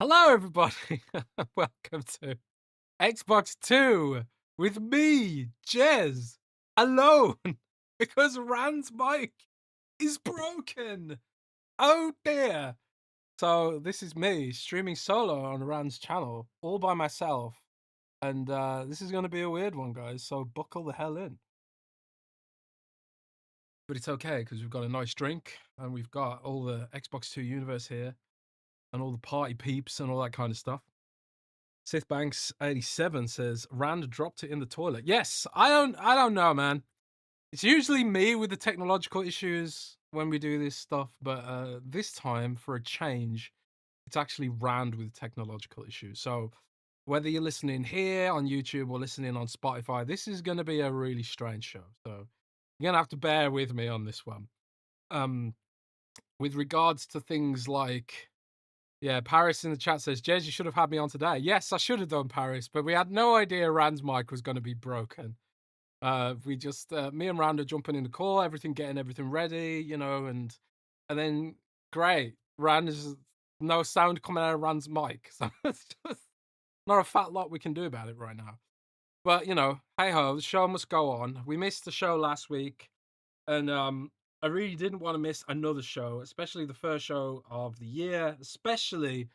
Hello, everybody. Welcome to Xbox 2 with me, Jez, alone, because Rand's mic is broken. Oh dear. So this is me streaming solo on Rand's channel, all by myself. And this is going to be a weird one, guys, so buckle the hell in. But it's okay, because we've got a nice drink, and we've got all the Xbox 2 universe here, and all the party peeps and all that kind of stuff. SithBanks87 says Rand dropped it in the toilet. Yes, I don't know, man. It's usually me with the technological issues when we do this stuff, but this time, for a change, it's actually Rand with technological issues. So whether you're listening here on YouTube or listening on Spotify, this is going to be a really strange show. So you're gonna have to bear with me on this one. With regards to things like, yeah, Paris in the chat says, Jez, you should have had me on today. Yes, I should have done, Paris, but we had no idea Rand's mic was going to be broken. We just, me and Rand are jumping in the call, getting everything ready, and then, great, Rand is no sound coming out of Rand's mic. So it's just not a fat lot we can do about it right now. But, hey ho, the show must go on. We missed the show last week, and I really didn't want to miss another show, especially the first show of the year, especially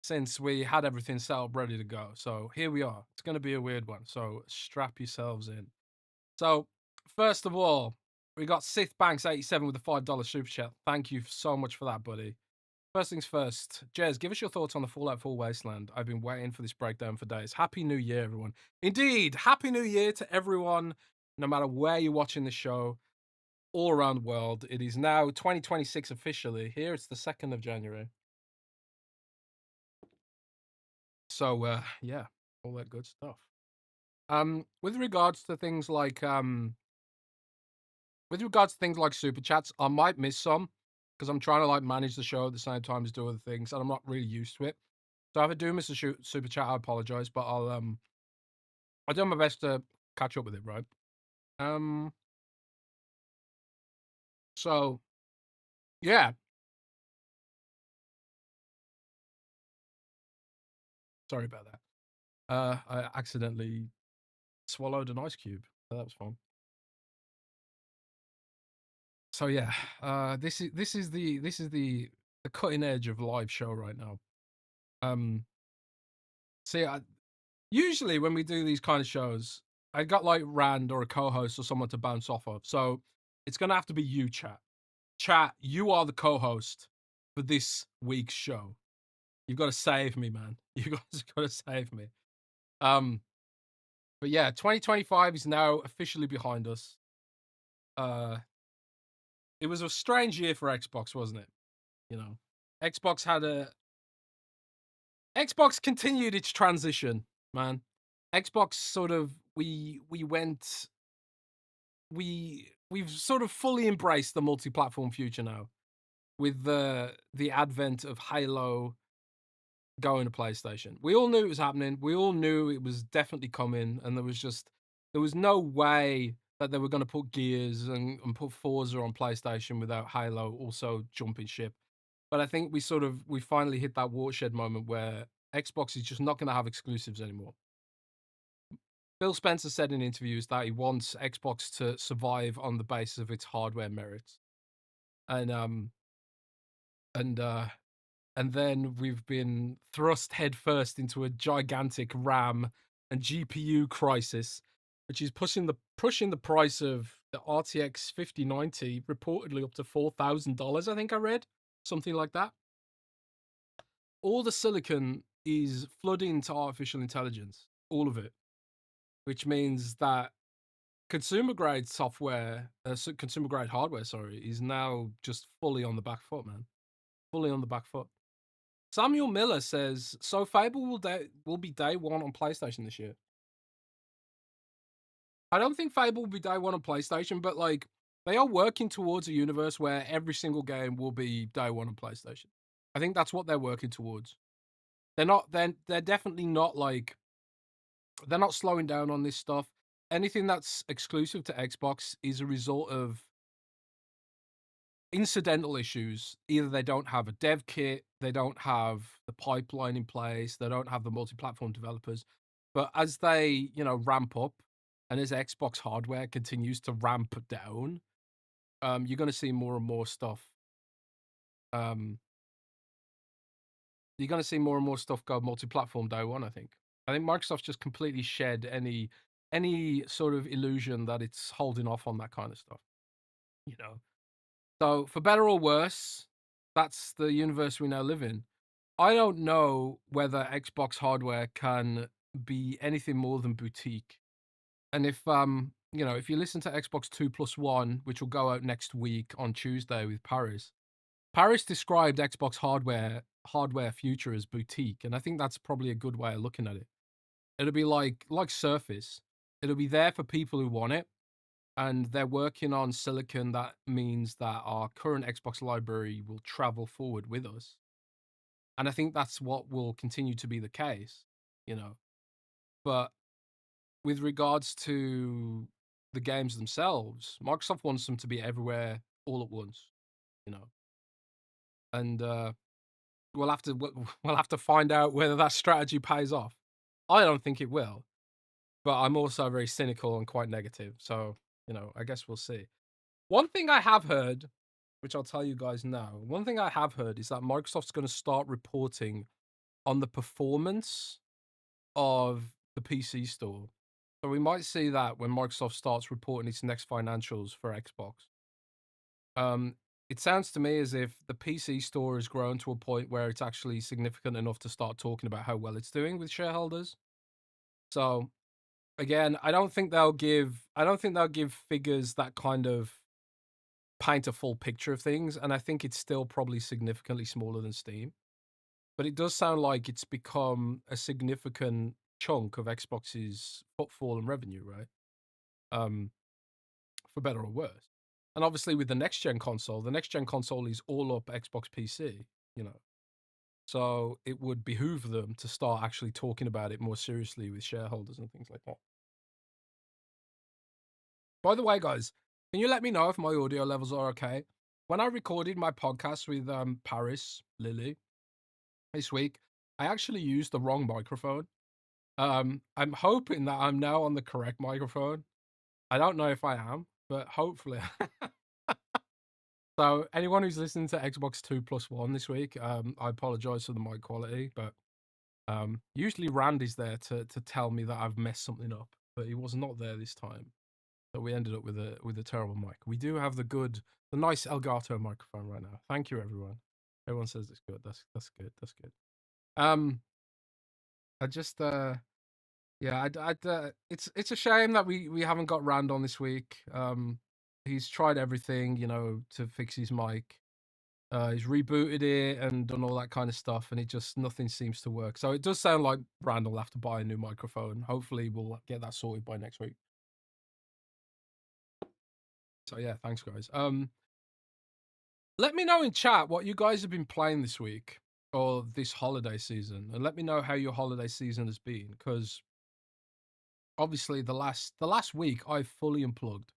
since we had everything set up ready to go. So here we are. It's going to be a weird one. So strap yourselves in. So first of all, we got SithBanks87 with a $5 super chat. Thank you so much for that, buddy. First things first, Jez, give us your thoughts on the Fallout 4 Wasteland. I've been waiting for this breakdown for days. Happy New Year, everyone. Indeed, Happy New Year to everyone, no matter where you're watching the show, all around the world. It is now 2026 officially. Here it's the 2nd of January. So yeah, all that good stuff. With regards to things like super chats, I might miss some because I'm trying to like manage the show at the same time as do other things, and I'm not really used to it. So if I do miss a super chat, I apologize, but I'll do my best to catch up with it, right? So yeah, sorry about that. I accidentally swallowed an ice cube. So that was fun. So yeah, this is the cutting edge of live show right now. See, usually when we do these kind of shows, I got like Rand or a co-host or someone to bounce off of. So it's gonna have to be you, chat. Chat, you are the co-host for this week's show. You've got to save me, man. You guys got to save me. But yeah, 2025 is now officially behind us. It was a strange year for Xbox, wasn't it? Xbox continued its transition, man. Xbox sort of we've sort of fully embraced the multi-platform future now with the advent of Halo going to PlayStation. We all knew it was happening. We all knew it was definitely coming, and there was no way that they were going to put Gears and put Forza on PlayStation without Halo also jumping ship. But I think we finally hit that watershed moment where Xbox is just not going to have exclusives anymore. Phil Spencer said in interviews that he wants Xbox to survive on the basis of its hardware merits. And then we've been thrust headfirst into a gigantic RAM and GPU crisis, which is pushing the price of the RTX 5090 reportedly up to $4,000. I think I read something like that. All the silicon is flooding to artificial intelligence, all of it, which means that consumer grade hardware, is now just fully on the back foot, man. Fully on the back foot. Samuel Miller says, so Fable will be day one on PlayStation this year. I don't think Fable will be day one on PlayStation, but like they are working towards a universe where every single game will be day one on PlayStation. I think that's what they're working towards. They're definitely not like, they're not slowing down on this stuff. Anything that's exclusive to Xbox is a result of incidental issues. Either they don't have a dev kit, they don't have the pipeline in place, they don't have the multi-platform developers. But as they, ramp up, and as Xbox hardware continues to ramp down, you're going to see more and more stuff. You're going to see more and more stuff go multi-platform day one. I think Microsoft's just completely shed any sort of illusion that it's holding off on that kind of stuff. So for better or worse, that's the universe we now live in. I don't know whether Xbox hardware can be anything more than boutique. And if you listen to Xbox 2+1, which will go out next week on Tuesday with Paris described Xbox hardware future as boutique, and I think that's probably a good way of looking at it. It'll be like Surface. It'll be there for people who want it, and they're working on silicon that means that our current Xbox library will travel forward with us. And I think that's what will continue to be the case, But with regards to the games themselves, Microsoft wants them to be everywhere all at once, And we'll have to find out whether that strategy pays off. I don't think it will, but I'm also very cynical and quite negative. So, I guess we'll see. One thing I have heard, which I'll tell you guys now, one thing I have heard is that Microsoft's going to start reporting on the performance of the PC store. So we might see that when Microsoft starts reporting its next financials for Xbox. It sounds to me as if the PC store has grown to a point where it's actually significant enough to start talking about how well it's doing with shareholders. So again, I don't think they'll give figures that kind of paint a full picture of things, and I think it's still probably significantly smaller than Steam. But it does sound like it's become a significant chunk of Xbox's footfall and revenue, right? For better or worse. And obviously with the next gen console is all up Xbox PC, So it would behoove them to start actually talking about it more seriously with shareholders and things like that. By the way, guys, can you let me know if my audio levels are okay? When I recorded my podcast with Paris Lily this week, I actually used the wrong microphone. I'm hoping that I'm now on the correct microphone. I don't know if I am, but hopefully. So anyone who's listening to Xbox 2+1 this week, I apologize for the mic quality, but usually Rand is there to tell me that I've messed something up, but he was not there this time. So we ended up with a terrible mic. We do have the nice Elgato microphone right now. Thank you, everyone. Everyone says it's good. That's good. That's good. I just yeah, it's a shame that we haven't got Rand on this week. He's tried everything, to fix his mic. He's rebooted it and done all that kind of stuff, and nothing seems to work. So it does sound like Rand will have to buy a new microphone. Hopefully we'll get that sorted by next week. So yeah, thanks guys. Let me know in chat what you guys have been playing this week or this holiday season, and let me know how your holiday season has been, because obviously the last week I've fully unplugged.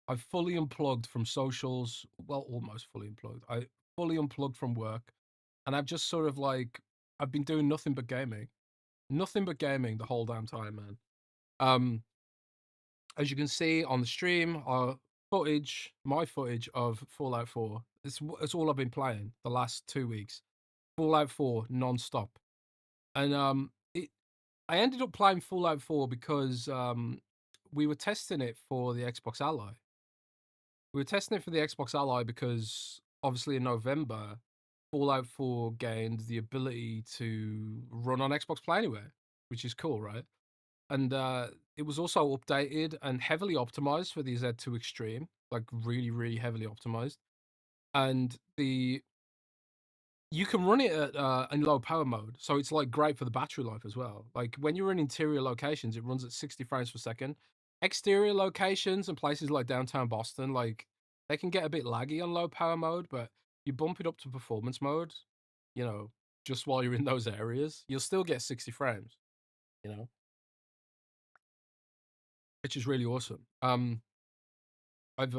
I've fully unplugged from socials. Well, almost fully unplugged. I fully unplugged from work, and I've just sort of I've been doing nothing but gaming the whole damn time, man. As you can see on the stream, my footage of Fallout 4. It's all I've been playing the last 2 weeks. Fallout 4 non-stop. And I ended up playing Fallout 4 because we were testing it for the Xbox Ally. We were testing it for the Xbox Ally because obviously in November, Fallout 4 gained the ability to run on Xbox Play Anywhere, which is cool, right? And it was also updated and heavily optimized for the Z2 Extreme, like really, really heavily optimized. And you can run it at in low power mode, so it's like great for the battery life as well. Like when you're in interior locations, it runs at 60 frames per second. Exterior locations and places like downtown Boston, like they can get a bit laggy on low power mode, but you bump it up to performance mode, just while you're in those areas, you'll still get 60 frames, which is really awesome. I've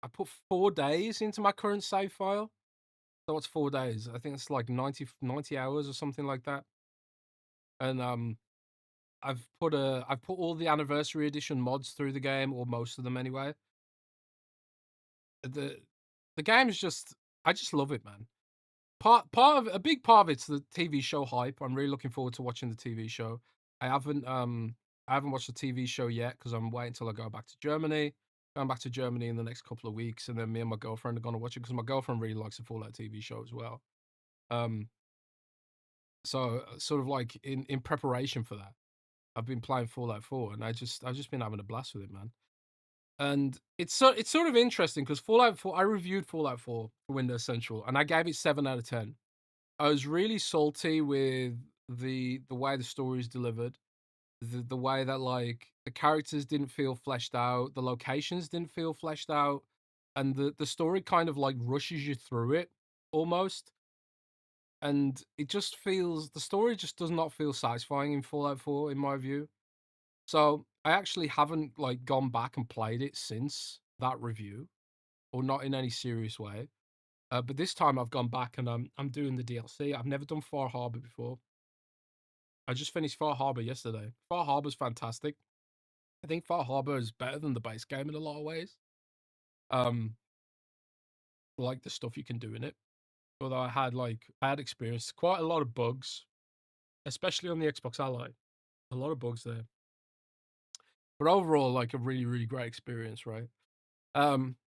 I put 4 days into my current save file. So what's 4 days? I think it's like 90 hours or something like that. And I've put all the anniversary edition mods through the game, or most of them anyway. The the game is just, I just love it, man. Part of a big part of it's the TV show hype. I'm really looking forward to watching the TV show. I haven't um I haven't watched the TV show yet because I'm waiting till I go back to Germany. Going back to Germany in the next couple of weeks, and then me and my girlfriend are gonna watch it because my girlfriend really likes the Fallout TV show as well. Um, so sort of like in preparation for that, I've been playing Fallout 4, and I've just been having a blast with it, man. And it's sort of interesting because Fallout 4, I reviewed Fallout 4 for Windows Central, and I gave it 7 out of 10. I was really salty with the way the story is delivered, the way that like the characters didn't feel fleshed out, the locations didn't feel fleshed out, and the story kind of like rushes you through it almost, and it just feels, the story just does not feel satisfying in Fallout 4 in my view. So I actually haven't like gone back and played it since that review, or not in any serious way. But this time I've gone back and I'm doing the DLC. I've never done Far Harbor before. I just finished Far Harbor yesterday. Far Harbor's fantastic. I think Far Harbor is better than the base game in a lot of ways. Um, like the stuff you can do in it. Although I had experienced quite a lot of bugs, especially on the Xbox Ally. A lot of bugs there. But overall, like a really, really great experience, right? Um,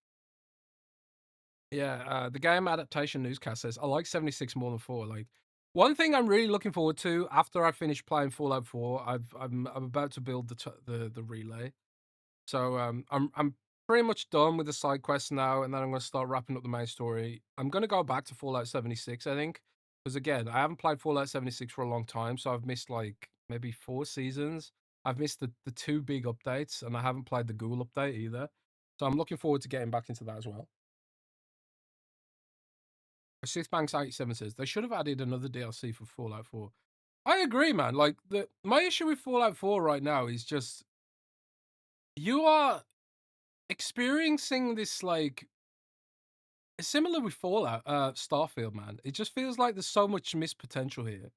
Yeah, the game adaptation newscast says, I like 76 more than 4. Like, one thing I'm really looking forward to after I finish playing Fallout 4, I'm about to build the relay. So I'm pretty much done with the side quests now, and then I'm going to start wrapping up the main story. I'm going to go back to Fallout 76, I think, because again, I haven't played Fallout 76 for a long time, so I've missed like maybe 4 seasons. I've missed the 2 big updates, and I haven't played the Google update either. So I'm looking forward to getting back into that as well. Sixbanks87 says they should have added another DLC for Fallout 4. I agree, man. Like my issue with Fallout 4 right now is just you are experiencing this like, it's similar with Fallout, Starfield, man. It just feels like there's so much missed potential here.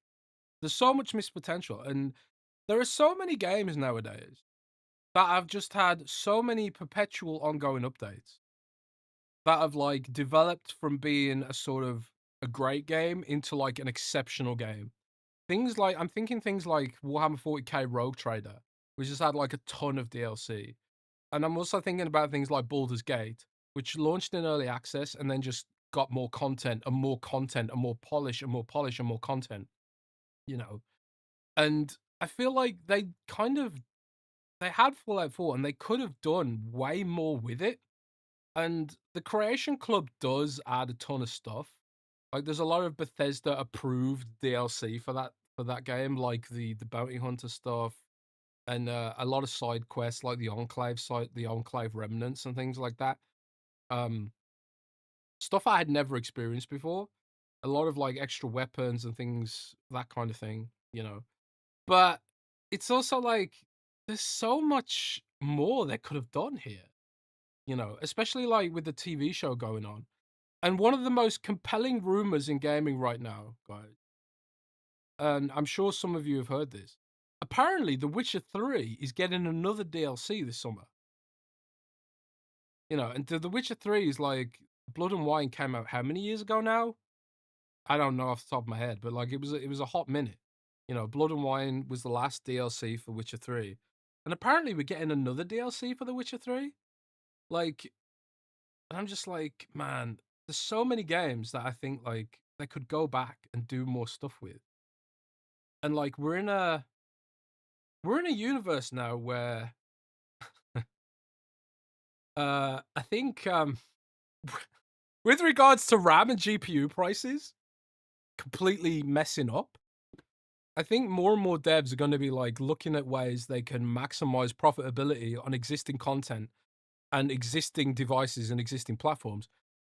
There's so much missed potential, and there are so many games nowadays that have just had so many perpetual ongoing updates that have like developed from being a sort of a great game into like an exceptional game. Things like, I'm thinking things like Warhammer 40k Rogue Trader, which has had like a ton of DLC. And I'm also thinking about things like Baldur's Gate, which launched in early access and then just got more content and more content and more polish and more polish and more content, you know. And I feel like they had Fallout 4 and they could have done way more with it. And the Creation Club does add a ton of stuff. Like there's a lot of Bethesda approved DLC for that game, like the bounty hunter stuff, and a lot of side quests like the Enclave remnants and things like that. Um, Stuff I had never experienced before. A lot of like extra weapons and things, that kind of thing, you know. But it's also like there's so much more they could have done here, you know, especially like with the TV show going on. And one of the most compelling rumors in gaming right now, guys, and I'm sure some of you have heard this. Apparently, The Witcher 3 is getting another DLC this summer. You know, and The Witcher 3 is like, Blood and Wine came out how many years ago now? I don't know off the top of my head, but like it was a hot minute. You know, Blood and Wine was the last DLC for Witcher 3. And apparently we're getting another DLC for The Witcher 3. Like, and I'm just like, man, there's so many games that I think like they could go back and do more stuff with. And like we're in a universe now where I think with regards to RAM and GPU prices completely messing up, I think more and more devs are going to be like looking at ways they can maximize profitability on existing content and existing devices and existing platforms.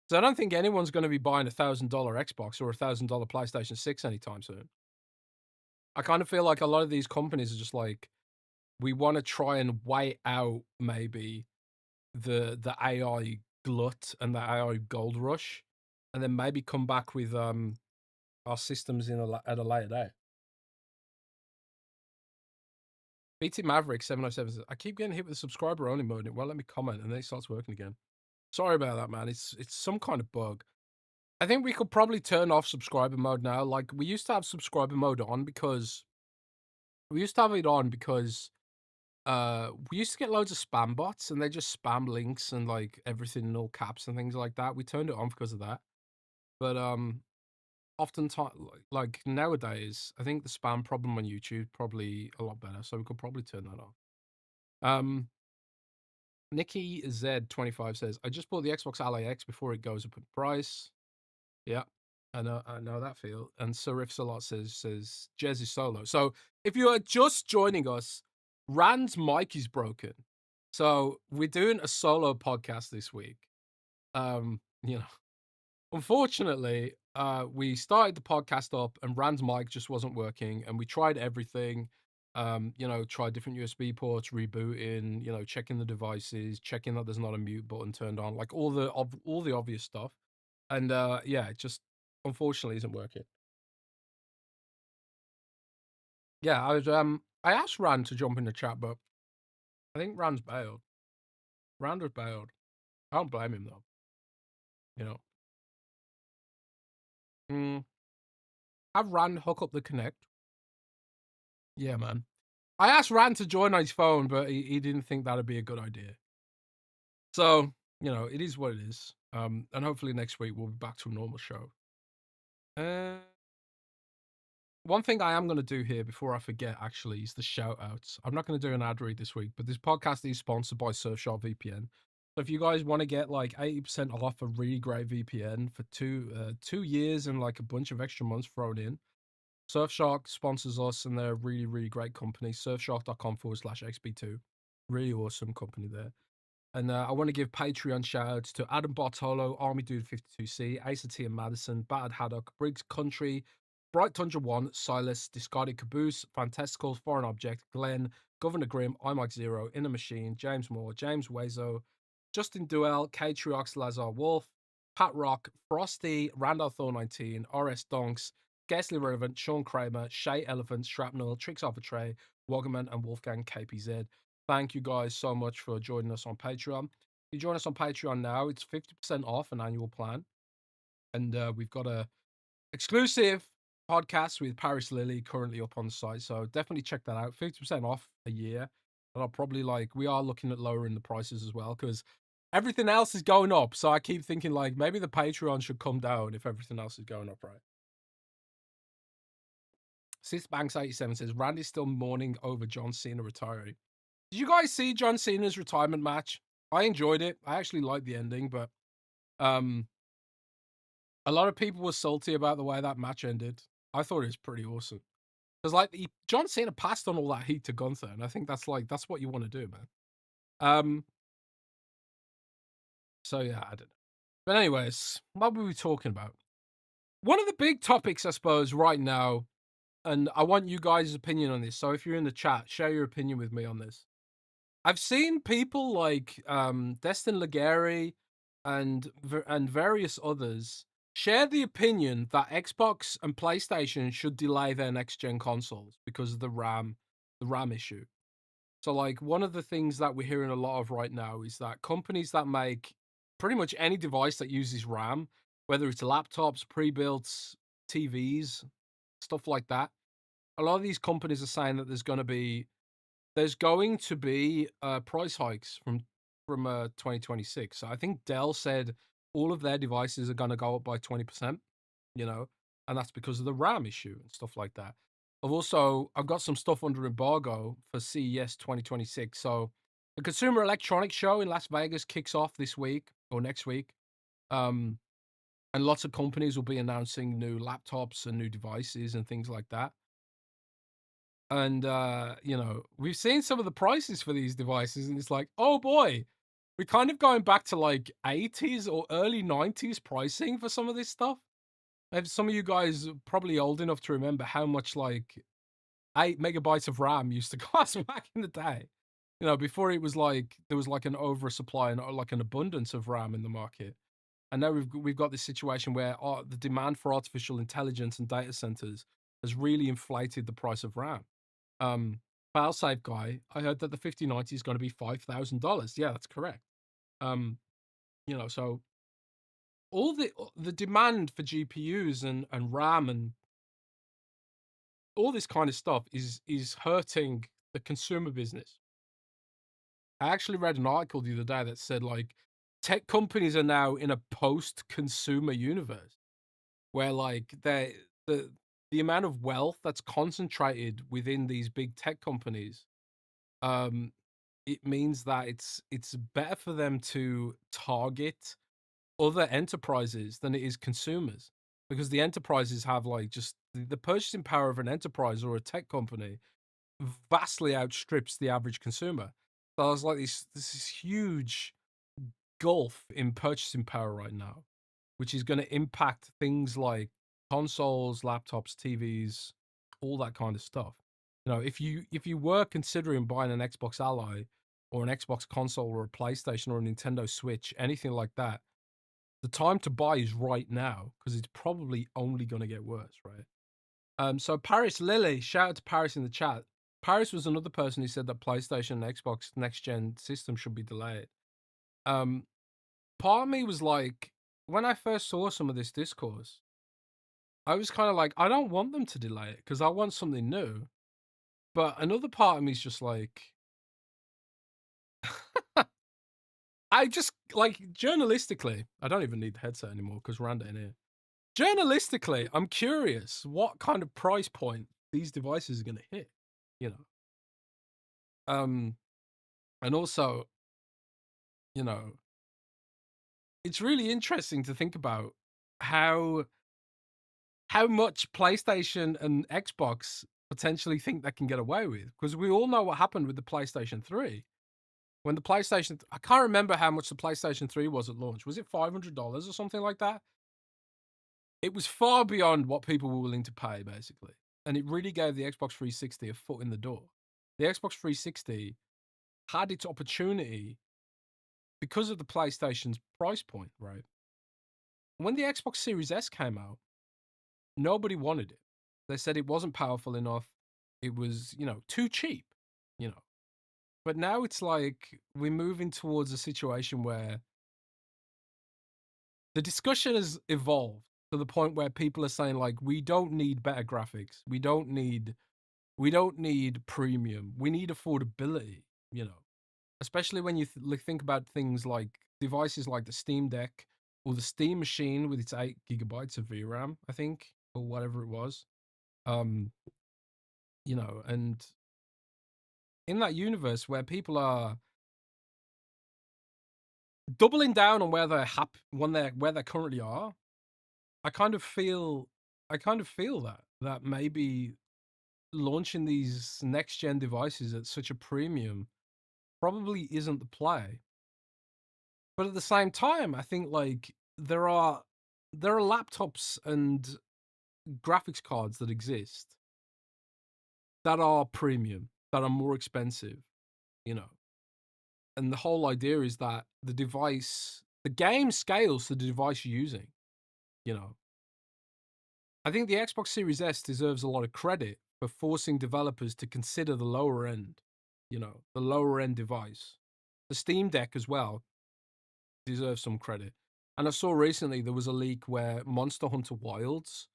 So I don't think anyone's going to be buying $1,000 Xbox or $1,000 PlayStation 6 anytime soon. I kind of feel like a lot of these companies are just like, we want to try and wait out maybe the AI glut and the AI gold rush, and then maybe come back with our systems at a later date. BT Maverick 707 says, I keep getting hit with the subscriber only mode and it won't let me comment, and then it starts working again. Sorry about that, man. It's some kind of bug. I think we could probably turn off subscriber mode now. Like, we used to have subscriber mode on because we used to get loads of spam bots and they just spam links and like everything in all caps and things like that. We turned it on because of that. But oftentimes, like nowadays, I think the spam problem on YouTube probably a lot better, so we could probably turn that off. Nikki Z25 says, I just bought the Xbox Ally X before it goes up in price. Yeah, I know that feel. And Serifs a lot says Jez is solo. So if you are just joining us, Rand's mic is broken. So we're doing a solo podcast this week. Unfortunately, we started the podcast up and Rand's mic just wasn't working, and we tried everything. Tried different USB ports, rebooting, checking the devices, checking that there's not a mute button turned on, like all the obvious stuff. And it just unfortunately isn't working. Yeah, I asked Rand to jump in the chat, but I think Rand's bailed. Rand was bailed. I don't blame him though. Have Rand hook up the Connect. Yeah, man. I asked Rand to join on his phone, but he didn't think that'd be a good idea. So, it is what it is. And hopefully next week we'll be back to a normal show. One thing I am going to do here before I forget, actually, is the shout outs. I'm not going to do an ad read this week, but this podcast is sponsored by Surfshark VPN. So if you guys want to get like 80% off a really great VPN for 2 years and like a bunch of extra months thrown in, Surfshark sponsors us, and they're a really, really great company. Surfshark.com/XB2. Really awesome company there. And I want to give Patreon shout-outs to Adam Bartolo, Army Dude 52C, Asa T and Madison, Battered Haddock, Briggs Country, Bright Tundra 1, Silas, Discarded Caboose, Fantastical, Foreign Object, Glenn, Governor Grimm, iMike Zero, Inner Machine, James Moore, James Wezo, Justin Duell, K-Triox, Lazar Wolf, Pat Rock, Frosty, Randall Thor 19, RS Donks, Scarcely Relevant, Sean Kramer, Shay Elephant, Shrapnel, Tricks Off a Tray, Woggerman, and Wolfgang KPZ. Thank you guys so much for joining us on Patreon. If you join us on Patreon now, it's 50% off an annual plan. And we've got a exclusive podcast with Paris Lily currently up on the site. So definitely check that out. 50% off a year. And I'll probably we are looking at lowering the prices as well, because everything else is going up. So I keep thinking maybe the Patreon should come down if everything else is going up, right? SysBanks87 says, Randy's still mourning over John Cena retiring. Did you guys see John Cena's retirement match? I enjoyed it. I actually liked the ending, but a lot of people were salty about the way that match ended. I thought it was pretty awesome. Because John Cena passed on all that heat to Gunther, and I think that's what you want to do, man. So yeah, I don't know. But anyways, what were we talking about? One of the big topics, I suppose, right now, and I want you guys' opinion on this. So if you're in the chat, share your opinion with me on this. I've seen people like Destin Legary and various others share the opinion that Xbox and PlayStation should delay their next gen consoles because of the RAM issue. So one of the things that we're hearing a lot of right now is that companies that make pretty much any device that uses RAM, whether it's laptops, pre-built TVs, stuff like that, a lot of these companies are saying that there's going to be price hikes from 2026. So I think Dell said all of their devices are going to go up by 20%, and that's because of the RAM issue and stuff like that. I've got some stuff under embargo for CES 2026. So the Consumer Electronics Show in Las Vegas kicks off this week or next week. And lots of companies will be announcing new laptops and new devices and things like that. And, we've seen some of the prices for these devices, and it's like, oh boy, we're kind of going back to 80s or early 90s pricing for some of this stuff. And some of you guys are probably old enough to remember how much 8 megabytes of RAM used to cost back in the day. You know, before it was like there was like an oversupply and like an abundance of RAM in the market. And now we've got this situation where the demand for artificial intelligence and data centers has really inflated the price of RAM. Um, Failsafe guy, I heard that the 5090 is going to be $5,000. Yeah, that's correct. Um, you know, so all the demand for GPUs and RAM and all this kind of stuff is hurting the consumer business. I actually read an article the other day that said like tech companies are now in a post-consumer universe where like the the amount of wealth that's concentrated within these big tech companies, um, it means that it's better for them to target other enterprises than it is consumers because the enterprises have like just the purchasing power of an enterprise or a tech company vastly outstrips the average consumer. So there's like this is huge gulf in purchasing power right now, which is going to impact things like consoles, laptops, TVs, all that kind of stuff. You know, if you were considering buying an Xbox Ally or an Xbox console or a PlayStation or a Nintendo Switch, anything like that, the time to buy is right now because it's probably only going to get worse, right? So Paris Lily, shout out to Paris in the chat. Paris was another person who said that PlayStation and Xbox next gen system should be delayed. Um, Part of me was like, when I first saw some of this discourse, I was kind of like, I don't want them to delay it because I want something new. But another part of me is just like, I just like journalistically, I don't even need the headset anymore because Rand ain't here. Journalistically, I'm curious what kind of price point these devices are going to hit, you know. And also, you know, it's really interesting to think about how much PlayStation and Xbox potentially think they can get away with, because we all know what happened with the PlayStation 3. When the PlayStation, I can't remember how much the PlayStation 3 was at launch. Was it $500 or something like that? It was far beyond what people were willing to pay, basically. And it really gave the Xbox 360 a foot in the door. The Xbox 360 had its opportunity because of the PlayStation's price point, right? When the Xbox Series S came out, nobody wanted it. They said it wasn't powerful enough. It was, you know, too cheap, you know. But now it's like we're moving towards a situation where the discussion has evolved to the point where people are saying like we don't need better graphics. We don't need premium. We need affordability, you know. Especially when you think about things like devices like the Steam Deck or the Steam Machine with its 8 gigabytes of VRAM, I think, or whatever it was. Um, you know, and in that universe where people are doubling down on where they're where they currently are, I kind of feel that maybe launching these next gen devices at such a premium probably isn't the play. But at the same time, I think like there are laptops and graphics cards that exist that are premium, that are more expensive, you know. And the whole idea is that the game scales to the device you're using, you know. I think the Xbox Series S deserves a lot of credit for forcing developers to consider the lower end, you know, the lower end device. The Steam Deck as well deserves some credit. And I saw recently there was a leak where Monster Hunter Wilds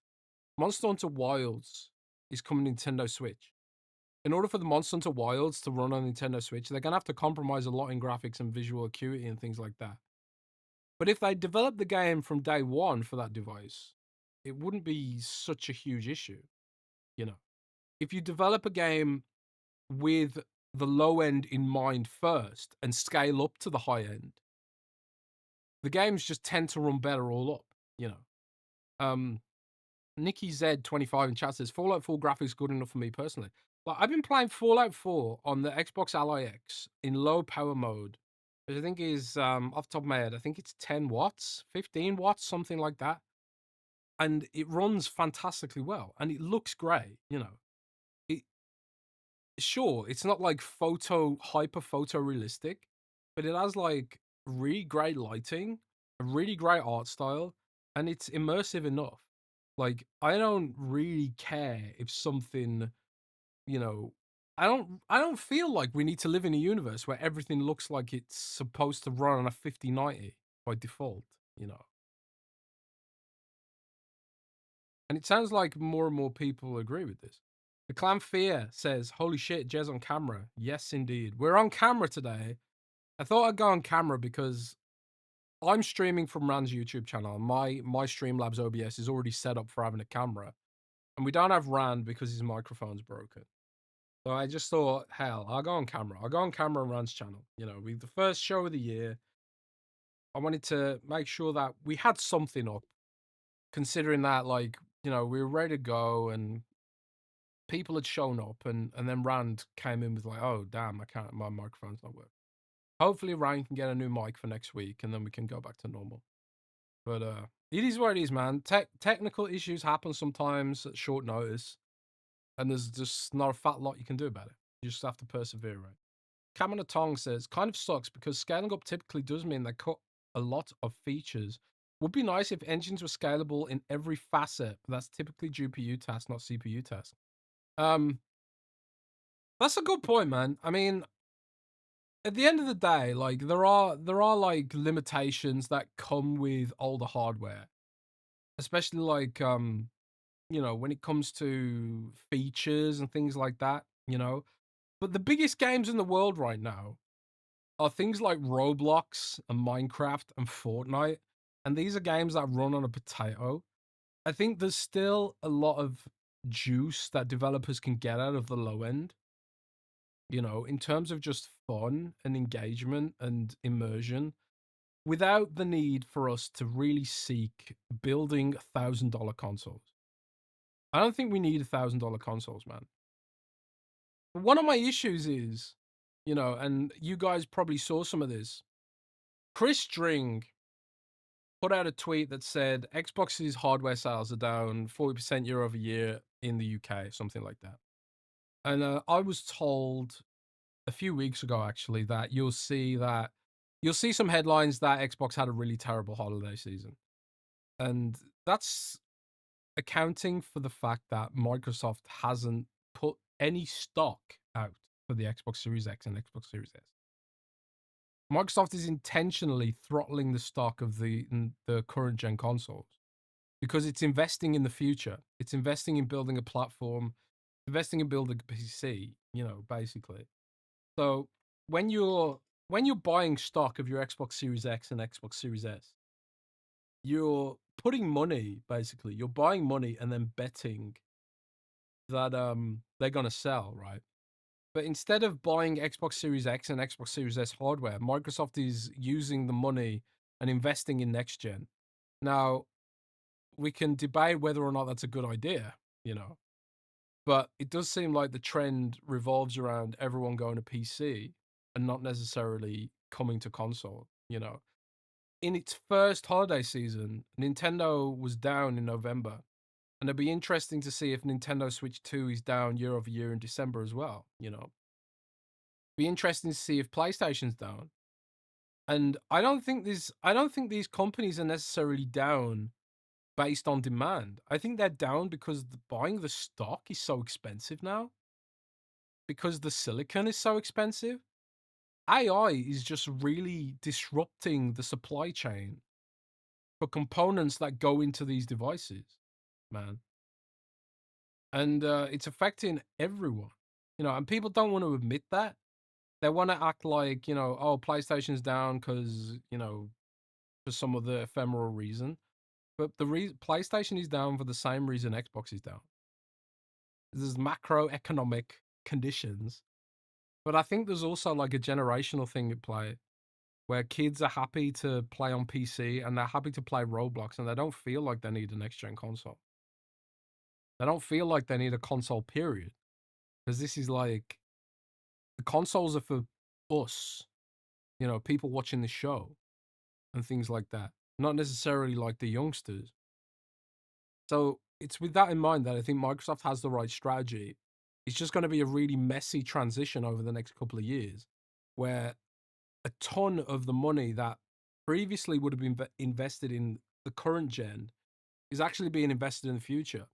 is coming to Nintendo Switch. In order for the Monster Hunter Wilds to run on Nintendo Switch, they're going to have to compromise a lot in graphics and visual acuity and things like that. But if they develop the game from day one for that device, it wouldn't be such a huge issue, you know. If you develop a game with the low end in mind first and scale up to the high end, the games just tend to run better all up, you know. Nikki Z25 in chat says Fallout 4 graphics good enough for me personally. Like I've been playing Fallout 4 on the Xbox Ally X in low power mode, which I think is off the top of my head, I think it's 10 watts, 15 watts, something like that. And it runs fantastically well and it looks great, you know. It sure, it's not like hyper photorealistic, but it has like really great lighting, a really great art style, and it's immersive enough. Like, I don't really care if something, you know, I don't feel like we need to live in a universe where everything looks like it's supposed to run on a 5090 by default, you know. And it sounds like more and more people agree with this. The Clan Fear says, "Holy shit, Jez on camera." Yes, indeed. We're on camera today. I thought I'd go on camera because I'm streaming from Rand's YouTube channel. My Streamlabs OBS is already set up for having a camera. And we don't have Rand because his microphone's broken. So I just thought, hell, I'll go on camera. I'll go on camera on Rand's channel. You know, with the first show of the year, I wanted to make sure that we had something up, considering that, like, you know, we were ready to go and people had shown up, and then Rand came in with like, oh damn, I can't, my microphone's not working. Hopefully Rand can get a new mic for next week and then we can go back to normal. But it is what it is, man. Technical issues happen sometimes at short notice, and there's just not a fat lot you can do about it. You just have to persevere, right? Kamina Tong says, kind of sucks because scaling up typically does mean they cut a lot of features. Would be nice if engines were scalable in every facet, but that's typically GPU task, not CPU task. That's a good point, man. I mean, at the end of the day, like there are like limitations that come with older hardware, especially like you know, when it comes to features and things like that, you know. But the biggest games in the world right now are things like Roblox and Minecraft and Fortnite, and these are games that run on a potato. I think there's still a lot of juice that developers can get out of the low end, you know, in terms of just fun and engagement and immersion, without the need for us to really seek building $1,000 consoles. I don't think we need $1,000 consoles, man. One of my issues is, you know, and you guys probably saw some of this. Chris String put out a tweet that said Xbox's hardware sales are down 40% year over year in the UK, something like that. And I was told a few weeks ago, actually, that you'll see some headlines that Xbox had a really terrible holiday season. And that's accounting for the fact that Microsoft hasn't put any stock out for the Xbox Series X and Xbox Series S. Microsoft is intentionally throttling the stock of the current gen consoles because it's investing in the future. It's investing in building a platform, investing in building a PC, you know, basically. So when you're buying stock of your Xbox Series X and Xbox Series S, you're putting money, basically. You're buying money and then betting that they're gonna sell, right? But instead of buying Xbox Series X and Xbox Series S hardware, Microsoft is using the money and investing in next gen. Now, we can debate whether or not that's a good idea, you know. But it does seem like the trend revolves around everyone going to PC and not necessarily coming to console, you know. In its first holiday season, Nintendo was down in November. And it'd be interesting to see if Nintendo Switch 2 is down year over year in December as well, you know. Be interesting to see if PlayStation's down. And I don't think these companies are necessarily down based on demand. I think they're down because buying the stock is so expensive now. Because the silicon is so expensive. AI is just really disrupting the supply chain for components that go into these devices, man. And it's affecting everyone, you know, and people don't want to admit that. They want to act like, you know, oh, PlayStation's down because, you know, for some other ephemeral reason. But the reason PlayStation is down for the same reason Xbox is down. There's macroeconomic conditions. But I think there's also like a generational thing at play where kids are happy to play on PC and they're happy to play Roblox and they don't feel like they need a next gen console. They don't feel like they need a console, period. Because this is like, the consoles are for us, you know, people watching the show and things like that, not necessarily like the youngsters. So it's with that in mind that I think Microsoft has the right strategy It's just going to be a really messy transition over the next couple of years, where a ton of the money that previously would have been invested in the current gen is actually being invested in the future.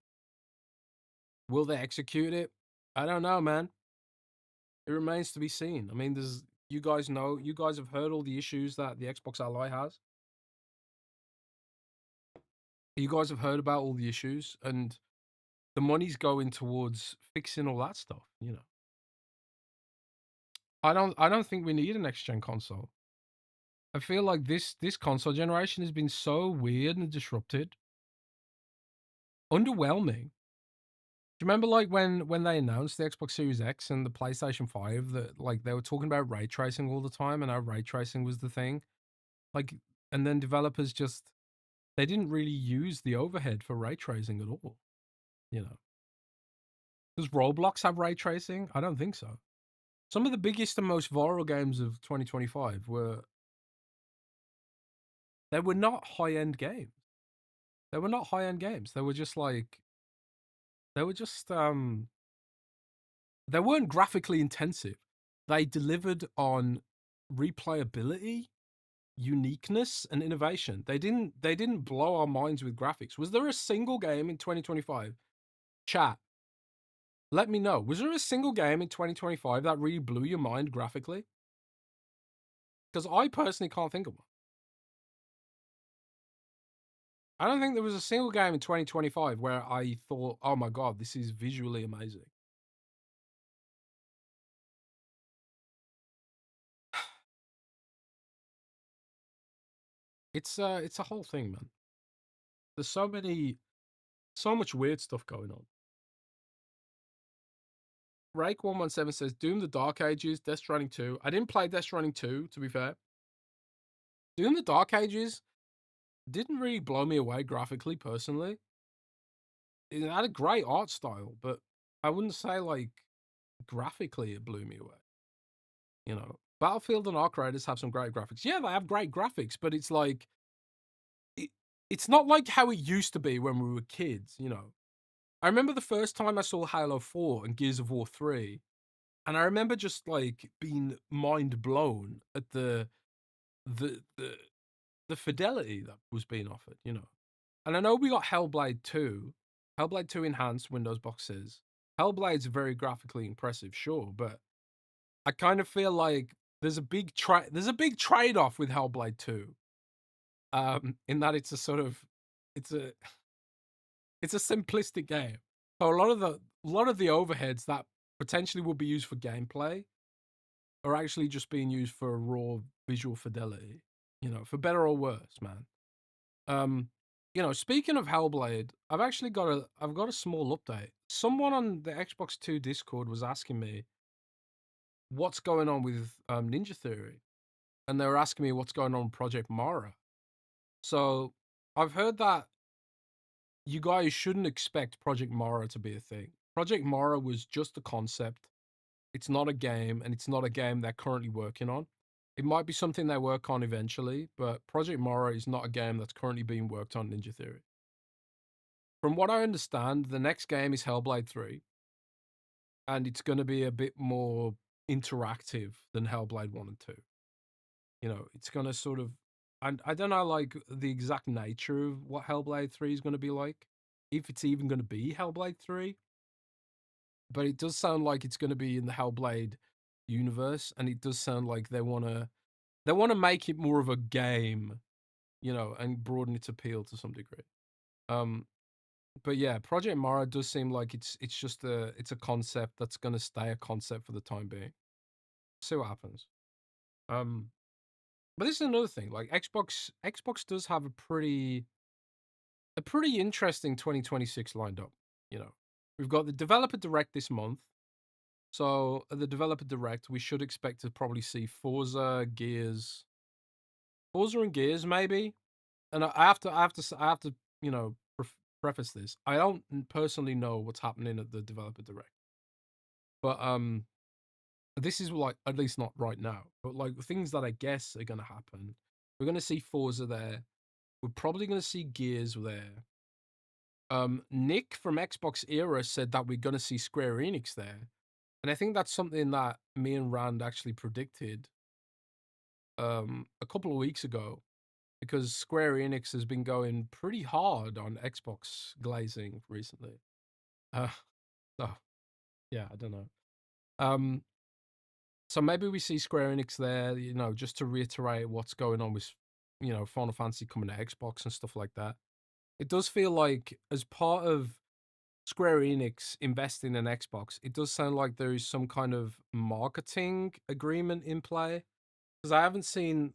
Will they execute it? I don't know, man. It remains to be seen. I mean, you guys have heard all the issues that the Xbox Ally has. You guys have heard about all the issues, and the money's going towards fixing all that stuff. I don't think we need a next gen console. I feel like this console generation has been so weird and disrupted, underwhelming. Do you remember like when they announced the Xbox Series X and the PlayStation 5 that like they were talking about ray tracing all the time and how ray tracing was the thing? Like, and then developers just they didn't really use the overhead for ray tracing at all. Does Roblox have ray tracing? I don't think so. Some of the biggest and most viral games of 2025 were not high-end games. They were not high-end games. They were just like they were just they weren't graphically intensive. They delivered on replayability, uniqueness, and innovation. They didn't blow our minds with graphics. Was there a single game in 2025? Chat, let me know. Was there a single game in 2025 that really blew your mind graphically? Because I personally can't think of one. I don't think there was a single game in 2025 where I thought, oh my god, this is visually amazing. It's a whole thing, man. There's so much weird stuff going on. Rake117 says Doom the Dark Ages, Death Stranding 2. I didn't play Death Stranding 2, to be fair. Doom the Dark Ages didn't really blow me away graphically, personally. It had a great art style, but I wouldn't say like graphically it blew me away. Battlefield and Arc Raiders have some great graphics. Yeah, they have great graphics, but it's like it's not like how it used to be when we were kids. I remember the first time I saw Halo 4 and Gears of War 3, and I remember just like being mind blown at the the fidelity that was being offered. And I know we got Hellblade 2. Hellblade 2 enhanced Windows boxes. Hellblade's very graphically impressive, sure, but I kind of feel like there's a big trade-off with Hellblade 2. In that it's it's a simplistic game. So a lot of the overheads that potentially would be used for gameplay are actually just being used for raw visual fidelity, for better or worse, man. Speaking of Hellblade, I've got a small update. Someone on the Xbox 2 Discord was asking me what's going on with Ninja Theory, and they were asking me what's going on with Project Mara. So I've heard that you guys shouldn't expect Project Mara to be a thing. Project Mara was just a concept. It's not a game, and it's not a game they're currently working on. It might be something they work on eventually, but Project Mara is not a game that's currently being worked on Ninja Theory. From what I understand, the next game is Hellblade 3, and it's going to be a bit more interactive than Hellblade 1 and 2. It's going to sort of, and I don't know, like, the exact nature of what Hellblade 3 is going to be like, if it's even going to be Hellblade 3, but it does sound like it's going to be in the Hellblade universe, and it does sound like they want to make it more of a game, and broaden its appeal to some degree. But yeah, Project Mara does seem like it's just a concept that's going to stay a concept for the time being. See what happens. But this is another thing. Like Xbox does have a pretty interesting 2026 lined up. We've got the developer direct this month. So at the developer direct, we should expect to probably see Forza and Gears maybe. And I have to preface this. I don't personally know what's happening at the developer direct, but this is like, at least not right now, but like things that I guess are gonna happen. We're gonna see Forza there. We're probably gonna see Gears there. Nick from Xbox Era said that we're gonna see Square Enix there, and I think that's something that me and Rand actually predicted a couple of weeks ago, because Square Enix has been going pretty hard on Xbox glazing recently. Uh, so yeah, I don't know. So maybe we see Square Enix there, just to reiterate what's going on with, Final Fantasy coming to Xbox and stuff like that. It does feel like, as part of Square Enix investing in Xbox, it does sound like there is some kind of marketing agreement in play. Because I haven't seen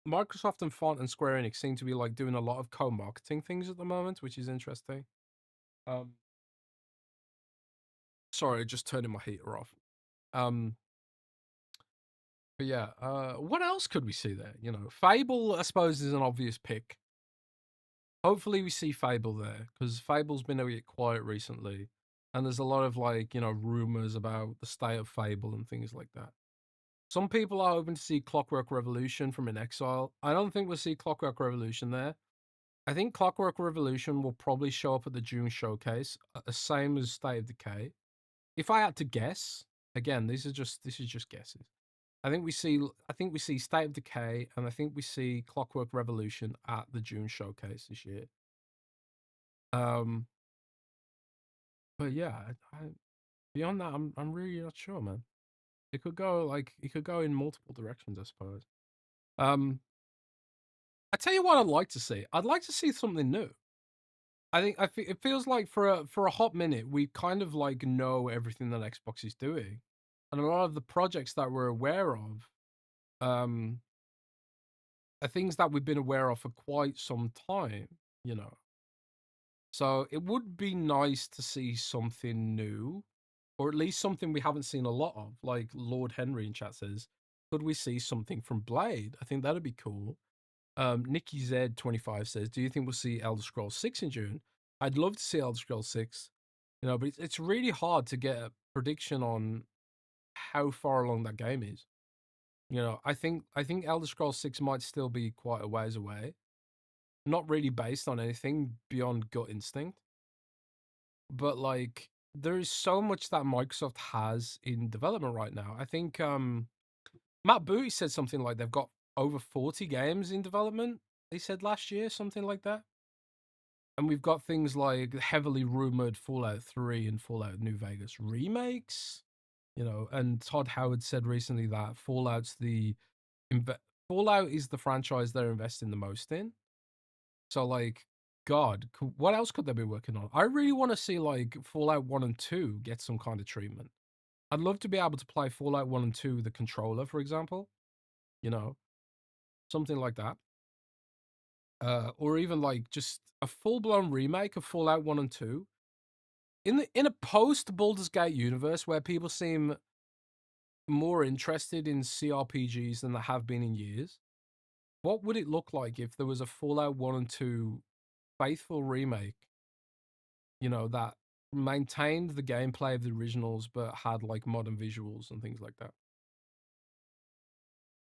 Microsoft and Font and Square Enix seem to be like doing a lot of co-marketing things at the moment, which is interesting. Um, sorry, just turning my heater off. But yeah, what else could we see there? Fable, I suppose, is an obvious pick. Hopefully, we see Fable there, because Fable's been a bit quiet recently, and there's a lot of rumors about the state of Fable and things like that. Some people are hoping to see Clockwork Revolution from In Exile. I don't think we'll see Clockwork Revolution there. I think Clockwork Revolution will probably show up at the June showcase, the same as State of Decay. If I had to guess, again, this is just guesses. I think we see State of Decay, and I think we see Clockwork Revolution at the June showcase this year. But yeah, beyond that, I'm really not sure, man. It could go in multiple directions, I suppose. I tell you what, I'd like to see. I'd like to see something new. It feels like for a hot minute we kind of know everything that Xbox is doing, and a lot of the projects that we're aware of, are things that we've been aware of for quite some time. You know, so it would be nice to see something new, or at least something we haven't seen a lot of. Like Lord Henry in chat says, could we see something from Blade? I think that'd be cool. Nikki Z25 says, do you think we'll see Elder Scrolls 6 in June? I'd love to see Elder Scrolls 6, but it's really hard to get a prediction on how far along that game is. I think Elder Scrolls 6 might still be quite a ways away. Not really based on anything beyond gut instinct. But there is so much that Microsoft has in development right now. I think Matt Booty said something like they've got over 40 games in development. They said last year, something like that. And we've got things like heavily rumored Fallout 3 and Fallout New Vegas remakes. And Todd Howard said recently that Fallout is the franchise they're investing the most in. So God, what else could they be working on? I really want to see Fallout 1 and 2 get some kind of treatment. I'd love to be able to play Fallout 1 and 2 with the controller, for example. Something like that. Or even just a full-blown remake of Fallout 1 and 2. In a post Baldur's Gate universe where people seem more interested in CRPGs than they have been in years, what would it look like if there was a Fallout 1 and 2 faithful remake, that maintained the gameplay of the originals but had modern visuals and things like that?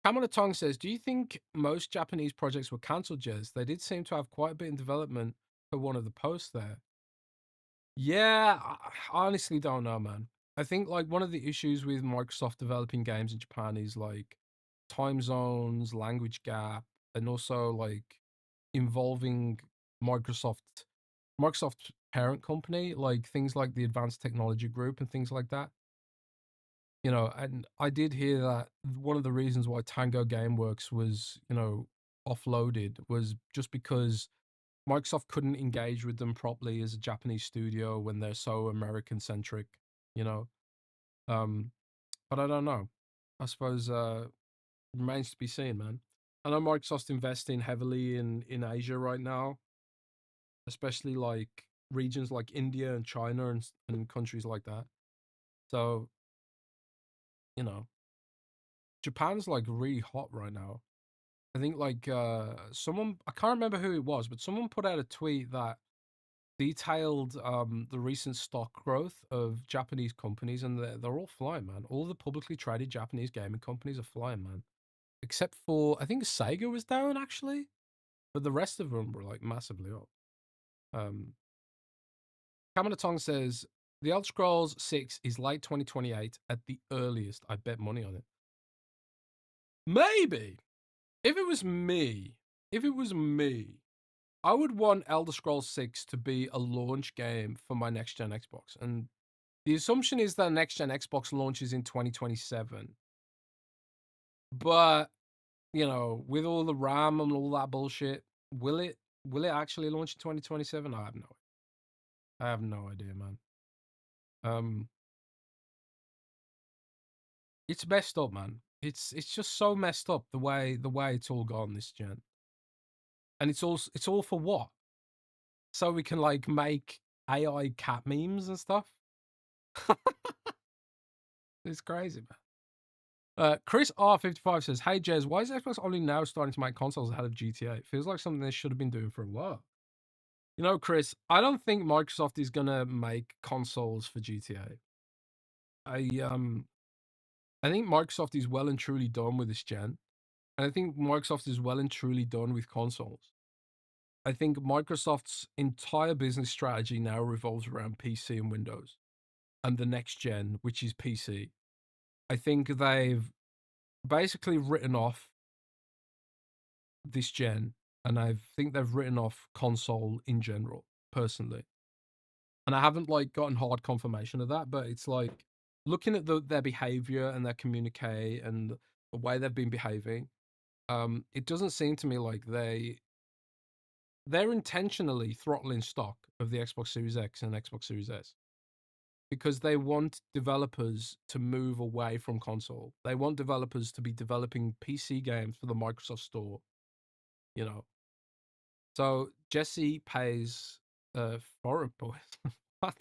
Kamala Tong says, do you think most Japanese projects were cancelled, Jez? They did seem to have quite a bit in development for one of the posts there. Yeah, I honestly don't know, man. I think one of the issues with Microsoft developing games in Japan is time zones, language gap, and also involving Microsoft's parent company, things like the Advanced Technology Group and things like that. And I did hear that one of the reasons why Tango Gameworks was, offloaded was just because Microsoft couldn't engage with them properly as a Japanese studio when they're so American centric, you know. But I don't know. I suppose remains to be seen, man. I know Microsoft's investing heavily in Asia right now, especially regions like India and China and countries like that. So, Japan's really hot right now. I think someone, I can't remember who it was, but someone put out a tweet that detailed the recent stock growth of Japanese companies, and they're all flying, man. All the publicly traded Japanese gaming companies are flying, man. Except for, I think Sega was down actually, but the rest of them were massively up. Kamanatong says, The Elder Scrolls 6 is late 2028 at the earliest. I bet money on it. Maybe. If it was me, I would want Elder Scrolls 6 to be a launch game for my next-gen Xbox. And the assumption is that next-gen Xbox launches in 2027. But, you know, with all the RAM and all that bullshit, will it actually launch in 2027? I have no idea, man. It's messed up, man. It's just so messed up the way it's all gone this gen. And it's all for what? So we can like make AI cat memes and stuff. It's crazy, man. Chris R55 says, Hey Jez, why is Xbox only now starting to make consoles ahead of GTA? It feels like something they should have been doing for a while. You know, Chris, I don't think Microsoft is gonna make consoles for GTA. I think Microsoft is well and truly done with this gen. And I think Microsoft is well and truly done with consoles. I think Microsoft's entire business strategy now revolves around PC and Windows and the next gen, which is PC. I think they've basically written off this gen, and I think they've written off console in general, personally. And I haven't like gotten hard confirmation of that, but it's like looking at their behavior and their communique and the way they've been behaving, it doesn't seem to me like they're intentionally throttling stock of the Xbox Series X and Xbox Series S because they want developers to move away from console. They want developers to be developing PC games for the Microsoft Store, you know. So Jesse pays for it, boys. What?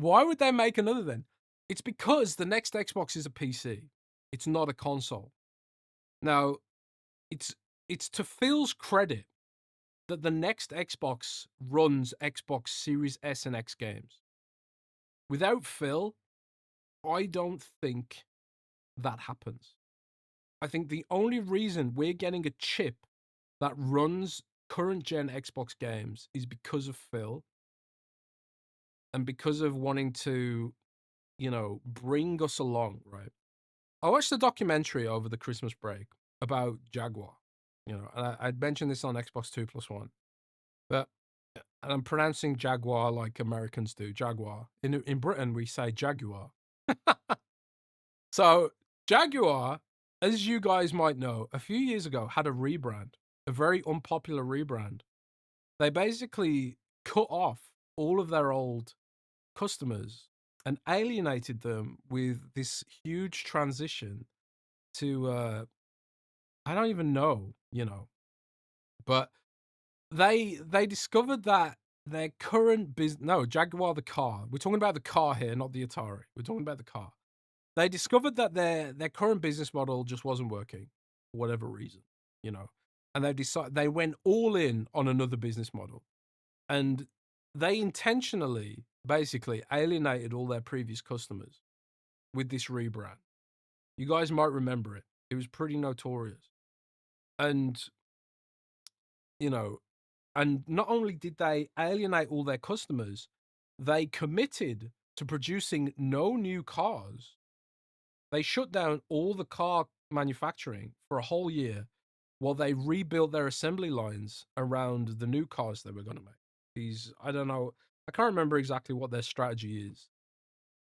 Why would they make another then? It's because the next Xbox is a PC. It's not a console. Now, it's to Phil's credit that the next Xbox runs Xbox Series S and X games. Without Phil, I don't think that happens. I think the only reason we're getting a chip that runs current gen Xbox games is because of Phil and because of wanting to, you know, bring us along, right? I watched a documentary over the Christmas break about Jaguar, you know, and I'd mentioned this on Xbox 2+1. But and I'm pronouncing Jaguar like Americans do, Jaguar. In Britain, we say Jaguar. So Jaguar, as you guys might know, a few years ago had a rebrand, a very unpopular rebrand. They basically cut off all of their old customers and alienated them with this huge transition to I don't even know, you know, but they discovered that their current business, no, Jaguar the car, we're talking about the car here, not the Atari, we're talking about the car. They discovered that their current business model just wasn't working for whatever reason, you know, and they went all in on another business model, and they intentionally basically alienated all their previous customers with this rebrand. You guys might remember it. It was pretty notorious. And, you know, and not only did they alienate all their customers, they committed to producing no new cars. They shut down all the car manufacturing for a whole year while they rebuilt their assembly lines around the new cars they were going to make. I don't know, I can't remember exactly what their strategy is,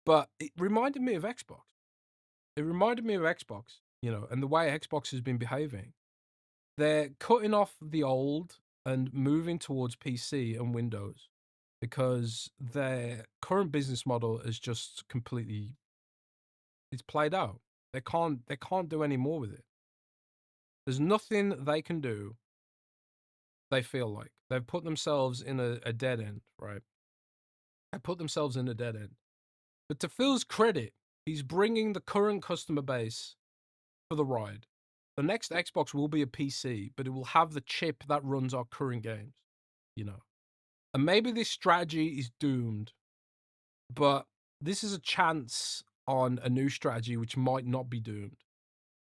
but it reminded me of Xbox. It reminded me of Xbox, you know, and the way Xbox has been behaving. They're cutting off the old and moving towards PC and Windows because their current business model is just completely, it's played out. They can't do any more with it. There's nothing they can do. They feel like they've put themselves in a dead end, right? They put themselves in a dead end. But to Phil's credit, he's bringing the current customer base for the ride. The next Xbox will be a PC, but it will have the chip that runs our current games, you know. And maybe this strategy is doomed, but this is a chance on a new strategy which might not be doomed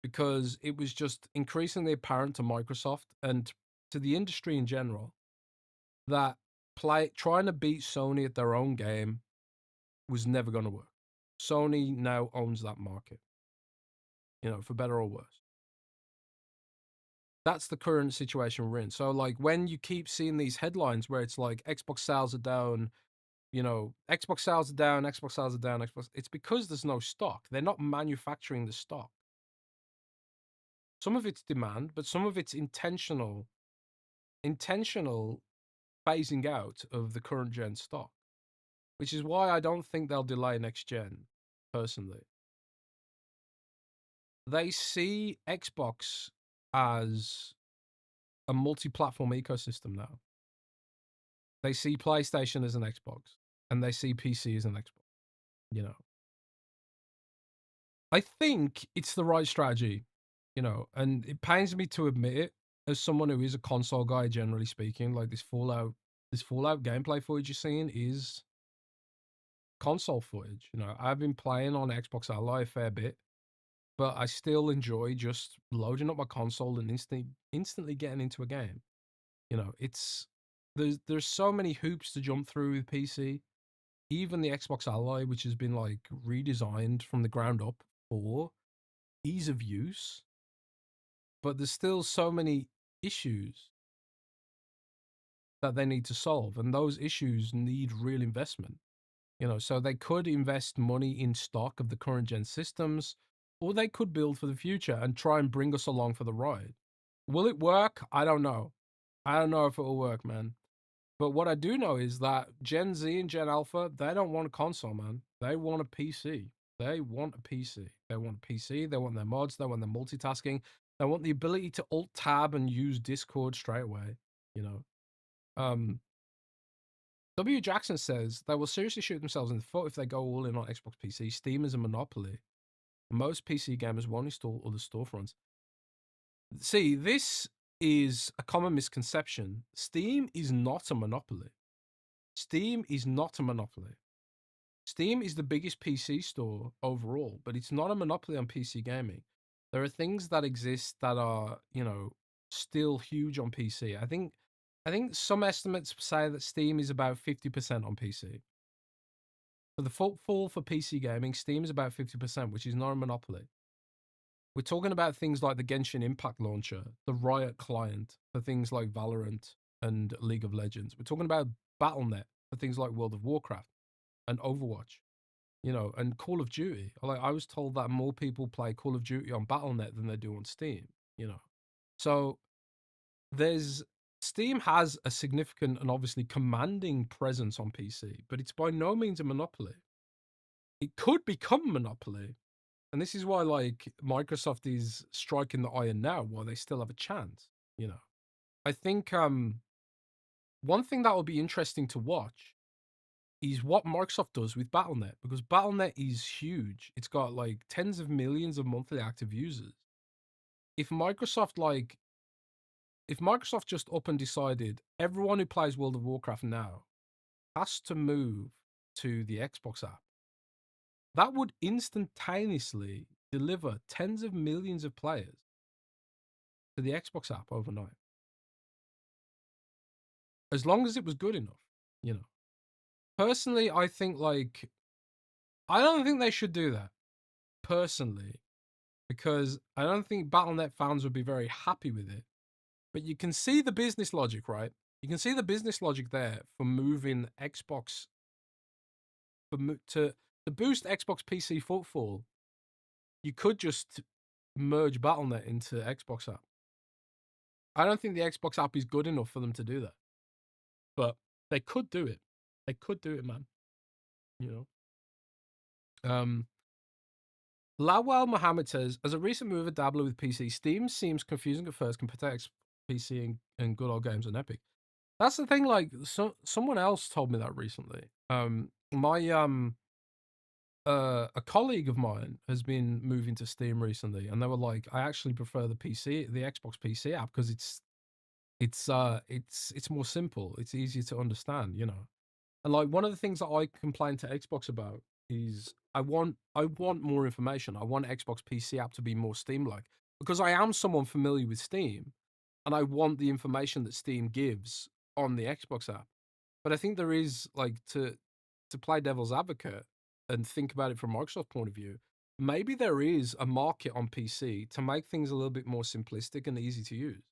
because it was just increasingly apparent to Microsoft and to the industry in general that trying to beat Sony at their own game was never going to work. Sony now owns that market, for better or worse. That's the current situation we're in. So, like, when you keep seeing these headlines where it's like Xbox sales are down, Xbox sales are down, Xbox sales are down, it's because there's no stock. They're not manufacturing the stock. Some of it's demand, but some of it's intentional phasing out of the current gen stock, which is why I don't think they'll delay next gen, personally. They see Xbox as a multi-platform ecosystem now. They see PlayStation as an Xbox, and they see PC as an Xbox, I think it's the right strategy, and it pains me to admit it as someone who is a console guy, generally speaking. Like, this Fallout gameplay footage you're seeing is console footage. I've been playing on Xbox Ally a fair bit, but I still enjoy just loading up my console and instantly getting into a game. It's there's so many hoops to jump through with PC. Even the Xbox Ally, which has been like redesigned from the ground up for ease of use, but there's still so many issues that they need to solve, and those issues need real investment. So they could invest money in stock of the current gen systems, or they could build for the future and try and bring us along for the ride. Will it work? I don't know. I don't know if it will work, man. But what I do know is that Gen Z and Gen Alpha, they don't want a console, man. They want a PC. They want a PC. They want a PC. They want their mods. They want their multitasking. They want the ability to alt tab and use Discord straight away. W. Jackson says they will seriously shoot themselves in the foot if they go all in on Xbox PC. Steam is a monopoly. Most PC gamers won't install other storefronts. See, this is a common misconception. Steam is not a monopoly. Steam is not a monopoly. Steam is the biggest PC store overall, but it's not a monopoly on PC gaming. There are things that exist that are, still huge on PC. I think some estimates say that Steam is about 50% on PC. For the footfall for PC gaming, Steam is about 50%, which is not a monopoly. We're talking about things like the Genshin Impact launcher, the Riot client for things like Valorant and League of Legends. We're talking about Battle.net for things like World of Warcraft and Overwatch, and Call of Duty. Like, I was told that more people play Call of Duty on Battle.net than they do on Steam, So Steam has a significant and obviously commanding presence on PC, but it's by no means a monopoly. It could become a monopoly. And this is why, like, Microsoft is striking the iron now while they still have a chance, I think one thing that will be interesting to watch is what Microsoft does with Battle.net, because Battle.net is huge. It's got like tens of millions of monthly active users. If Microsoft just up and decided everyone who plays World of Warcraft now has to move to the Xbox app, that would instantaneously deliver tens of millions of players to the Xbox app overnight. As long as it was good enough, Personally, I think, like, I don't think they should do that, personally, because I don't think Battle.net fans would be very happy with it. But you can see the business logic, right? You can see the business logic there for moving Xbox to boost Xbox PC footfall. You could just merge Battle.net into Xbox app. I don't think the Xbox app is good enough for them to do that, but they could do it. They could do it, man. Lawal Mohammed says, as a recent mover dabbler with PC, Steam seems confusing at first compared to PC and good old games on Epic. That's the thing. Like, someone else told me that recently. A colleague of mine has been moving to Steam recently, and they were like, I actually prefer the Xbox PC app, because it's more simple. It's easier to understand, And like, one of the things that I complain to Xbox about is I want more information. I want Xbox PC app to be more Steam-like, because I am someone familiar with Steam, and I want the information that Steam gives on the Xbox app. But I think there is, like, to play devil's advocate and think about it from Microsoft's point of view, maybe there is a market on PC to make things a little bit more simplistic and easy to use.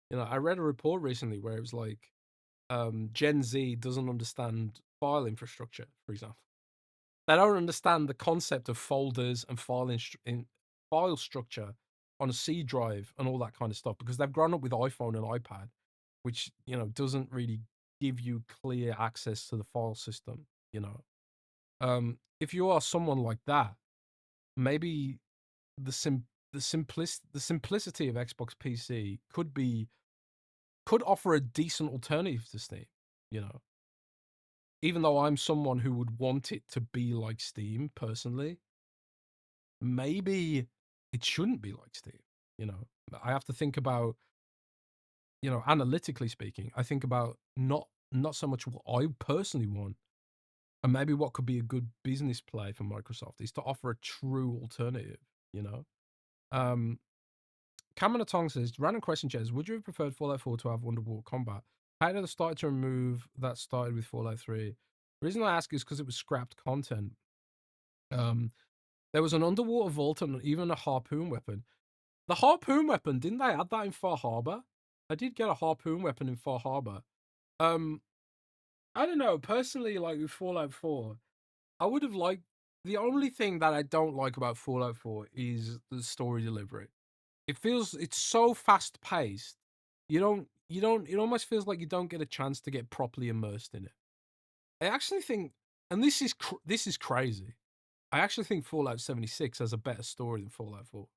You know, I read a report recently where it was like, Gen Z doesn't understand file infrastructure, for example. They don't understand the concept of folders and file structure on a C drive and all that kind of stuff because they've grown up with iPhone and iPad, which, you know, doesn't really give you clear access to the file system, you know. If you are someone like that, maybe the simplicity of Xbox PC could offer a decent alternative to Steam, you know. Even though I'm someone who would want it to be like Steam personally, maybe it shouldn't be like Steam, you know. I have to think about, you know, analytically speaking, I think about not so much what I personally want, and maybe what could be a good business play for Microsoft is to offer a true alternative, you know. Um Cameron Tong says, random question, Jez, would you have preferred Fallout 4 to have underwater combat? How did they start to remove that started with Fallout 3? The reason I ask is because it was scrapped content. Um, there was an underwater vault and even a harpoon weapon. The harpoon weapon, didn't they add that in Far Harbor? I did get a harpoon weapon in Far Harbor. Um, I don't know. Personally, like with Fallout 4, I would have liked. The only thing that I don't like about Fallout 4 is the story delivery. It's so fast paced. It almost feels like you don't get a chance to get properly immersed in it. I actually think, and this is crazy. I actually think Fallout 76 has a better story than Fallout 4.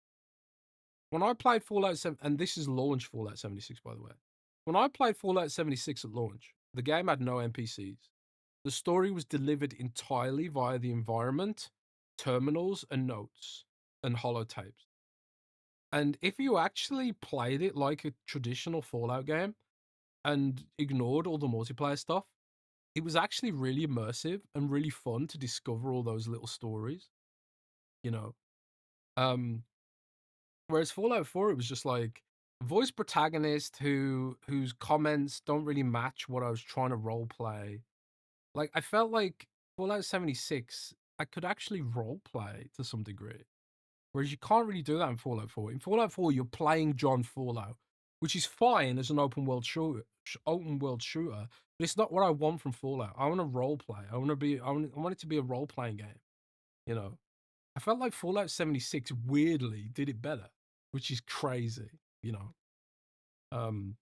When I played Fallout 7, and this is launch Fallout 76, by the way. When I played Fallout 76 at launch, the game had no NPCs. The story was delivered entirely via the environment, terminals, and notes, and holotapes. And if you actually played it like a traditional Fallout game and ignored all the multiplayer stuff, it was actually really immersive and really fun to discover all those little stories, you know. Um, Whereas Fallout 4, it was just like voice protagonist whose comments don't really match what I was trying to role play. Like I felt like Fallout 76, I could actually role play to some degree. Whereas you can't really do that in Fallout 4. In Fallout 4, you're playing John Fallout, which is fine as an open world shooter, but it's not what I want from Fallout. I want to role play. I want it to be a role playing game. You know, I felt like Fallout 76 weirdly did it better, which is crazy. You know, um,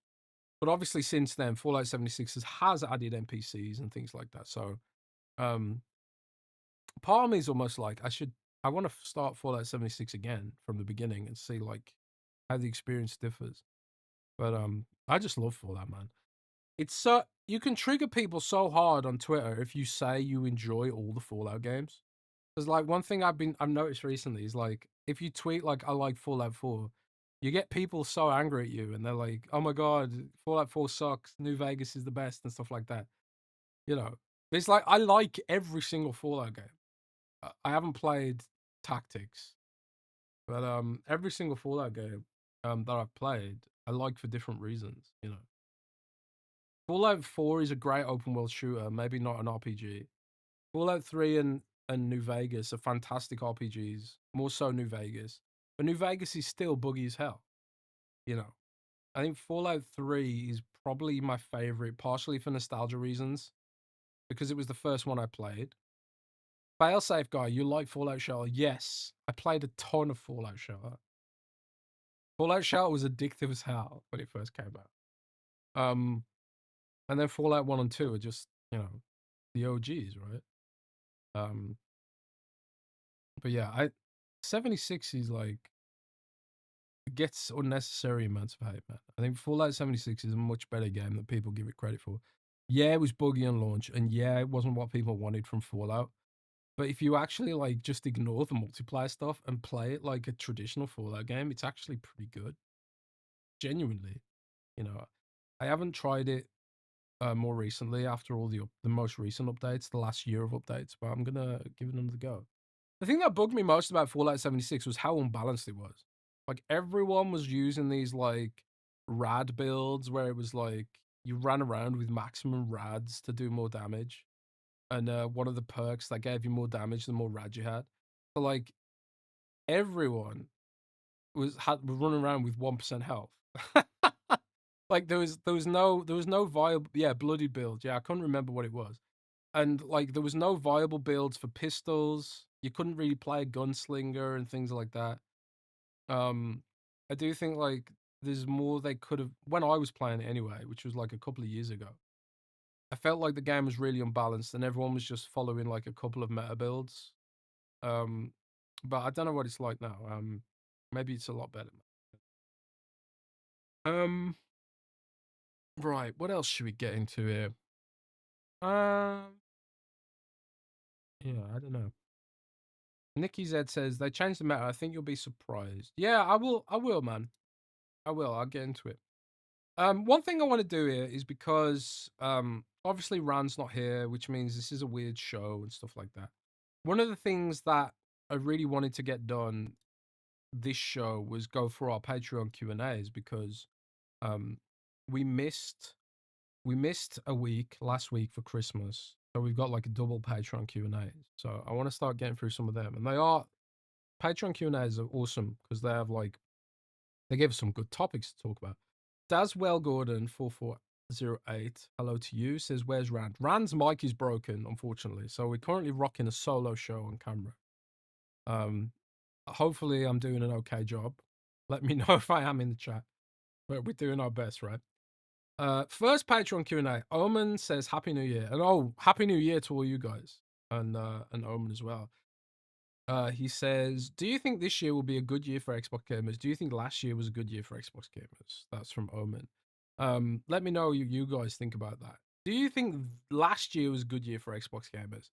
but obviously since then, Fallout 76 has added NPCs and things like that. So, um, part of me is almost like I want to start Fallout 76 again from the beginning and see like how the experience differs. But I just love Fallout, man. It's so you can trigger people so hard on Twitter if you say you enjoy all the Fallout games. Because like one thing I've noticed recently is like if you tweet like I like Fallout 4, you get people so angry at you and they're like, "Oh my god, Fallout 4 sucks. New Vegas is the best" and stuff like that. You know, it's like I like every single Fallout game. I haven't played Tactics, but every single Fallout game that I've played, I like for different reasons. You know, Fallout 4 is a great open world shooter, maybe not an RPG. Fallout 3 and New Vegas are fantastic RPGs, more so New Vegas. But New Vegas is still buggy as hell. You know, I think Fallout 3 is probably my favorite, partially for nostalgia reasons, because it was the first one I played. Failsafe guy, you like Fallout Shelter? Yes, I played a ton of Fallout Shelter. Fallout Shelter was addictive as hell when it first came out. And then Fallout 1 and 2 are just, you know, the OGs, right? Um, but yeah, 76 is like it gets unnecessary amounts of hype, man. I think Fallout 76 is a much better game than people give it credit for. Yeah, it was buggy on launch, and yeah, it wasn't what people wanted from Fallout. But if you actually like just ignore the multiplayer stuff and play it like a traditional Fallout game, it's actually pretty good. Genuinely, you know, I haven't tried it more recently after all the most recent updates, the last year of updates, but I'm gonna give it another go. The thing that bugged me most about Fallout 76 was how unbalanced it was. Like everyone was using these like rad builds where it was like you ran around with maximum rads to do more damage. And one of the perks that gave you more damage the more rad you had. So like everyone was running around with 1% health. Like there was no viable bloody build. Yeah, I couldn't remember what it was. And like there was no viable builds for pistols. You couldn't really play a gunslinger and things like that. I do think like there's more they could have when I was playing it anyway, which was like a couple of years ago. I felt like the game was really unbalanced and everyone was just following like a couple of meta builds. But I don't know what it's like now. Maybe it's a lot better. Right. What else should we get into here? Yeah, I don't know. Nikki Z says they changed the meta. I think you'll be surprised. Yeah, I will. I will, man. I will. I'll get into it. One thing I want to do here is because obviously Rand's not here, which means this is a weird show and stuff like that. One of the things that I really wanted to get done this show was go for our Patreon Q&As because we missed a week last week for Christmas. So we've got like a double Patreon Q&As. So I want to start getting through some of them. And Patreon Q&As are awesome because they give us some good topics to talk about. Daswell Gordon 4408, hello to you, says, where's Rand? Rand's mic is broken, unfortunately. So we're currently rocking a solo show on camera. Hopefully I'm doing an okay job. Let me know if I am in the chat. But we're doing our best, right? First Patreon Q&A. Omen says Happy New Year. And Happy New Year to all you guys. And Omen as well. He says, do you think this year will be a good year for Xbox gamers? Do you think last year was a good year for Xbox gamers? That's from Omen. Let me know what you guys think about that. Do you think last year was a good year for Xbox gamers?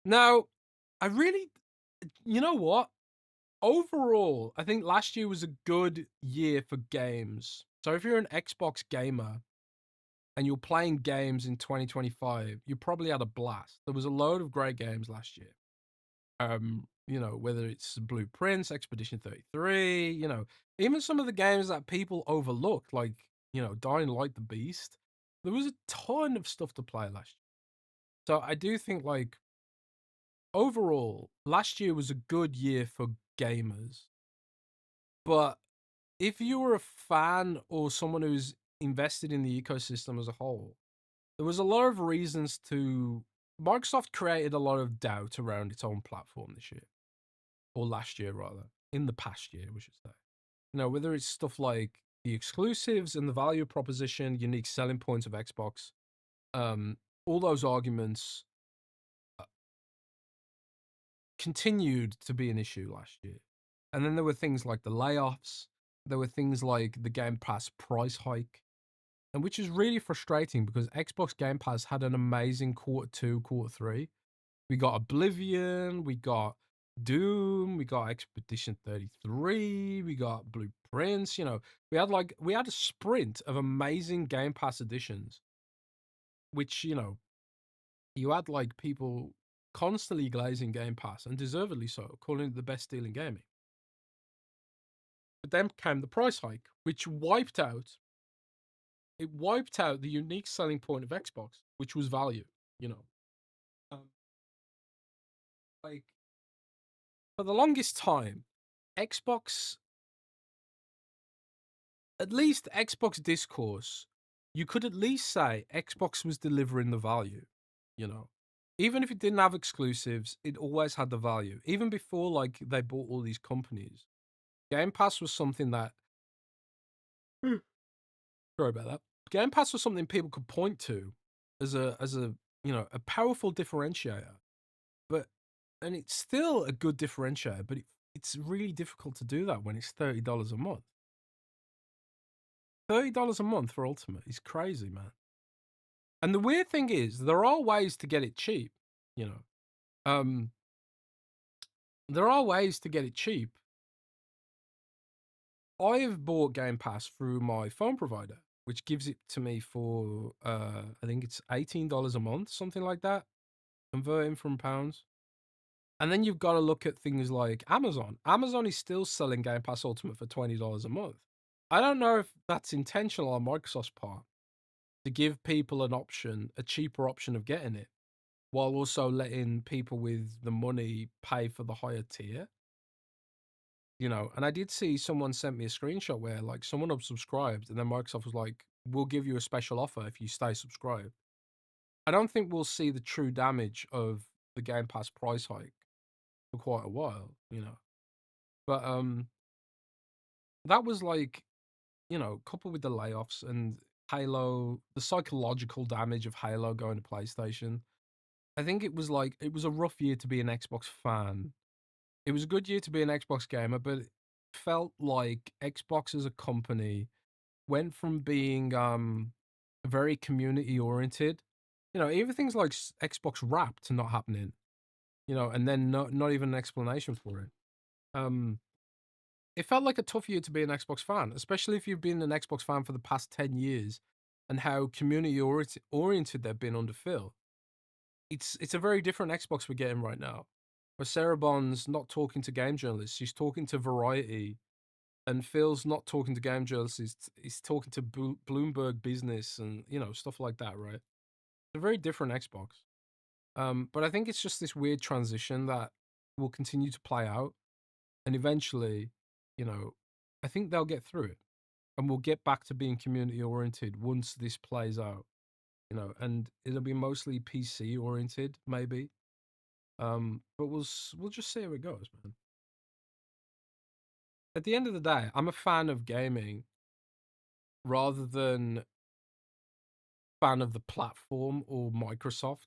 Now, you know what? Overall, I think last year was a good year for games. So if you're an Xbox gamer and you're playing games in 2025, you probably had a blast. There was a load of great games last year. You know, whether it's Blueprints, Expedition 33, you know, even some of the games that people overlooked, like, you know, Dying Light the Beast. There was a ton of stuff to play last year. So I do think, like, overall, last year was a good year for gamers. But if you were a fan or someone who's invested in the ecosystem as a whole, there was a lot of reasons to. Microsoft created a lot of doubt around its own platform this year, or last year rather, in the past year, we should say. You know, whether it's stuff like the exclusives and the value proposition, unique selling points of Xbox, all those arguments continued to be an issue last year. And then there were things like the layoffs, there were things like the Game Pass price hike, and which is really frustrating because Xbox Game Pass had an amazing quarter 2, quarter 3. We got Oblivion, we got Doom, we got Expedition 33, we got Blueprints, you know, we had a sprint of amazing Game Pass editions, which, you know, you had like people constantly glazing Game Pass, and deservedly so, calling it the best deal in gaming. But then came the price hike, which wiped out the unique selling point of Xbox, which was value, you know. Like, for the longest time, Xbox, at least Xbox discourse, you could at least say Xbox was delivering the value, you know. Even if it didn't have exclusives, it always had the value. Even before, like, they bought all these companies, Game Pass was something that. Sorry about that. Game Pass was something people could point to as a you know, a powerful differentiator. And it's still a good differentiator, but it's really difficult to do that when it's $30 a month. $30 a month for Ultimate is crazy, man. And the weird thing is, there are ways to get it cheap, you know. There are ways to get it cheap. I've bought Game Pass through my phone provider, which gives it to me for I think it's $18 a month, something like that, converting from pounds. And then you've got to look at things like Amazon. Amazon is still selling Game Pass Ultimate for $20 a month. I don't know if that's intentional on Microsoft's part, to give people an option, a cheaper option of getting it, while also letting people with the money pay for the higher tier. And I did see someone sent me a screenshot where like someone unsubscribed and then Microsoft was like, we'll give you a special offer if you stay subscribed. I don't think we'll see the true damage of the Game Pass price hike for quite a while. But that was like, coupled with the layoffs and Halo, the psychological damage of Halo going to PlayStation. I think it was a rough year to be an Xbox fan. It was a good year to be an Xbox gamer, but it felt like Xbox as a company went from being very community oriented. Even things like Xbox Wrapped not happening, and then not even an explanation for it. It felt like a tough year to be an Xbox fan, especially if you've been an Xbox fan for the past 10 years and how community oriented they've been under Phil. It's a very different Xbox we're getting right now. Where Sarah Bond's not talking to game journalists, she's talking to Variety, and Phil's not talking to game journalists, he's talking to Bloomberg Business and stuff like that, right? It's a very different Xbox. But I think it's just this weird transition that will continue to play out, and eventually, I think they'll get through it, and we'll get back to being community oriented once this plays out, and it'll be mostly PC oriented, maybe. But we'll just see how it goes, man. At the end of the day, I'm a fan of gaming rather than fan of the platform or Microsoft,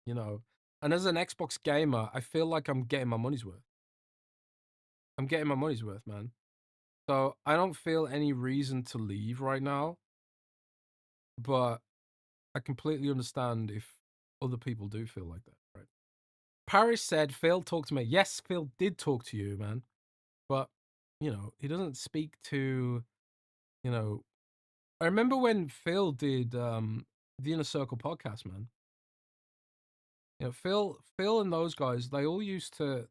you know. And as an Xbox gamer, I feel like I'm getting my money's worth. I'm getting my money's worth, man. So I don't feel any reason to leave right now, but I completely understand if other people do feel like that, right? Paris said, Phil talked to me. Yes, Phil did talk to you, man. But, he doesn't speak to, you know, I remember when Phil did the Inner Circle podcast, man. Phil and those guys, they all used to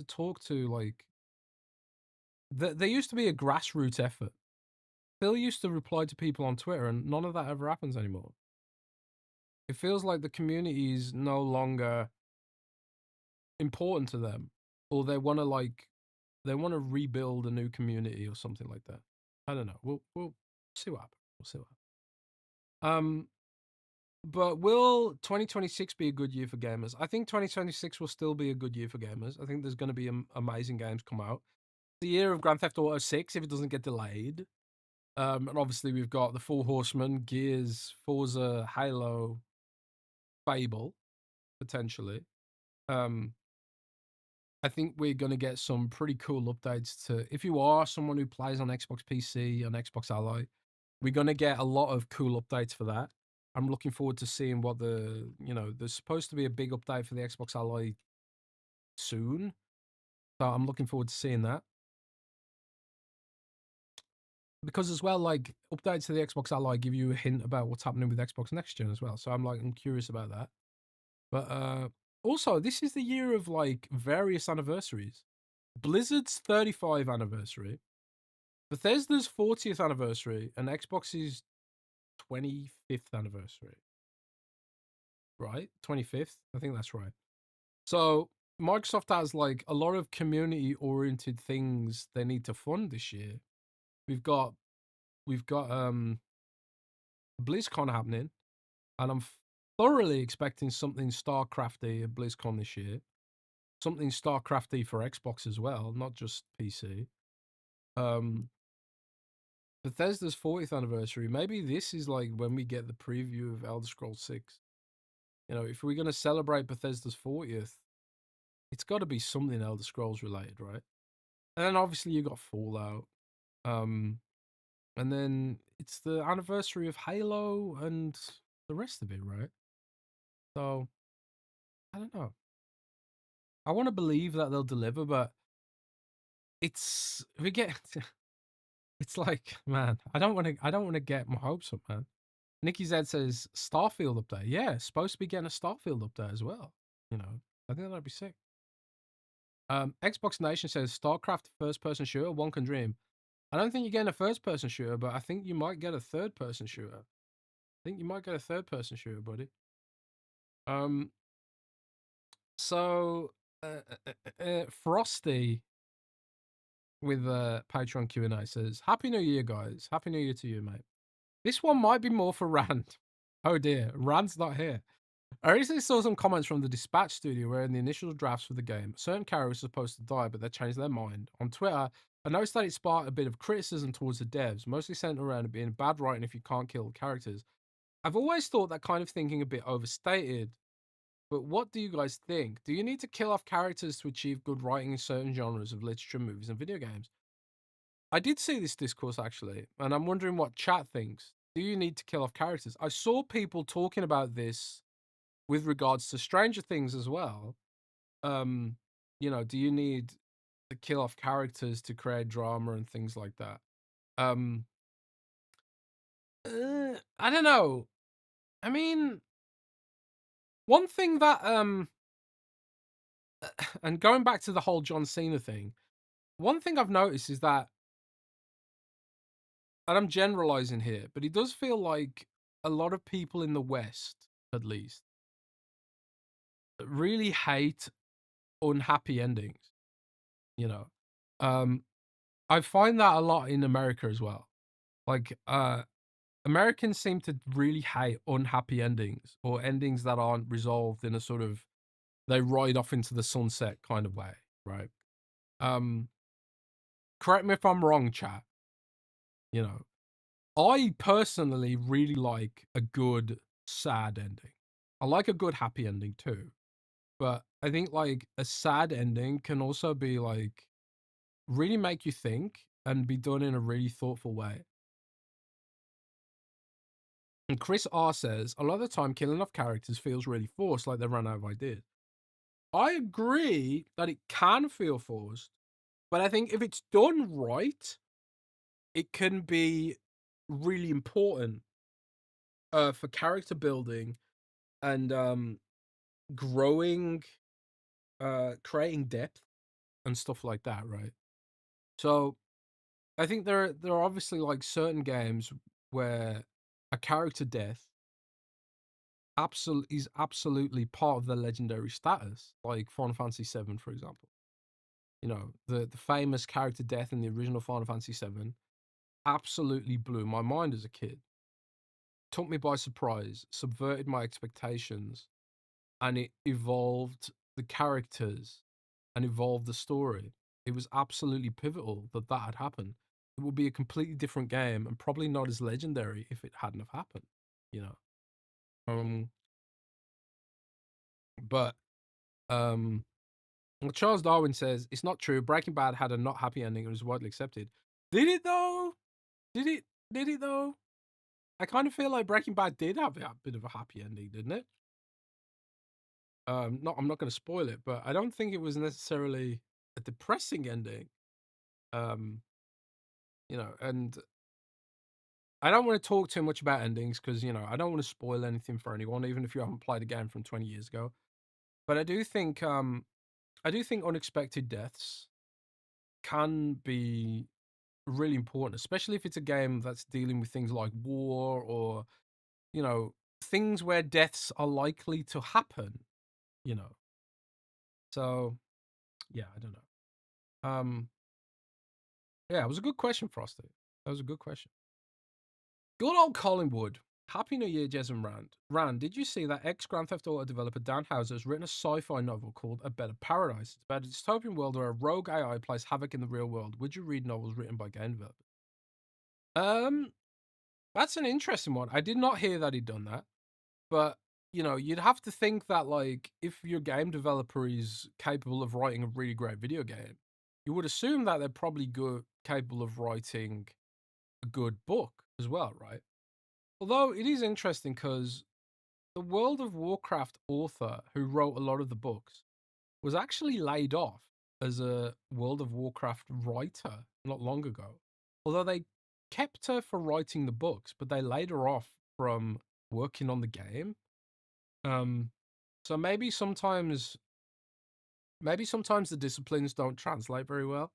talk to like there used to be a grassroots effort. Phil used to reply to people on Twitter, and none of that ever happens anymore. It feels like the community is no longer important to them, or they want to rebuild a new community or something like that. I don't know. We'll see what happens. We'll see what happens. But will 2026 be a good year for gamers? I think 2026 will still be a good year for gamers. I think there's going to be amazing games come out. The year of Grand Theft Auto 6 if it doesn't get delayed. And obviously we've got the Four Horsemen, Gears, Forza, Halo, Fable, potentially. I think we're going to get some pretty cool updates to, if you are someone who plays on Xbox PC, on Xbox Ally, we're going to get a lot of cool updates for that. I'm looking forward to seeing what there's supposed to be a big update for the Xbox Ally soon. So I'm looking forward to seeing that. Because as well, like updates to the Xbox Ally give you a hint about what's happening with Xbox Next Gen as well. So I'm curious about that. But also, this is the year of like various anniversaries. Blizzard's 35th anniversary, Bethesda's 40th anniversary, and Xbox's 25th anniversary. Right? 25th? I think that's right. So Microsoft has like a lot of community oriented things they need to fund this year. We've got BlizzCon happening, and I'm thoroughly expecting something StarCrafty at BlizzCon this year. Something StarCrafty for Xbox as well, not just PC. Bethesda's 40th anniversary. Maybe this is like when we get the preview of Elder Scrolls 6. If we're going to celebrate Bethesda's 40th, it's got to be something Elder Scrolls related, right? And then obviously you got Fallout. And then it's the anniversary of Halo and the rest of it, right? So I don't know. I want to believe that they'll deliver, but it's we get it's like, man, I don't want to get my hopes up, man. Nikki Z says Starfield update. Yeah, supposed to be getting a Starfield update as well. I think that'd be sick. Xbox Nation says StarCraft first person shooter, one can dream. I don't think you're getting a first person shooter, but I think you might get a third person shooter. think you might get a third-person shooter, buddy. So Frosty with Patreon Q&A says, "Happy New Year, guys. Happy New Year to you, mate. This one might be more for Rand. Oh dear, Rand's not here. I recently saw some comments from the Dispatch studio where in the initial drafts for the game, certain characters are supposed to die, but they changed their mind. On Twitter, I noticed that it sparked a bit of criticism towards the devs, mostly centered around it being bad writing if you can't kill the characters. I've always thought that kind of thinking a bit overstated, but what do you guys think? Do you need to kill off characters to achieve good writing in certain genres of literature, movies, and video games? I did see this discourse actually, and I'm wondering what chat thinks. Do you need to kill off characters? I saw people talking about this with regards to Stranger Things as well. Do you need to kill off characters to create drama and things like that? I don't know. I mean, one thing that and going back to the whole John Cena thing, one thing I've noticed is that, and I'm generalizing here, but it does feel like a lot of people in the West, at least, really hate unhappy endings. You know, um, I find that a lot in America as well. Like, Americans seem to really hate unhappy endings or endings that aren't resolved in a sort of they ride off into the sunset kind of way, right? Um, Correct me if I'm wrong, chat. You know, I personally really like a good sad ending. I like a good happy ending too. But I think like a sad ending can also be like really make you think and be done in a really thoughtful way. And Chris R says, a lot of the time killing off characters feels really forced, like they ran out of ideas. I agree that it can feel forced, but I think if it's done right, it can be really important for character building and growing, creating depth and stuff like that, right? So I think there are obviously like certain games where a character death is absolutely part of their legendary status, like Final Fantasy VII, for example. You know, the famous character death in the original Final Fantasy VII absolutely blew my mind as a kid. Took me by surprise, subverted my expectations, and it evolved the characters and evolved the story. It was absolutely pivotal that that had happened. It would be a completely different game and probably not as legendary if it hadn't have happened, you know. Um, but um, Charles Darwin says it's not true. Breaking Bad had a not happy ending. It was widely accepted. Did it though? Did it? Did it though? I kind of feel like Breaking Bad did have a bit of a happy ending, didn't it? I'm not going to spoil it, but I don't think it was necessarily a depressing ending. Um, and I don't want to talk too much about endings because I don't want to spoil anything for anyone, even if you haven't played a game from 20 years ago. But I do think unexpected deaths can be really important, especially if it's a game that's dealing with things like war or things where deaths are likely to happen. You know, so yeah, I don't know. Yeah, it was a good question, Frosty. That was a good question. Good old Collingwood. Happy New Year, Jez and Rand. Rand, did you see that ex-Grand Theft Auto developer Dan Houser has written a sci-fi novel called A Better Paradise? It's about a dystopian world where a rogue AI plays havoc in the real world. Would you read novels written by game developers? Um, that's an interesting one. I did not hear that he'd done that, but you'd have to think that like if your game developer is capable of writing a really great video game, you would assume that they're probably capable of writing a good book as well, right? Although it is interesting because the World of Warcraft author who wrote a lot of the books was actually laid off as a World of Warcraft writer not long ago. Although they kept her for writing the books, but they laid her off from working on the game. So maybe sometimes the disciplines don't translate very well.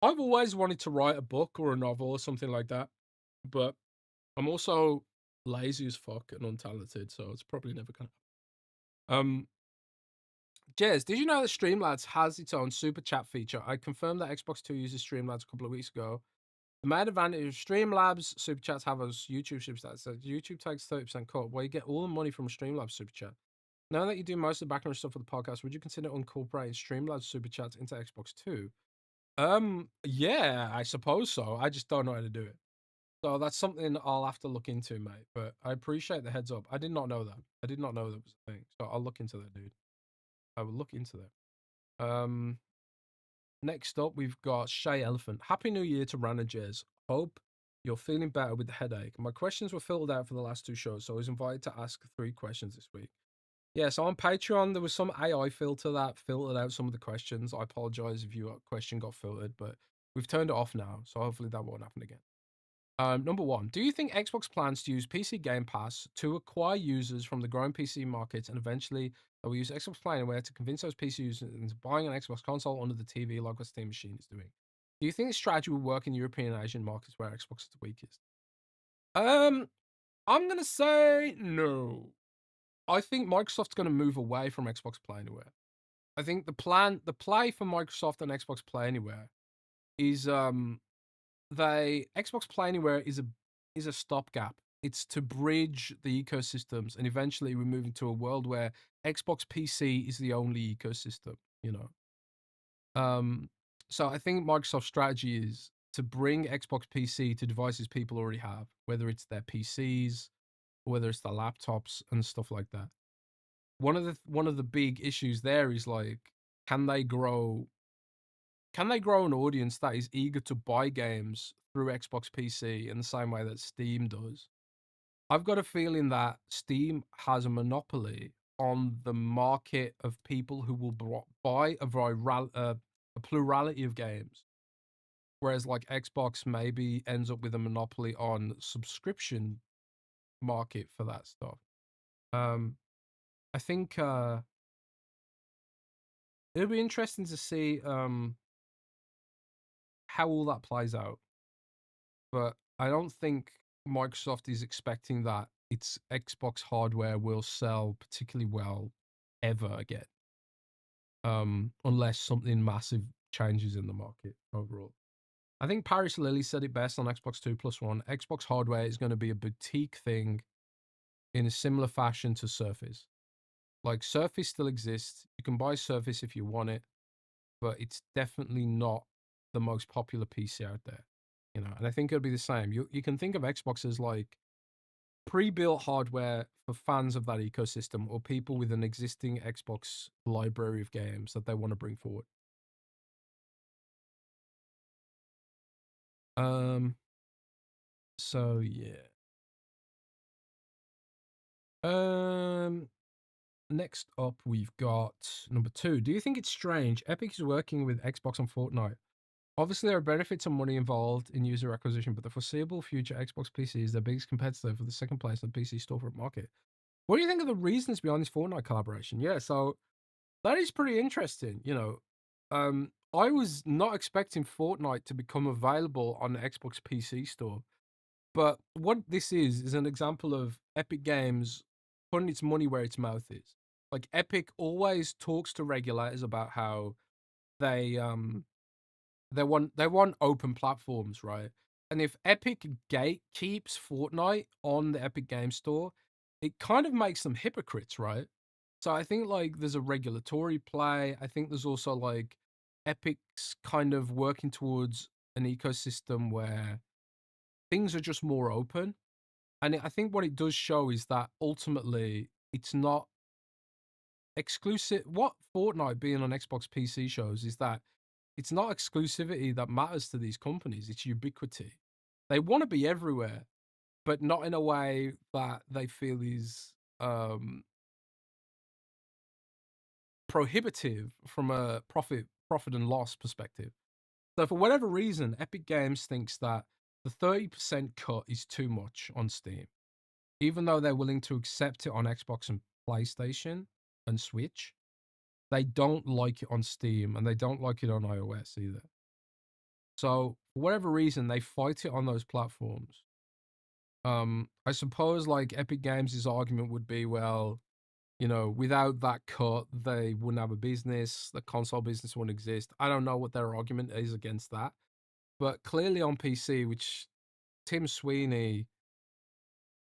I've always wanted to write a book or a novel or something like that, but I'm also lazy as fuck and untalented, so it's probably never gonna. Jez, did you know that Streamlabs has its own super chat feature? I confirmed that Xbox 2 uses Streamlabs a couple of weeks ago. The main advantage of Streamlabs super chats have us YouTube super chats. So YouTube takes 30% cut, where you get all the money from a Streamlabs super chat. Now that you do most of the background stuff for the podcast, would you consider incorporating Streamlabs super chats into Xbox 2? Yeah, I suppose so. I just don't know how to do it. So that's something I'll have to look into, mate. But I appreciate the heads up. I did not know that. I did not know that was a thing. So I'll look into that, dude. I will look into that. Next up, we've got Shay Elephant. Happy New Year to Rand Jez. Hope you're feeling better with the headache. My questions were filled out for the last two shows, so I was invited to ask 3 questions this week. Yeah, so on Patreon, there was some AI filter that filtered out some of the questions. I apologize if your question got filtered, but we've turned it off now, so hopefully that won't happen again. Number 1, do you think Xbox plans to use PC Game Pass to acquire users from the growing PC market and eventually they will use Xbox Play Anywhere to convince those PC users into buying an Xbox console under the TV like what Steam Machine is doing? Do you think this strategy will work in European and Asian markets where Xbox is the weakest? Um, I'm gonna say no. I think Microsoft's gonna move away from Xbox Play Anywhere. I think the play for Microsoft and Xbox Play Anywhere is Xbox Play Anywhere is a stopgap. It's to bridge the ecosystems, and eventually we move into a world where Xbox PC is the only ecosystem. You know, so I think Microsoft's strategy is to bring Xbox PC to devices people already have, whether it's their PCs, or whether it's their laptops and stuff like that. One of the big issues there is like, can they grow can they grow an audience that is eager to buy games through Xbox PC in the same way that Steam does? I've got a feeling that Steam has a monopoly on the market of people who will buy a plurality of games, whereas like Xbox maybe ends up with a monopoly on subscription market for that stuff. I think it'll be interesting to see how all that plays out. But I don't think Microsoft is expecting that its Xbox hardware will sell particularly well ever again, unless something massive changes in the market overall. I think Paris Lily said it best on Xbox 2+1. Xbox hardware is going to be a boutique thing in a similar fashion to Surface. Like, Surface still exists. You can buy Surface if you want it, but it's definitely not the most popular PC out there. You know, and I think it'll be the same. You can think of Xbox as like pre-built hardware for fans of that ecosystem or people with an existing Xbox library of games that they want to bring forward. So yeah. Next up we've got number 2. Do you think it's strange Epic is working with Xbox on Fortnite? Obviously, there are benefits and money involved in user acquisition, but the foreseeable future Xbox PC is their biggest competitor for the second place in the PC storefront market. What do you think of the reasons behind this Fortnite collaboration? Yeah, so that is pretty interesting. You know, I was not expecting Fortnite to become available on the Xbox PC store, but what this is an example of Epic Games putting its money where its mouth is. Like, Epic always talks to regulators about how they they want open platforms, right? And if Epic gatekeeps Fortnite on the Epic Game Store, it kind of makes them hypocrites, right? So I think like there's a regulatory play. I think there's also like Epic's kind of working towards an ecosystem where things are just more open. And I think what it does show is that ultimately it's not exclusive. What Fortnite being on Xbox PC shows is that it's not exclusivity that matters to these companies, it's ubiquity. They want to be everywhere, but not in a way that they feel is prohibitive from a profit and loss perspective. So for whatever reason, Epic Games thinks that the 30% cut is too much on Steam, even though they're willing to accept it on Xbox and PlayStation and Switch. They don't like it on Steam and they don't like it on iOS either. So for whatever reason, they fight it on those platforms. I suppose like Epic Games' argument would be, well, you know, without that cut, they wouldn't have a business. The console business wouldn't exist. I don't know what their argument is against that, but clearly on PC, which Tim Sweeney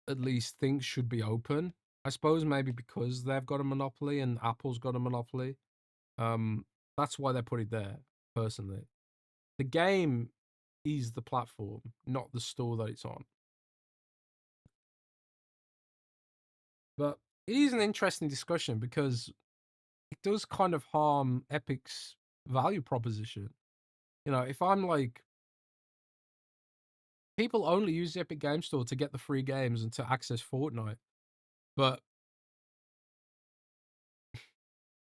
at least thinks should be open. I suppose maybe because they've got a monopoly and Apple's got a monopoly. Um, that's why they put it there. Personally, the game is the platform, not the store that it's on. But it is an interesting discussion because it does kind of harm Epic's value proposition. You know, if I'm like, people only use the Epic Game Store to get the free games and to access Fortnite, but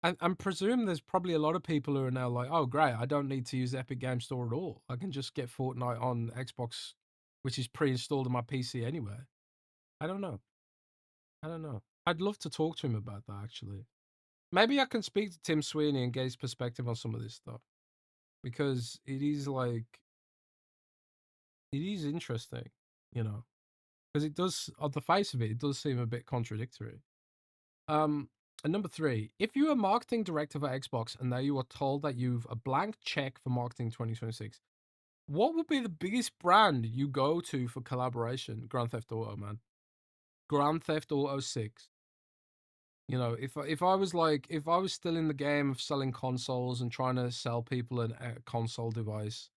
I presume there's probably a lot of people who are now like, oh, great, I don't need to use the Epic Game Store at all. I can just get Fortnite on Xbox, which is pre-installed on my PC anyway. I don't know. I don't know. I'd love to talk to him about that, actually. Maybe I can speak to Tim Sweeney and get his perspective on some of this stuff. Because it is like, it is interesting, you know. Because it does, on the face of it, it does seem a bit contradictory. And number 3, if you are marketing director for Xbox and now you are told that you've a blank check for marketing 2026, what would be the biggest brand you go to for collaboration? Grand Theft Auto, man. Grand Theft Auto 6. You know, if I was like, if I was still in the game of selling consoles and trying to sell people a console device,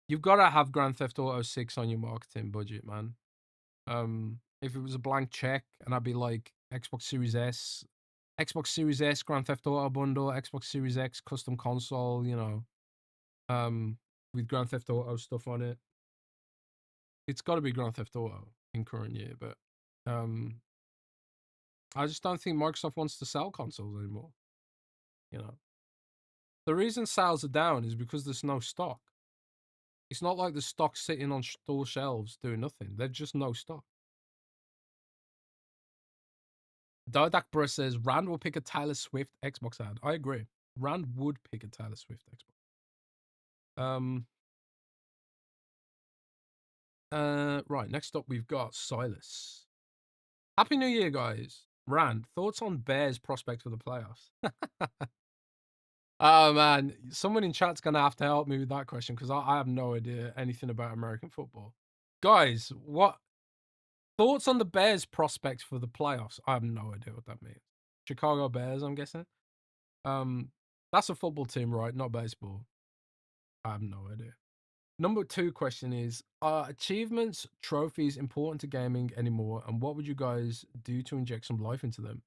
you've got to have Grand Theft Auto 6 on your marketing budget, man. If it was a blank check and I'd be like Xbox Series S, Grand Theft Auto bundle, Xbox Series X custom console, you know, with Grand Theft Auto stuff on it. It's got to be Grand Theft Auto in current year, but I just don't think Microsoft wants to sell consoles anymore. You know, the reason sales are down is because there's no stock. It's not like the stock sitting on store shelves doing nothing. There's just no stock. Didakbra says Rand will pick a Taylor Swift Xbox ad. I agree. Rand would pick a Taylor Swift Xbox. Right, next up we've got Silas. Happy New Year, guys. Rand, thoughts on Bears' prospect for the playoffs? Oh man, someone in chat's gonna have to help me with that question because I have no idea anything about American football. Guys, what thoughts on the Bears' prospects for the playoffs? I have no idea what that means. Chicago Bears, I'm guessing. That's a football team, right? Not baseball. I have no idea. Number 2 question is, are achievements, trophies important to gaming anymore? And what would you guys do to inject some life into them?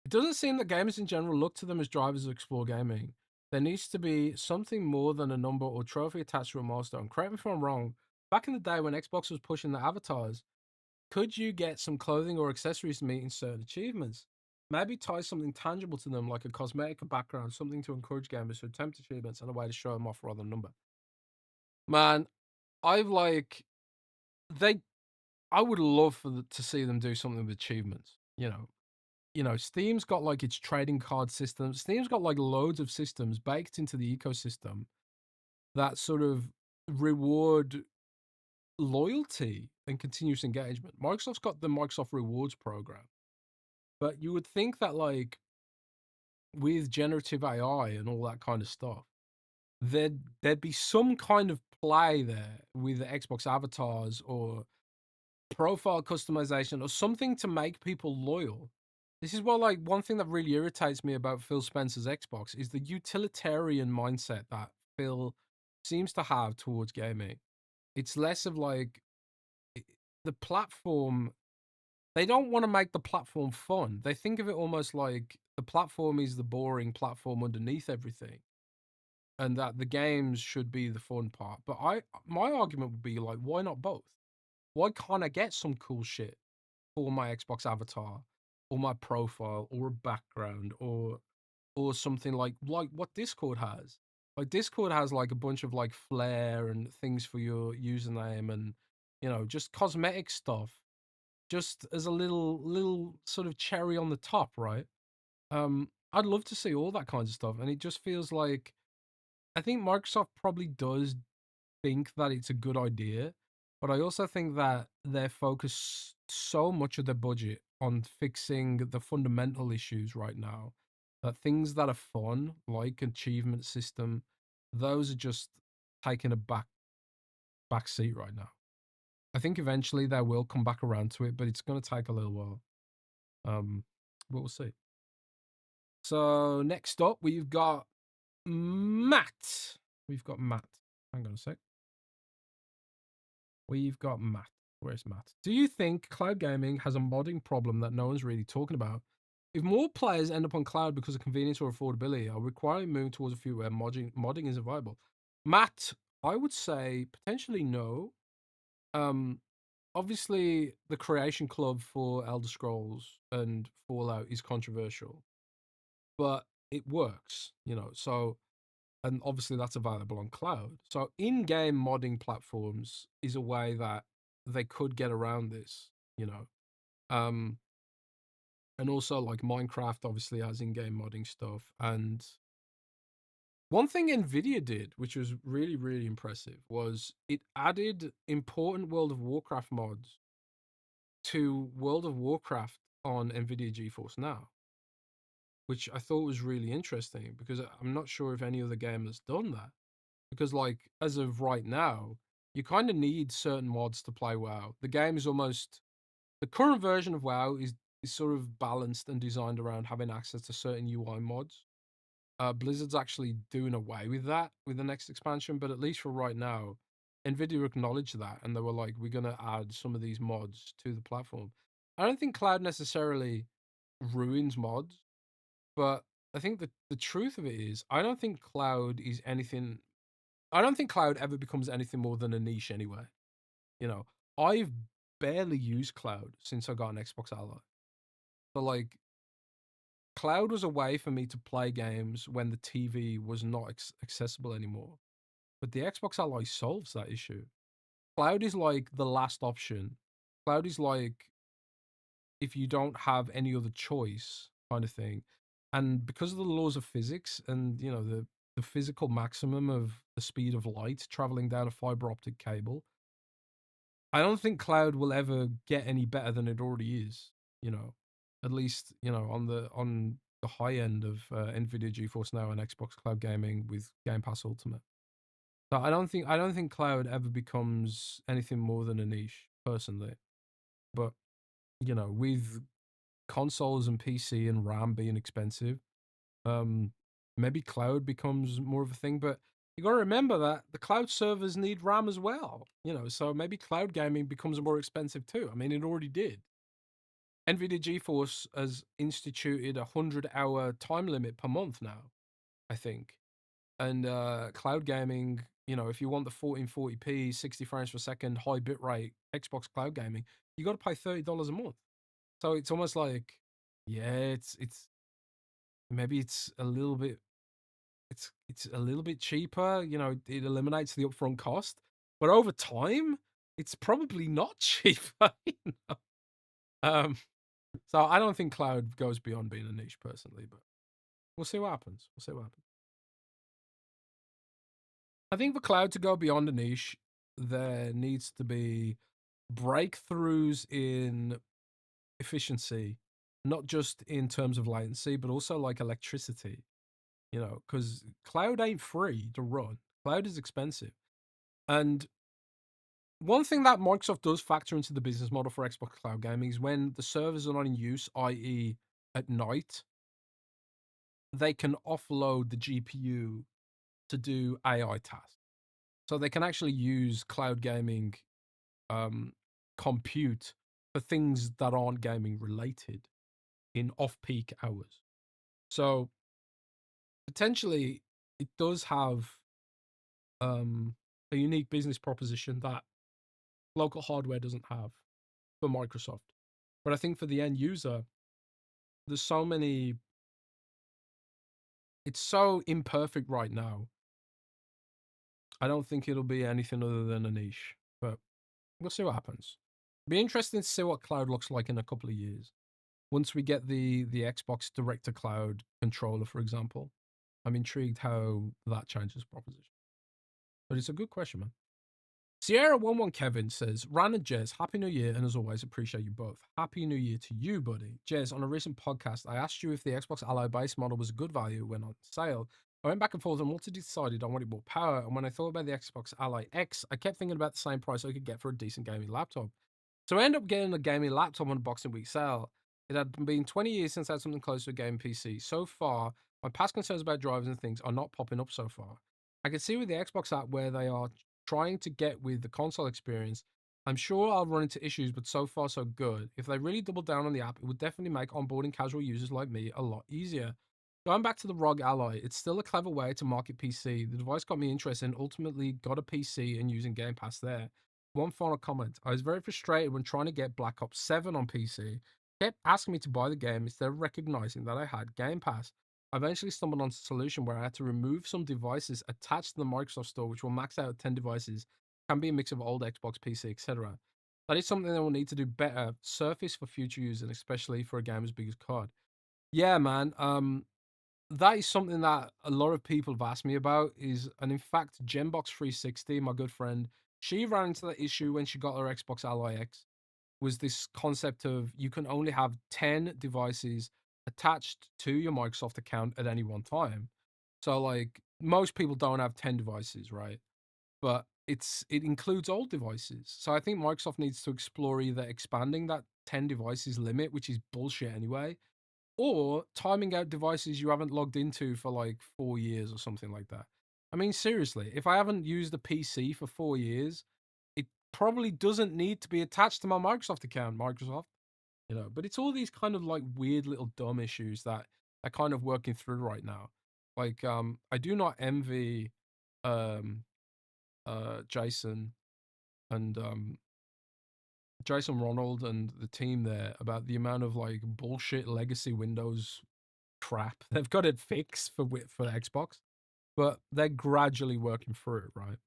It doesn't seem that gamers in general look to them as drivers to explore gaming. There needs to be something more than a number or trophy attached to a milestone. Correct me if I'm wrong. Back in the day when Xbox was pushing the avatars, could you get some clothing or accessories to meet in certain achievements? Maybe tie something tangible to them, like a cosmetic, a background, something to encourage gamers to attempt achievements and a way to show them off rather than number. Man, I've like they. I would love to see them do something with achievements. You know, Steam's got like its trading card system. Steam's got like loads of systems baked into the ecosystem that sort of reward loyalty and continuous engagement. Microsoft's got the Microsoft Rewards program, but you would think that like with generative AI and all that kind of stuff, there'd be some kind of play there with the Xbox avatars or profile customization or something to make people loyal. This is what, like, one thing that really irritates me about Phil Spencer's Xbox is the utilitarian mindset that Phil seems to have towards gaming. It's less of like the platform. They don't want to make the platform fun. They think of it almost like the platform is the boring platform underneath everything, and that the games should be the fun part. But my argument would be like, why not both? Why can't I get some cool shit for my Xbox avatar or my profile or a background or something like what Discord has? Like Discord has like a bunch of like flair and things for your username and just cosmetic stuff just as a little sort of cherry on the top, right? I'd love to see all that kinds of stuff, and it just feels like I think Microsoft probably does think that it's a good idea, But I also think that they're focused so much of their budget on fixing the fundamental issues right now that things that are fun, like achievement system, those are just taking a back seat right now. I think eventually they will come back around to it, but it's going to take a little while. But we'll see. So next up, we've got Matt. We've got Matt. Hang on a sec. We've got Matt. Where's Matt? Do you think cloud gaming has a modding problem that no one's really talking about? If more players end up on cloud because of convenience or affordability, are we requiring moving towards a future where modding isn't viable? Matt, I would say potentially no. Um, Obviously, the creation club for Elder Scrolls and Fallout is controversial, but it works, you know. So, and obviously that's available on cloud. So, in-game modding platforms is a way that they could get around this, you know. Um, and also like Minecraft obviously has in-game modding stuff. And one thing Nvidia did, which was really, really impressive, was it added important World of Warcraft mods to World of Warcraft on Nvidia GeForce Now, which I thought was really interesting because I'm not sure if any other game has done that. Because, like, as of right now, you kind of need certain mods to play WoW. The game is almost the current version of WoW is sort of balanced and designed around having access to certain UI mods. Blizzard's actually doing away with that with the next expansion, but at least for right now, Nvidia acknowledged that and they were like, we're gonna add some of these mods to the platform. I don't think cloud necessarily ruins mods, but I think the truth of it is I don't think cloud ever becomes anything more than a niche anyway. You know, I've barely used cloud since I got an Xbox Ally. So like cloud was a way for me to play games when the TV was not accessible anymore. But the Xbox Ally solves that issue. Cloud is like the last option. Cloud is like if you don't have any other choice kind of thing. And because of the laws of physics and you know the physical maximum of the speed of light traveling down a fiber optic cable, I don't think cloud will ever get any better than it already is. You know, at least you know on the high end of Nvidia GeForce Now and Xbox Cloud Gaming with Game Pass Ultimate. So I don't think cloud ever becomes anything more than a niche personally. But you know, with consoles and PC and RAM being expensive, um, maybe cloud becomes more of a thing. But you got to remember that the cloud servers need RAM as well. You know, so maybe cloud gaming becomes more expensive too. I mean, it already did. NVIDIA GeForce has instituted 100-hour time limit per month now, I think. And cloud gaming, you know, if you want the 1440p, 60 frames per second, high bitrate Xbox cloud gaming, you got to pay $30 a month. So it's almost like, yeah, it's maybe it's a little bit cheaper. You know, it eliminates the upfront cost, but over time, it's probably not cheaper. You know? So I don't think cloud goes beyond being a niche personally, but we'll see what happens. We'll see what happens. I think for cloud to go beyond a niche, there needs to be breakthroughs in efficiency, not just in terms of latency, but also like electricity, you know, because cloud ain't free to run. Cloud is expensive. And one thing that Microsoft does factor into the business model for Xbox Cloud Gaming is when the servers are not in use, i.e., at night, they can offload the GPU to do AI tasks. So they can actually use cloud gaming um, compute for things that aren't gaming related in off peak hours. So potentially it does have a unique business proposition that local hardware doesn't have for Microsoft. But I think for the end user, there's so many, it's so imperfect right now. I don't think it'll be anything other than a niche, but we'll see what happens. Be interesting to see what cloud looks like in a couple of years. Once we get the Xbox Direct to Cloud controller, for example, I'm intrigued how that changes proposition. But it's a good question, man. Sierra11 Kevin says, Rand and Jez, Happy New Year, and as always, appreciate you both. Happy New Year to you, buddy. Jez, on a recent podcast, I asked you if the Xbox Ally base model was a good value when on sale. I went back and forth and once I decided I wanted more power, and when I thought about the Xbox Ally X, I kept thinking about the same price I could get for a decent gaming laptop. So I ended up getting a gaming laptop on a Boxing Week sale. It had been 20 years since I had something close to a gaming PC. So far, my past concerns about drivers and things are not popping up so far. I can see with the Xbox app where they are trying to get with the console experience. I'm sure I'll run into issues, but so far so good. If they really double down on the app, it would definitely make onboarding casual users like me a lot easier. Going back to the ROG Ally, it's still a clever way to market PC. The device got me interested and ultimately got a PC and using Game Pass there. One final comment. I was very frustrated when trying to get Black Ops 7 on PC. Kept asking me to buy the game instead of recognizing that I had Game Pass. I eventually stumbled on a solution where I had to remove some devices attached to the Microsoft Store, which will max out at 10 devices. Can be a mix of old Xbox, PC, etc. That is something they will need to do better, surface for future use, and especially for a game as big as COD. Yeah, man. That is something that a lot of people have asked me about. And in fact, Genbox 360, my good friend, she ran into that issue when she got her Xbox Ally X. Was this concept of you can only have 10 devices attached to your Microsoft account at any one time. So like most people don't have 10 devices, right? But it includes old devices. So I think Microsoft needs to explore either expanding that 10 devices limit, which is bullshit anyway, or timing out devices you haven't logged into for like 4 years or something like that. I mean, seriously, if I haven't used a PC for 4 years, it probably doesn't need to be attached to my Microsoft account, Microsoft, But it's all these kind of like weird little dumb issues that are kind of working through right now. Like, I do not envy um Jason and Jason Ronald and the team there about the amount of like bullshit legacy Windows crap they've got it fixed for Xbox, but they're gradually working through it, right?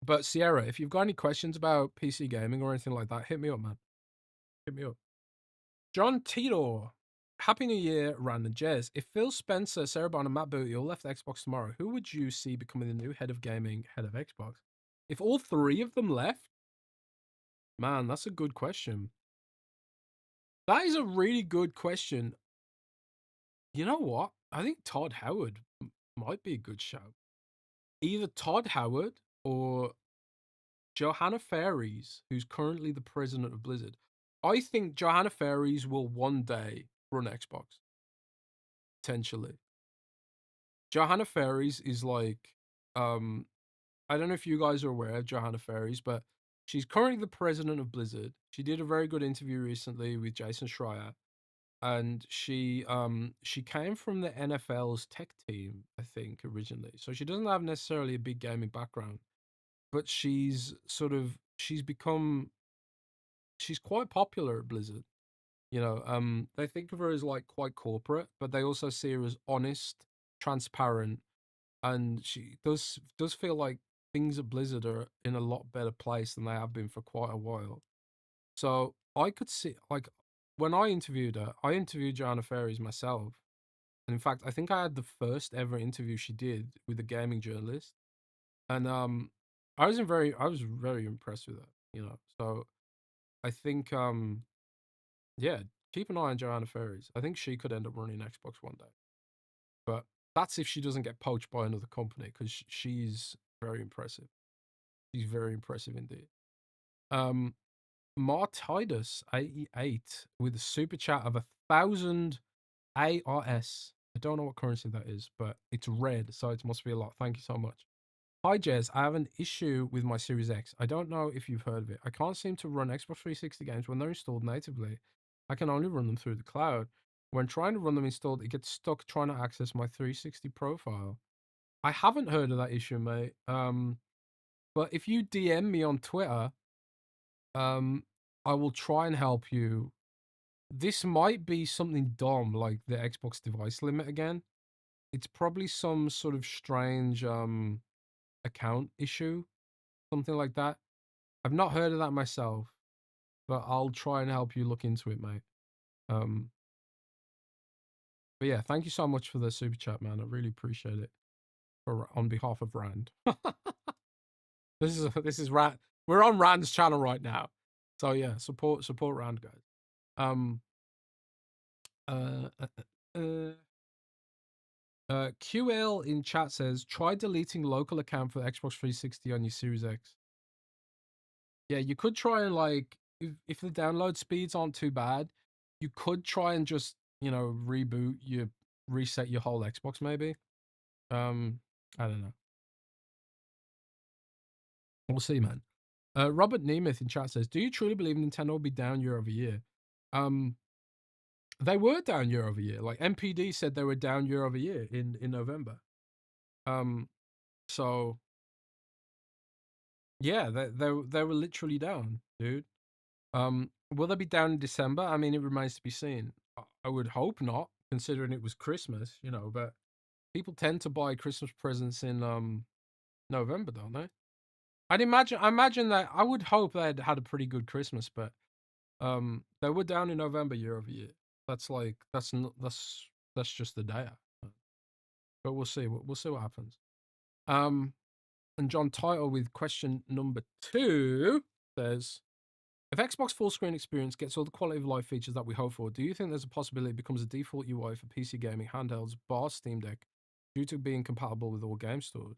But Sierra, if you've got any questions about PC gaming or anything like that, hit me up, man. Hit me up. John Tito, Happy New Year, Rand and Jez. If Phil Spencer, Sarah Bond, and Matt Booty all left Xbox tomorrow, who would you see becoming the new head of gaming, head of Xbox? If all three of them left, man, that's a good question. That is a really good question. You know what? I think Todd Howard might be a good shout. Either Todd Howard or Johanna Faries, who's currently the president of Blizzard. I think Johanna Faries will one day run Xbox. Potentially. Johanna Faries is like, I don't know if you guys are aware of Johanna Faries, but she's currently the president of Blizzard. She did a very good interview recently with Jason Schreier, and she came from the NFL's tech team, I think, originally. So she doesn't have necessarily a big gaming background, but she's quite popular at Blizzard. They think of her as like quite corporate, but they also see her as honest, transparent, and she does feel like things at Blizzard are in a lot better place than they have been for quite a while. So I could see, like, when I interviewed Joanna Faries myself. And in fact, I think I had the first ever interview she did with a gaming journalist. And I was very impressed with her. So I think yeah, keep an eye on Joanna Faries. I think she could end up running Xbox one day. But that's if she doesn't get poached by another company, because she's very impressive. She's very impressive indeed. Um, Martidas 88 with a super chat of 1,000 ARS. I don't know what currency that is, but it's red, so it must be a lot. Thank you so much. Hi Jez, I have an issue with my Series X. I don't know if you've heard of it. I can't seem to run Xbox 360 games when they're installed natively. I can only run them through the cloud. When trying to run them installed, it gets stuck trying to access my 360 profile. I haven't heard of that issue, mate. But if you DM me on Twitter, I will try and help you. This might be something dumb like the Xbox device limit again. It's probably some sort of strange account issue, something like that. I've not heard of that myself, but I'll try and help you look into it, mate. Um, but yeah, thank you so much for the super chat, man. I really appreciate it on behalf of Rand. This is Rand. We're on Rand's channel right now, so yeah, support Rand, guys. Uh, uh, uh, uh, QL in chat says try deleting local account for Xbox 360 on your Series X. Yeah, you could try and like if the download speeds aren't too bad, you could try and just reboot your reset your whole Xbox maybe. I don't know. We'll see, man. Robert Nemeth in chat says, "Do you truly believe Nintendo will be down year over year?" They were down year over year. Like MPD said, they were down year over year in November. So yeah, they were literally down, dude. Will they be down in December? I mean, it remains to be seen. I would hope not, considering it was Christmas, but people tend to buy Christmas presents in November, don't they? I imagine that I would hope they had a pretty good Christmas, but they were down in November year over year. That's like that's just the data. But we'll see. We'll see what happens. And John Title with question number 2 says, if Xbox full screen experience gets all the quality of life features that we hope for, do you think there's a possibility it becomes a default UI for PC gaming handhelds bar Steam Deck due to being compatible with all game stores?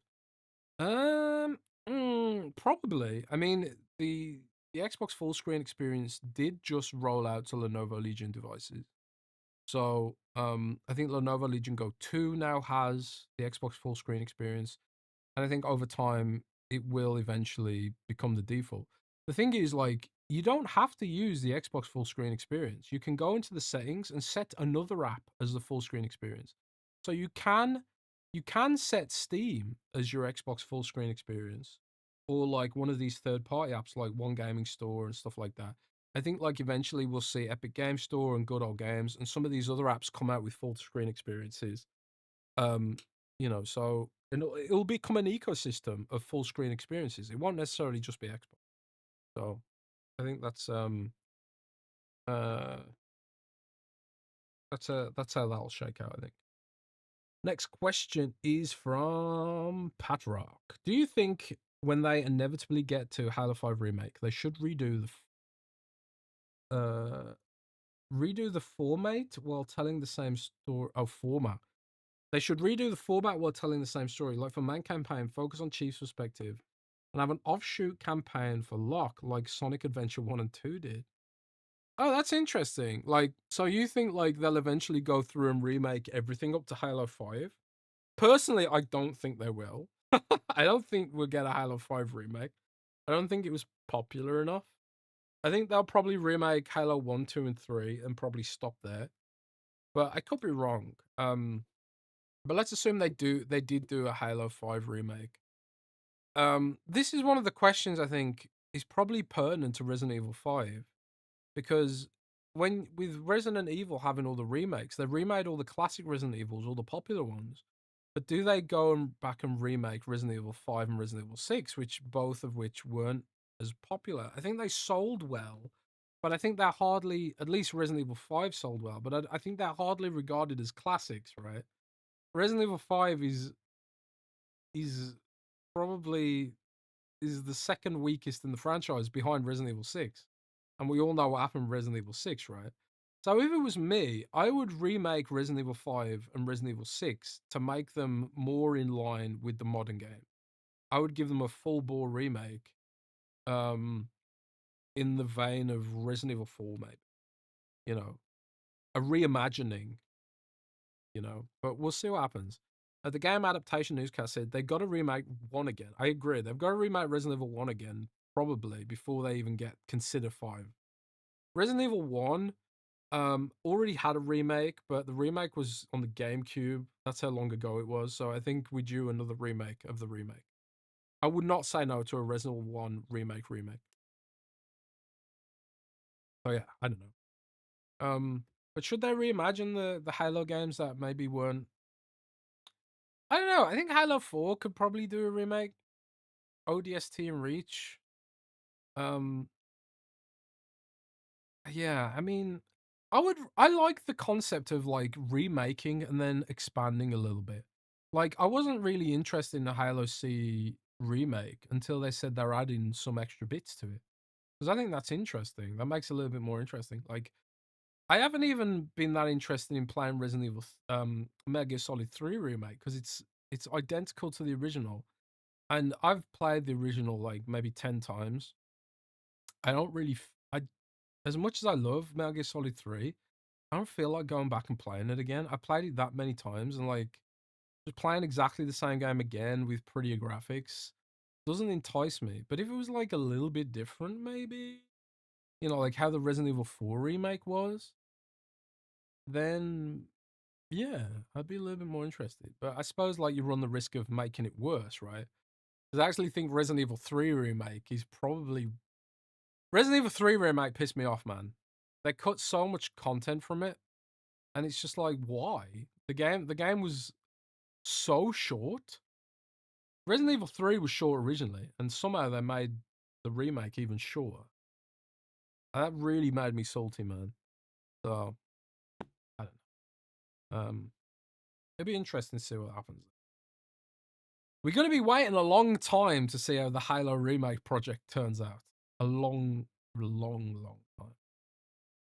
Probably. I mean, the Xbox full screen experience did just roll out to Lenovo Legion devices. So, I think Lenovo Legion Go 2 now has the Xbox full screen experience, and I think over time it will eventually become the default. The thing is, like, you don't have to use the Xbox full screen experience. You can go into the settings and set another app as the full screen experience. So you can set Steam as your Xbox full screen experience, or like one of these third party apps like One Gaming Store and stuff like that. I think like eventually we'll see Epic Game Store and Good Old Games and some of these other apps come out with full screen experiences. Um, so it'll become an ecosystem of full screen experiences. It won't necessarily just be Xbox. So I think uh that's how that'll shake out, I think. Next question is from Pat Rock. Do you think when they inevitably get to Halo 5 remake, they should redo the format while telling the same story? Oh, format. They should redo the format while telling the same story. Like for main campaign, focus on Chief's perspective, and have an offshoot campaign for Locke, like Sonic Adventure 1 and 2 did. Oh, that's interesting. Like, so you think like they'll eventually go through and remake everything up to Halo 5? Personally, I don't think they will. I don't think we'll get a Halo 5 remake. I don't think it was popular enough. I think they'll probably remake Halo 1, 2, and 3 and probably stop there. But I could be wrong. But let's assume they did do a Halo 5 remake. This is one of the questions I think is probably pertinent to Resident Evil 5. Because with Resident Evil having all the remakes, they remade all the classic Resident Evils, all the popular ones. But do they go back and remake Resident Evil 5 and Resident Evil 6, both of which weren't as popular? I think they sold well, but I think they're hardly, at least Resident Evil 5 sold well, but I think they're hardly regarded as classics, right? Resident Evil 5 is probably is the second weakest in the franchise behind Resident Evil 6. And we all know what happened in Resident Evil 6, right? So if it was me, I would remake Resident Evil 5 and Resident Evil 6 to make them more in line with the modern game. I would give them a full bore remake, in the vein of Resident Evil 4, maybe. A reimagining, but we'll see what happens. The game adaptation newscast said they got to remake 1 again. I agree. They've got to remake Resident Evil 1 again, probably, before they even consider 5. Resident Evil 1 already had a remake, but the remake was on the GameCube. That's how long ago it was. So I think we due another remake of the remake. I would not say no to a Resident Evil 1 remake. So yeah, I don't know. But should they reimagine the Halo games that maybe weren't? I don't know. I think Halo 4 could probably do a remake. ODST and Reach. Yeah, I mean, I like the concept of like remaking and then expanding a little bit. Like I wasn't really interested in the Halo C remake until they said they're adding some extra bits to it. Because I think that's interesting. That makes it a little bit more interesting. Like, I haven't even been that interested in playing Resident Evil Metal Gear Solid 3 remake because it's identical to the original, and I've played the original like maybe 10 times. I don't really, I as much as I love Metal Gear Solid 3, I don't feel like going back and playing it again. I played it that many times, and like just playing exactly the same game again with prettier graphics doesn't entice me. But if it was like a little bit different, maybe, like how the Resident Evil 4 remake was, then yeah, I'd be a little bit more interested. But I suppose like you run the risk of making it worse, right? Because I actually think Resident Evil 3 remake is probably Resident Evil 3 remake pissed me off, man. They cut so much content from it, and it's just like, why? The game was so short. Resident Evil 3 was short originally, and somehow they made the remake even shorter. And that really made me salty, man. So I don't know. It'd be interesting to see what happens. We're going to be waiting a long time to see how the Halo remake project turns out. A long, long, long time.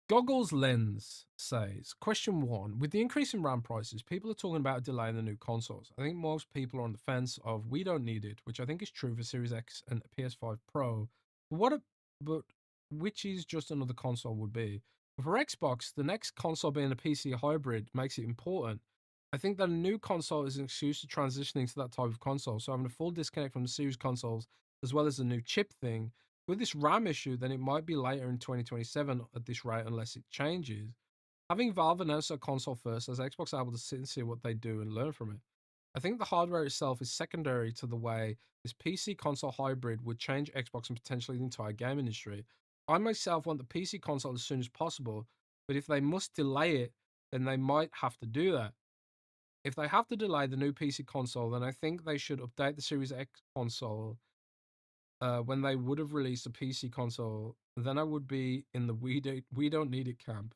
Goggles Lens says, question 1. With the increase in RAM prices, people are talking about delaying the new consoles. I think most people are on the fence of we don't need it, which I think is true for Series X and PS5 Pro. But which is just another console would be. But for Xbox, the next console being a PC hybrid makes it important. I think that a new console is an excuse to transitioning to that type of console. So having a full disconnect from the series consoles, as well as the new chip thing, with this RAM issue, then it might be later in 2027 at this rate unless it changes. Having Valve announce a console first, as Xbox able to sit and see what they do and learn from it. I think the hardware itself is secondary to the way this PC console hybrid would change Xbox and potentially the entire game industry. I myself want the PC console as soon as possible, but if they must delay it, then they might have to do that. If they have to delay the new PC console, then I think they should update the Series X console when they would have released a PC console. Then I would be in the we don't need it camp.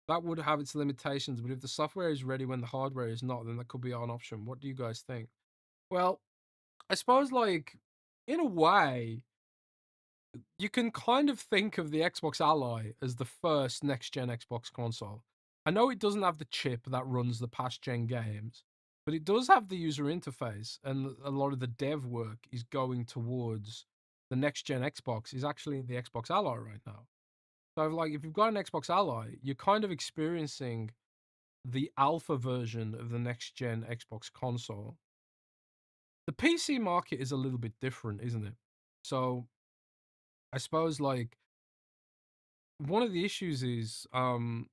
That would have its limitations, but if the software is ready when the hardware is not, then that could be an option. What do you guys think? Well, I suppose like in a way, you can kind of think of the Xbox Ally as the first next gen Xbox console. I know it doesn't have the chip that runs the past gen games, but it does have the user interface, and a lot of the dev work is going towards the next gen Xbox is actually the Xbox Ally right now. So like if you've got an Xbox Ally, you're kind of experiencing the alpha version of the next gen Xbox console. The PC market is a little bit different, isn't it? So I suppose like one of the issues is how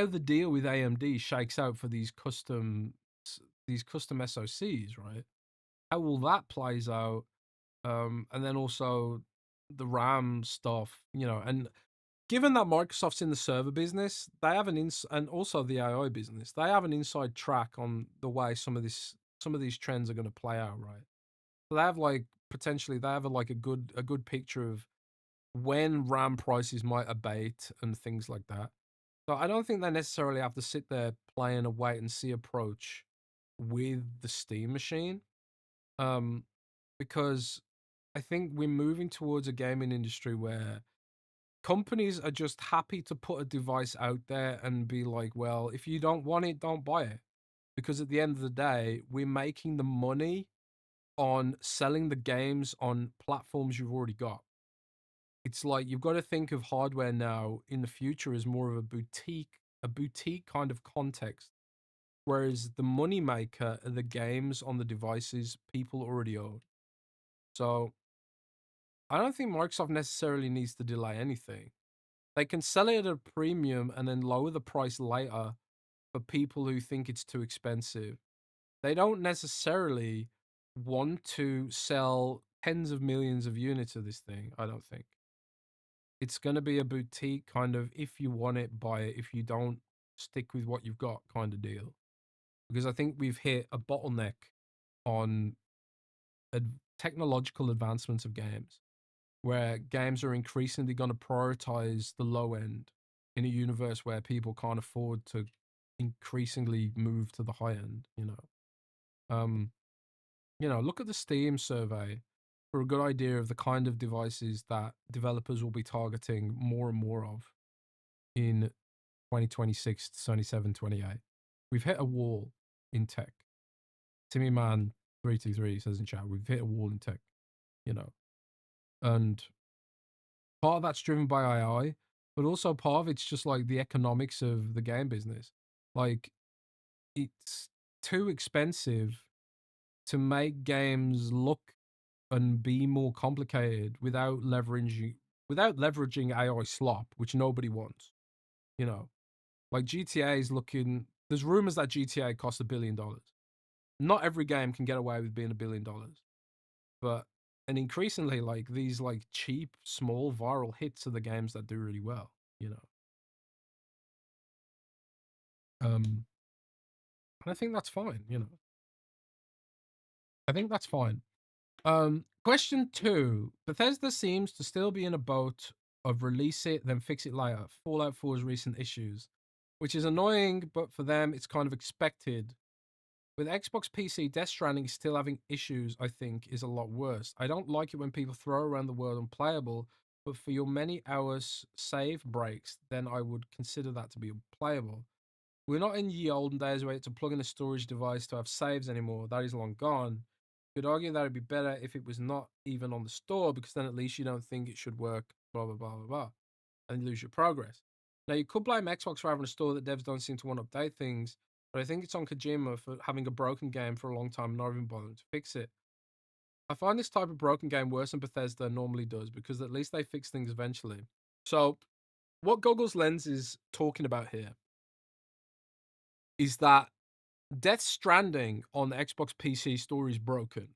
the deal with AMD shakes out for these custom SoCs, right? How will that plays out? And then also the RAM stuff, and given that Microsoft's in the server business, they have and also the AI business, they have an inside track on the way some of these trends are going to play out, right? So they have like potentially they have like a good picture of when RAM prices might abate and things like that. So I don't think they necessarily have to sit there playing a wait and see approach with the Steam machine, um, because I think we're moving towards a gaming industry where companies are just happy to put a device out there and be like, well, if you don't want it, don't buy it. Because at the end of the day, we're making the money on selling the games on platforms you've already got. It's like you've got to think of hardware now in the future as more of a boutique kind of context. Whereas the money maker are the games on the devices people already own. So I don't think Microsoft necessarily needs to delay anything. They can sell it at a premium and then lower the price later for people who think it's too expensive. They don't necessarily want to sell tens of millions of units of this thing, I don't think. It's going to be a boutique kind of if you want it, buy it. If you don't, stick with what you've got kind of deal. Because I think we've hit a bottleneck on technological advancements of games, where games are increasingly going to prioritize the low end in a universe where people can't afford to increasingly move to the high end. Um, look at the Steam survey for a good idea of the kind of devices that developers will be targeting more and more of in 2026, 27, 28. We've hit a wall in tech. Timmy Man 323 says in chat, we've hit a wall in tech, and part of that's driven by AI, but also part of it's just like the economics of the game business. Like, it's too expensive to make games look and be more complicated without leveraging AI slop, which nobody wants. Like GTA is looking. There's rumors that GTA costs $1 billion. Not every game can get away with being $1 billion, but and increasingly, like these like cheap, small, viral hits are the games that do really well. And I think that's fine. I think that's fine. Question 2. Bethesda seems to still be in a boat of release it, then fix it later. Fallout 4's recent issues, which is annoying, but for them, it's kind of expected. With Xbox PC, Death Stranding still having issues, I think, is a lot worse. I don't like it when people throw around the word unplayable, but for your many hours save breaks, then I would consider that to be unplayable. We're not in ye olden days where it's to plug in a storage device to have saves anymore. That is long gone. You could argue that it'd be better if it was not even on the store, because then at least you don't think it should work, blah, blah, blah, blah, blah, and you lose your progress. Now, you could blame Xbox for having a store that devs don't seem to want to update things, but I think it's on Kojima for having a broken game for a long time and not even bothering to fix it. I find this type of broken game worse than Bethesda normally does, because at least they fix things eventually. So, what Goggles Lens is talking about here is that Death Stranding on the Xbox PC store is broken.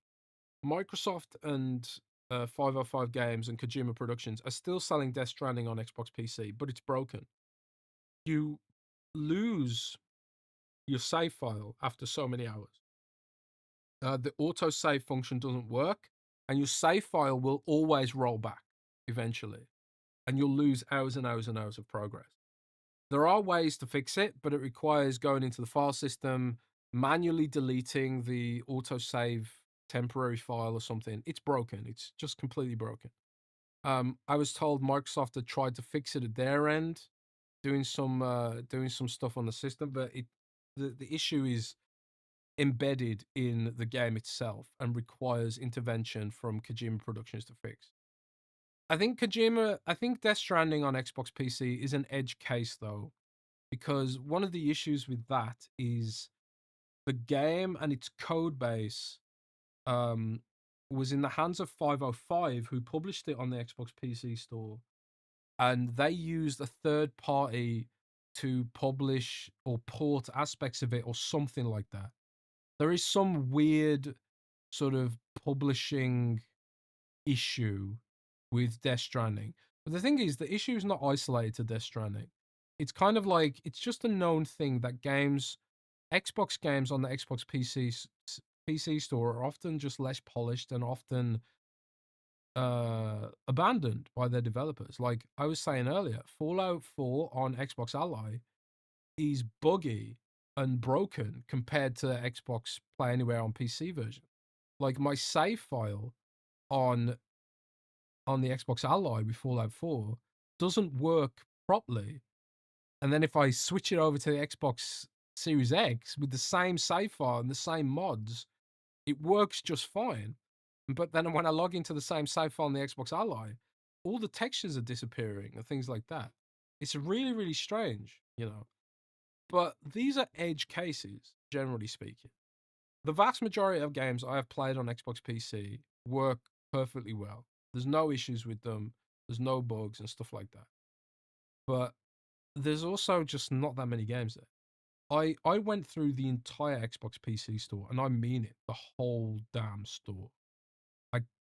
Microsoft and 505 Games and Kojima Productions are still selling Death Stranding on Xbox PC, but it's broken. You lose your save file after so many hours. The auto save function doesn't work, and your save file will always roll back eventually, and you'll lose hours and hours and hours of progress. There are ways to fix it, but it requires going into the file system, manually deleting the autosave temporary file or something. It's broken. It's just completely broken. I was told Microsoft had tried to fix it at their end, doing some stuff on the system, but the issue is embedded in the game itself and requires intervention from Kojima Productions to fix. I think Death Stranding on Xbox PC is an edge case though, because one of the issues with that is the game and its code base was in the hands of 505, who published it on the Xbox PC store, and they used a third party to publish or port aspects of it or something like that. There is some weird sort of publishing issue with Death Stranding. But the thing is, the issue is not isolated to Death Stranding. It's kind of like, it's just a known thing that Xbox games on the Xbox PC store are often just less polished and often abandoned by their developers. Like I was saying earlier, Fallout 4 on Xbox Ally is buggy and broken compared to Xbox Play Anywhere on PC version. Like my save file on the Xbox Ally with Fallout 4 doesn't work properly. And then if I switch it over to the Xbox Series X with the same save file and the same mods, it works just fine. But then when I log into the same save file on the Xbox Ally, all the textures are disappearing and things like that. It's really, really strange. But these are edge cases, generally speaking. The vast majority of games I have played on Xbox PC work perfectly well. There's no issues with them. There's no bugs and stuff like that. But there's also just not that many games there. I went through the entire Xbox PC store, and I mean it, the whole damn store.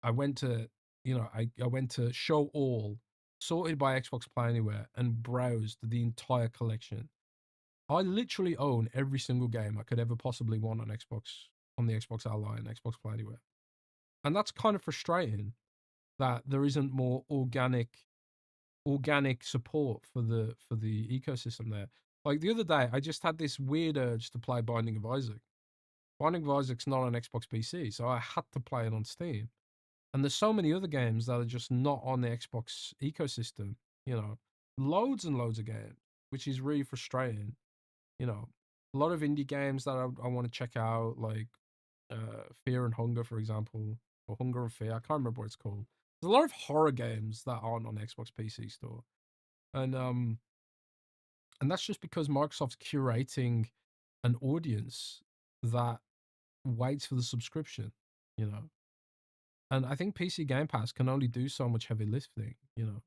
I went to I went to show all, sorted by Xbox Play Anywhere, and browsed the entire collection. I literally own every single game I could ever possibly want on the Xbox Ally and Xbox Play Anywhere. And that's kind of frustrating that there isn't more organic support for the ecosystem there. Like the other day, I just had this weird urge to play Binding of Isaac. Binding of Isaac's not on Xbox PC, so I had to play it on Steam. And there's so many other games that are just not on the Xbox ecosystem, you know, loads and loads of games, which is really frustrating. You know, a lot of indie games that I want to check out, like Fear and Hunger, for example, or Hunger and Fear. I can't remember what it's called. There's a lot of horror games that aren't on the Xbox PC store, and and that's just because Microsoft's curating an audience that waits for the subscription, you know. And I think PC Game Pass can only do so much heavy lifting, you know,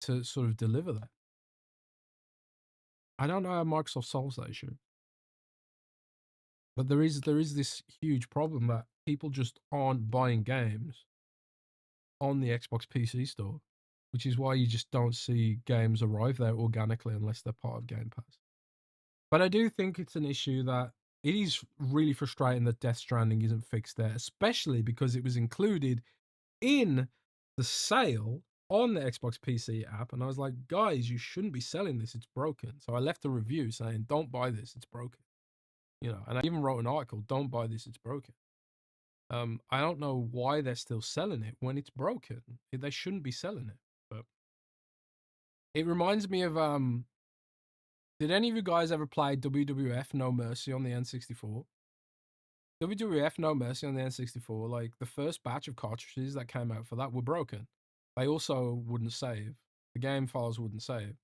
to sort of deliver that. I don't know how Microsoft solves that issue, but there is this huge problem that people just aren't buying games on the Xbox PC store, which is why you just don't see games arrive there organically unless they're part of Game Pass. But I do think it's an issue that it is really frustrating that Death Stranding isn't fixed there, especially because it was included in the sale on the Xbox PC app. And I was like, guys, you shouldn't be selling this. It's broken. So I left a review saying, don't buy this. It's broken. You know, and I even wrote an article, don't buy this. It's broken. I don't know why they're still selling it when it's broken. They shouldn't be selling it. But it reminds me of did any of you guys ever play WWF No Mercy on the N64? WWF No Mercy on the N64, like the first batch of cartridges that came out for that were broken. They also wouldn't save. The game files wouldn't save.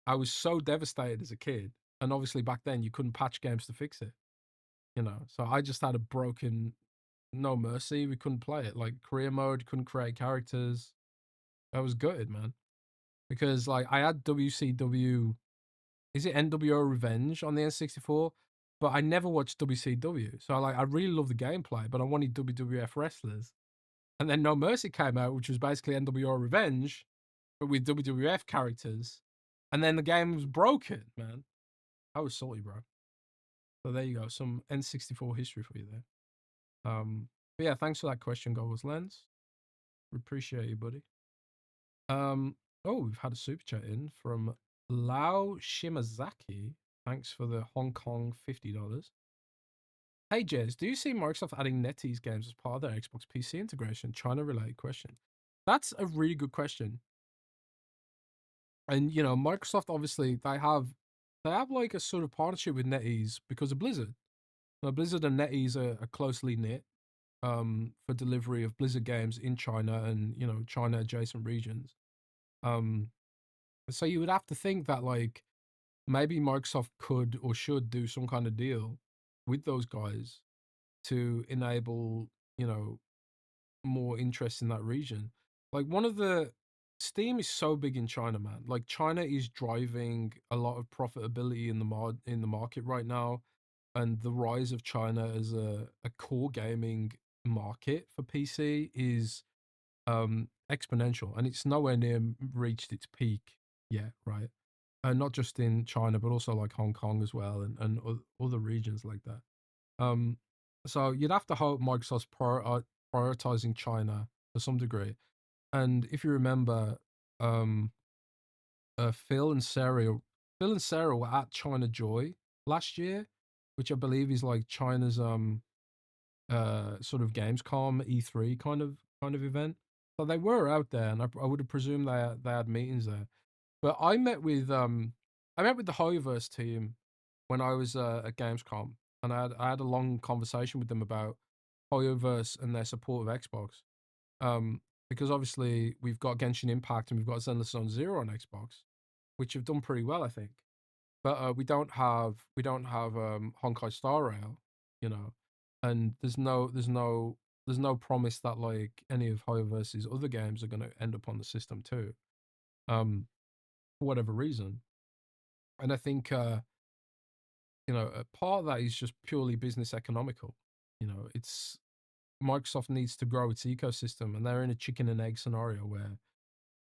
I was so devastated as a kid. And obviously back then you couldn't patch games to fix it. You know, so I just had a broken No Mercy. We couldn't play it. Like career mode, couldn't create characters. I was gutted, man. Because like I had WCW, is it NWO Revenge on the N64? But I never watched WCW. So I really love the gameplay, but I wanted WWF wrestlers. And then No Mercy came out, which was basically NWO Revenge, but with WWF characters. And then the game was broken, man. I was salty, bro. So there you go. Some N64 history for you there. But yeah, thanks for that question, Goggles Lens. We appreciate you, buddy. Oh, we've had a super chat in from Lao Shimazaki. Thanks for the Hong Kong $50. Hey Jez, do you see Microsoft adding NetEase games as part of their Xbox PC integration? China related question. That's a really good question. And you know, Microsoft obviously they have like a sort of partnership with NetEase because of Blizzard. Now, Blizzard and NetEase are closely knit for delivery of Blizzard games in China and you know China adjacent regions. Um, so you would have to think that like maybe Microsoft could or should do some kind of deal with those guys to enable you know more interest in that region. Like one of the Steam is so big in China, man. Like China is driving a lot of profitability in the market right now, and the rise of China as a core gaming market for PC is exponential, and it's nowhere near reached its peak yet, right? And not just in China, but also like Hong Kong as well, and other regions like that. Um, so you'd have to hope Microsoft's prioritizing China to some degree. And if you remember, um, Phil and Sarah were at China Joy last year, which I believe is like China's sort of Gamescom E3 kind of event. So they were out there, and I would have presumed they had meetings there. But I met with the Hoyoverse team when I was at Gamescom, and I had a long conversation with them about Hoyoverse and their support of Xbox. Because obviously we've got Genshin Impact and we've got Zenless Zone Zero on Xbox, which have done pretty well, I think. But we don't have Honkai Star Rail, you know, and there's no promise that like any of Hoyoverse's other games are going to end up on the system too, for whatever reason. And I think you know a part of that is just purely business economical. You know, it's Microsoft needs to grow its ecosystem, and they're in a chicken and egg scenario where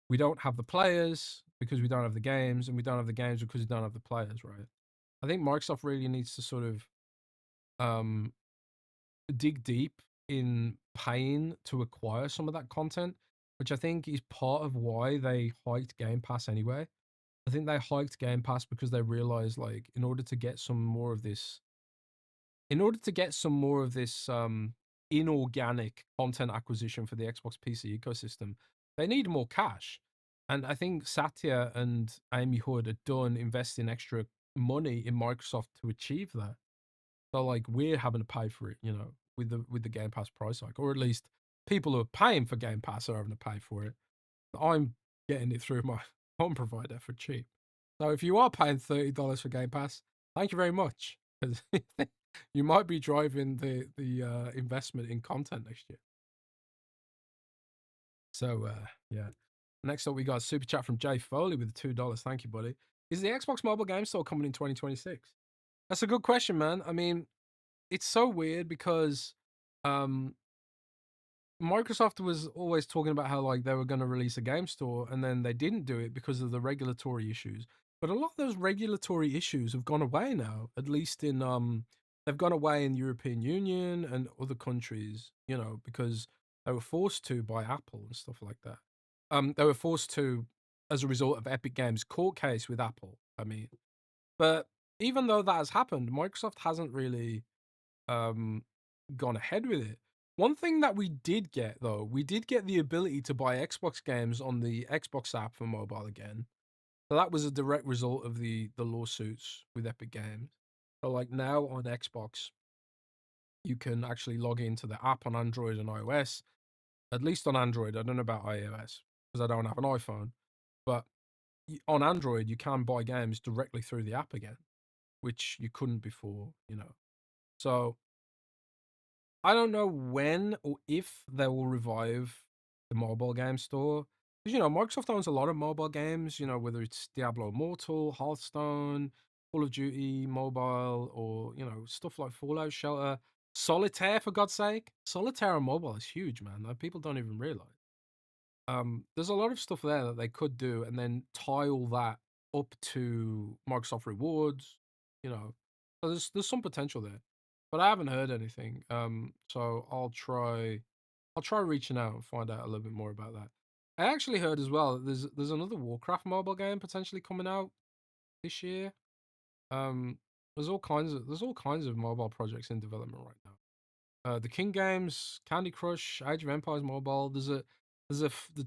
we don't have the players because we don't have the games, and we don't have the games because we don't have the players, right? I think Microsoft really needs to sort of um, dig deep in paying to acquire some of that content, which I think is part of why they hiked Game Pass anyway. I think they hiked Game Pass because they realized, like, in order to get some more of this in order to get some more of this inorganic content acquisition for the Xbox PC ecosystem, they need more cash. And I think Satya and Amy Hood are done investing extra money in Microsoft to achieve that. So like we're having to pay for it, with the Game Pass price hike, or at least people who are paying for Game Pass are having to pay for it. I'm getting it through my home provider for cheap. So if you are paying $30 for Game Pass, thank you very much, because you might be driving the investment in content next year. So yeah. Next up, we got a super chat from Jay Foley with $2. Thank you, buddy. Is the Xbox mobile game store coming in 2026? That's a good question, man. I mean, it's so weird because um, Microsoft was always talking about how like they were going to release a game store, and then they didn't do it because of the regulatory issues. But a lot of those regulatory issues have gone away now. At least in they've gone away in European Union and other countries. Because they were forced to by Apple and stuff like that. They were forced to as a result of Epic Games' court case with Apple. I mean, but even though that has happened, Microsoft hasn't really um, gone ahead with it. One thing that we did get though, we did get the ability to buy Xbox games on the Xbox app for mobile again. So that was a direct result of the lawsuits with Epic Games. So like now on Xbox, you can actually log into the app on Android and iOS. At least on Android, I don't know about iOS because I don't have an iPhone. But on Android, you can buy games directly through the app again, which you couldn't before. So I don't know when or if they will revive the mobile game store. Because, Microsoft owns a lot of mobile games, whether it's Diablo Immortal, Hearthstone, Call of Duty Mobile, or, stuff like Fallout Shelter. Solitaire, for God's sake. Solitaire on mobile is huge, man. Like, people don't even realize. There's a lot of stuff there that they could do and then tie all that up to Microsoft Rewards, you know. So there's some potential there. But I haven't heard anything. So I'll try reaching out and find out a little bit more about that. I actually heard as well that there's another Warcraft mobile game potentially coming out this year. Um there's all kinds of mobile projects in development right now. The King Games, Candy Crush, Age of Empires Mobile. The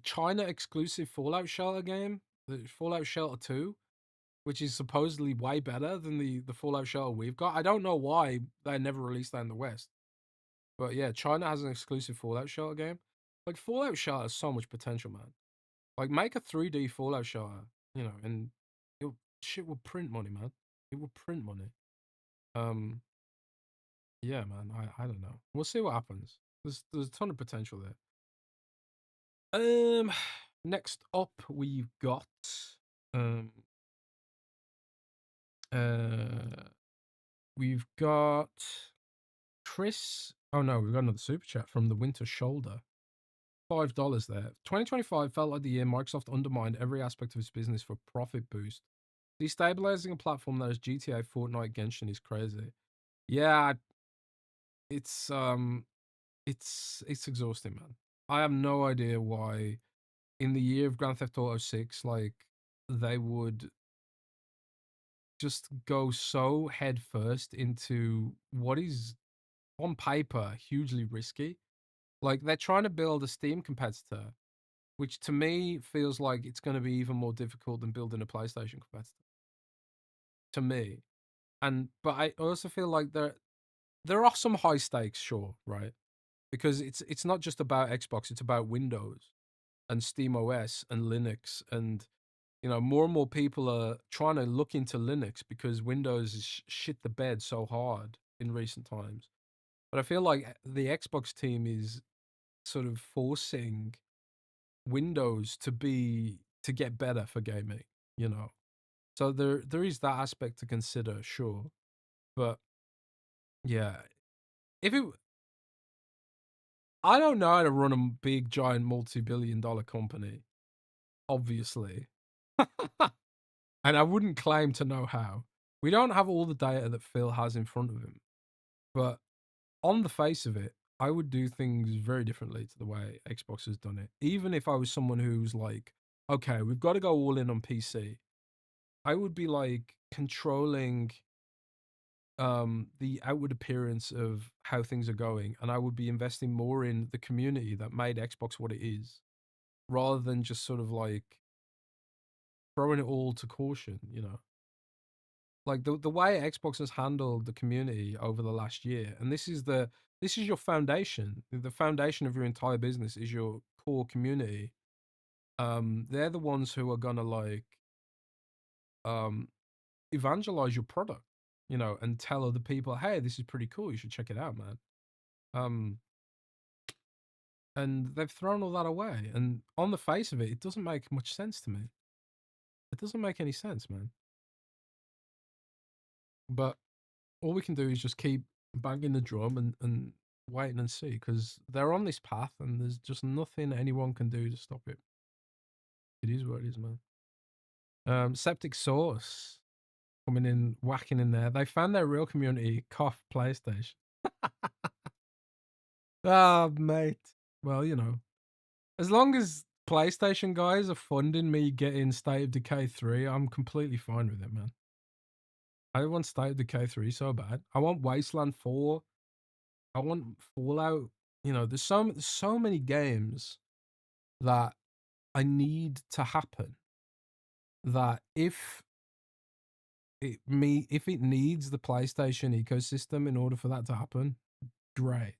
China exclusive Fallout Shelter game, the Fallout Shelter 2, which is supposedly way better than the Fallout Shelter we've got. I don't know why they never released that in the West. But yeah, China has an exclusive Fallout Shelter game. Like Fallout Shelter has so much potential, man. Like make a 3D Fallout Shelter, and shit will print money, man. It will print money. Um, yeah, man. I don't know. We'll see what happens. There's a ton of potential there. Next up we've got um uh we've got Chris. Oh no, we've got another super chat from the Winter Shoulder. $5 there. 2025 felt like the year Microsoft undermined every aspect of its business for profit boost. Destabilizing a platform that is GTA, Fortnite, Genshin is crazy. Yeah, it's exhausting, man. I have no idea why in the year of Grand Theft Auto 6, like they would just go so headfirst into what is on paper hugely risky. Like they're trying to build a Steam competitor, which to me feels like it's going to be even more difficult than building a PlayStation competitor. To me, but I also feel like there are some high stakes, sure, right? Because it's not just about Xbox; it's about Windows and Steam OS and Linux, and more and more people are trying to look into Linux because Windows is shit the bed so hard in recent times. But I feel like the Xbox team is sort of forcing Windows to get better for gaming, you know. So there is that aspect to consider, sure. But yeah, if it I don't know how to run a big giant multi-billion-dollar company, obviously. And I wouldn't claim to know how. We don't have all the data that Phil has in front of him. But on the face of it, I would do things very differently to the way Xbox has done it. Even if I was someone who's like, okay, we've got to go all in on PC, I would be like controlling the outward appearance of how things are going, and I would be investing more in the community that made Xbox what it is, rather than just sort of like throwing it all to caution, you know. Like the way Xbox has handled the community over the last year, and this is your foundation. The foundation of your entire business is your core community. They're the ones who are gonna like um evangelize your product, you know, and tell other people, hey, this is pretty cool, you should check it out, man. Um and they've thrown all that away, and on the face of it, it doesn't make much sense to me. It doesn't make any sense, man. But all we can do is just keep banging the drum and waiting and see, because they're on this path and there's just nothing anyone can do to stop it. It is what it is, man. Septic Sauce coming in, whacking in there. They found their real community, cough PlayStation. Ah, mate. Well, you know, as long as PlayStation guys are funding me getting State of Decay 3, I'm completely fine with it, man. I want State of Decay 3 so bad. I want Wasteland 4. I want Fallout. You know, there's so many games that I need to happen, that if it needs the PlayStation ecosystem in order for that to happen, great.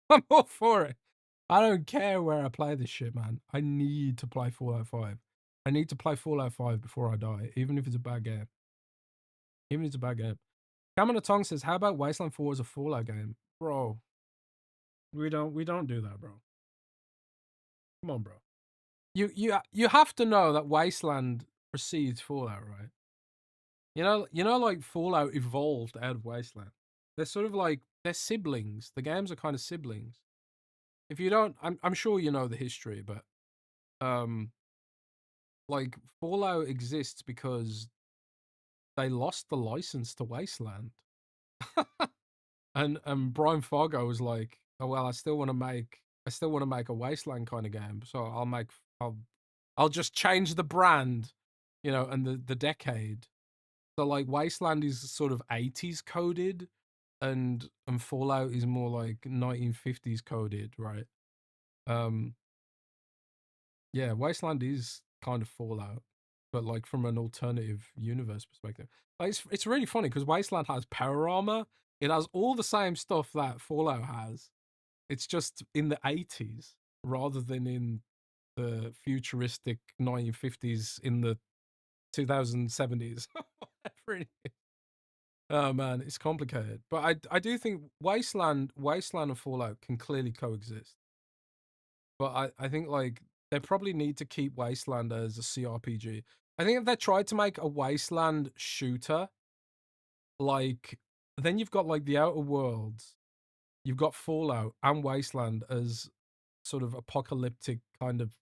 I'm all for it. I don't care where I play this shit, man. I need to play Fallout 5. I need to play Fallout 5 before I die, even if it's a bad game. Even if it's a bad game. Cameron Tong says, how about Wasteland 4 as a Fallout game? Bro, we don't do that, bro. Come on, bro. You have to know that Wasteland precedes Fallout, right? You know, like Fallout evolved out of Wasteland. They're sort of like, they're siblings. The games are kind of siblings. If you don't, I'm sure you know the history, but like Fallout exists because they lost the license to Wasteland. and Brian Fargo was like, oh well, I still want to make a Wasteland kind of game, so I'll just change the brand, you know, and the decade. So like Wasteland is sort of 80s coded, and Fallout is more like 1950s coded, right? Yeah, Wasteland is kind of Fallout, but like from an alternative universe perspective. Like, it's really funny because Wasteland has power armor. It has all the same stuff that Fallout has. It's just in the 80s rather than in the futuristic 1950s in the 2070s. Whatever it is. Oh man, it's complicated. But I do think Wasteland and Fallout can clearly coexist. But I think like they probably need to keep Wasteland as a CRPG. I think if they tried to make a Wasteland shooter, like then you've got like the Outer Worlds, you've got Fallout and Wasteland as sort of apocalyptic kind of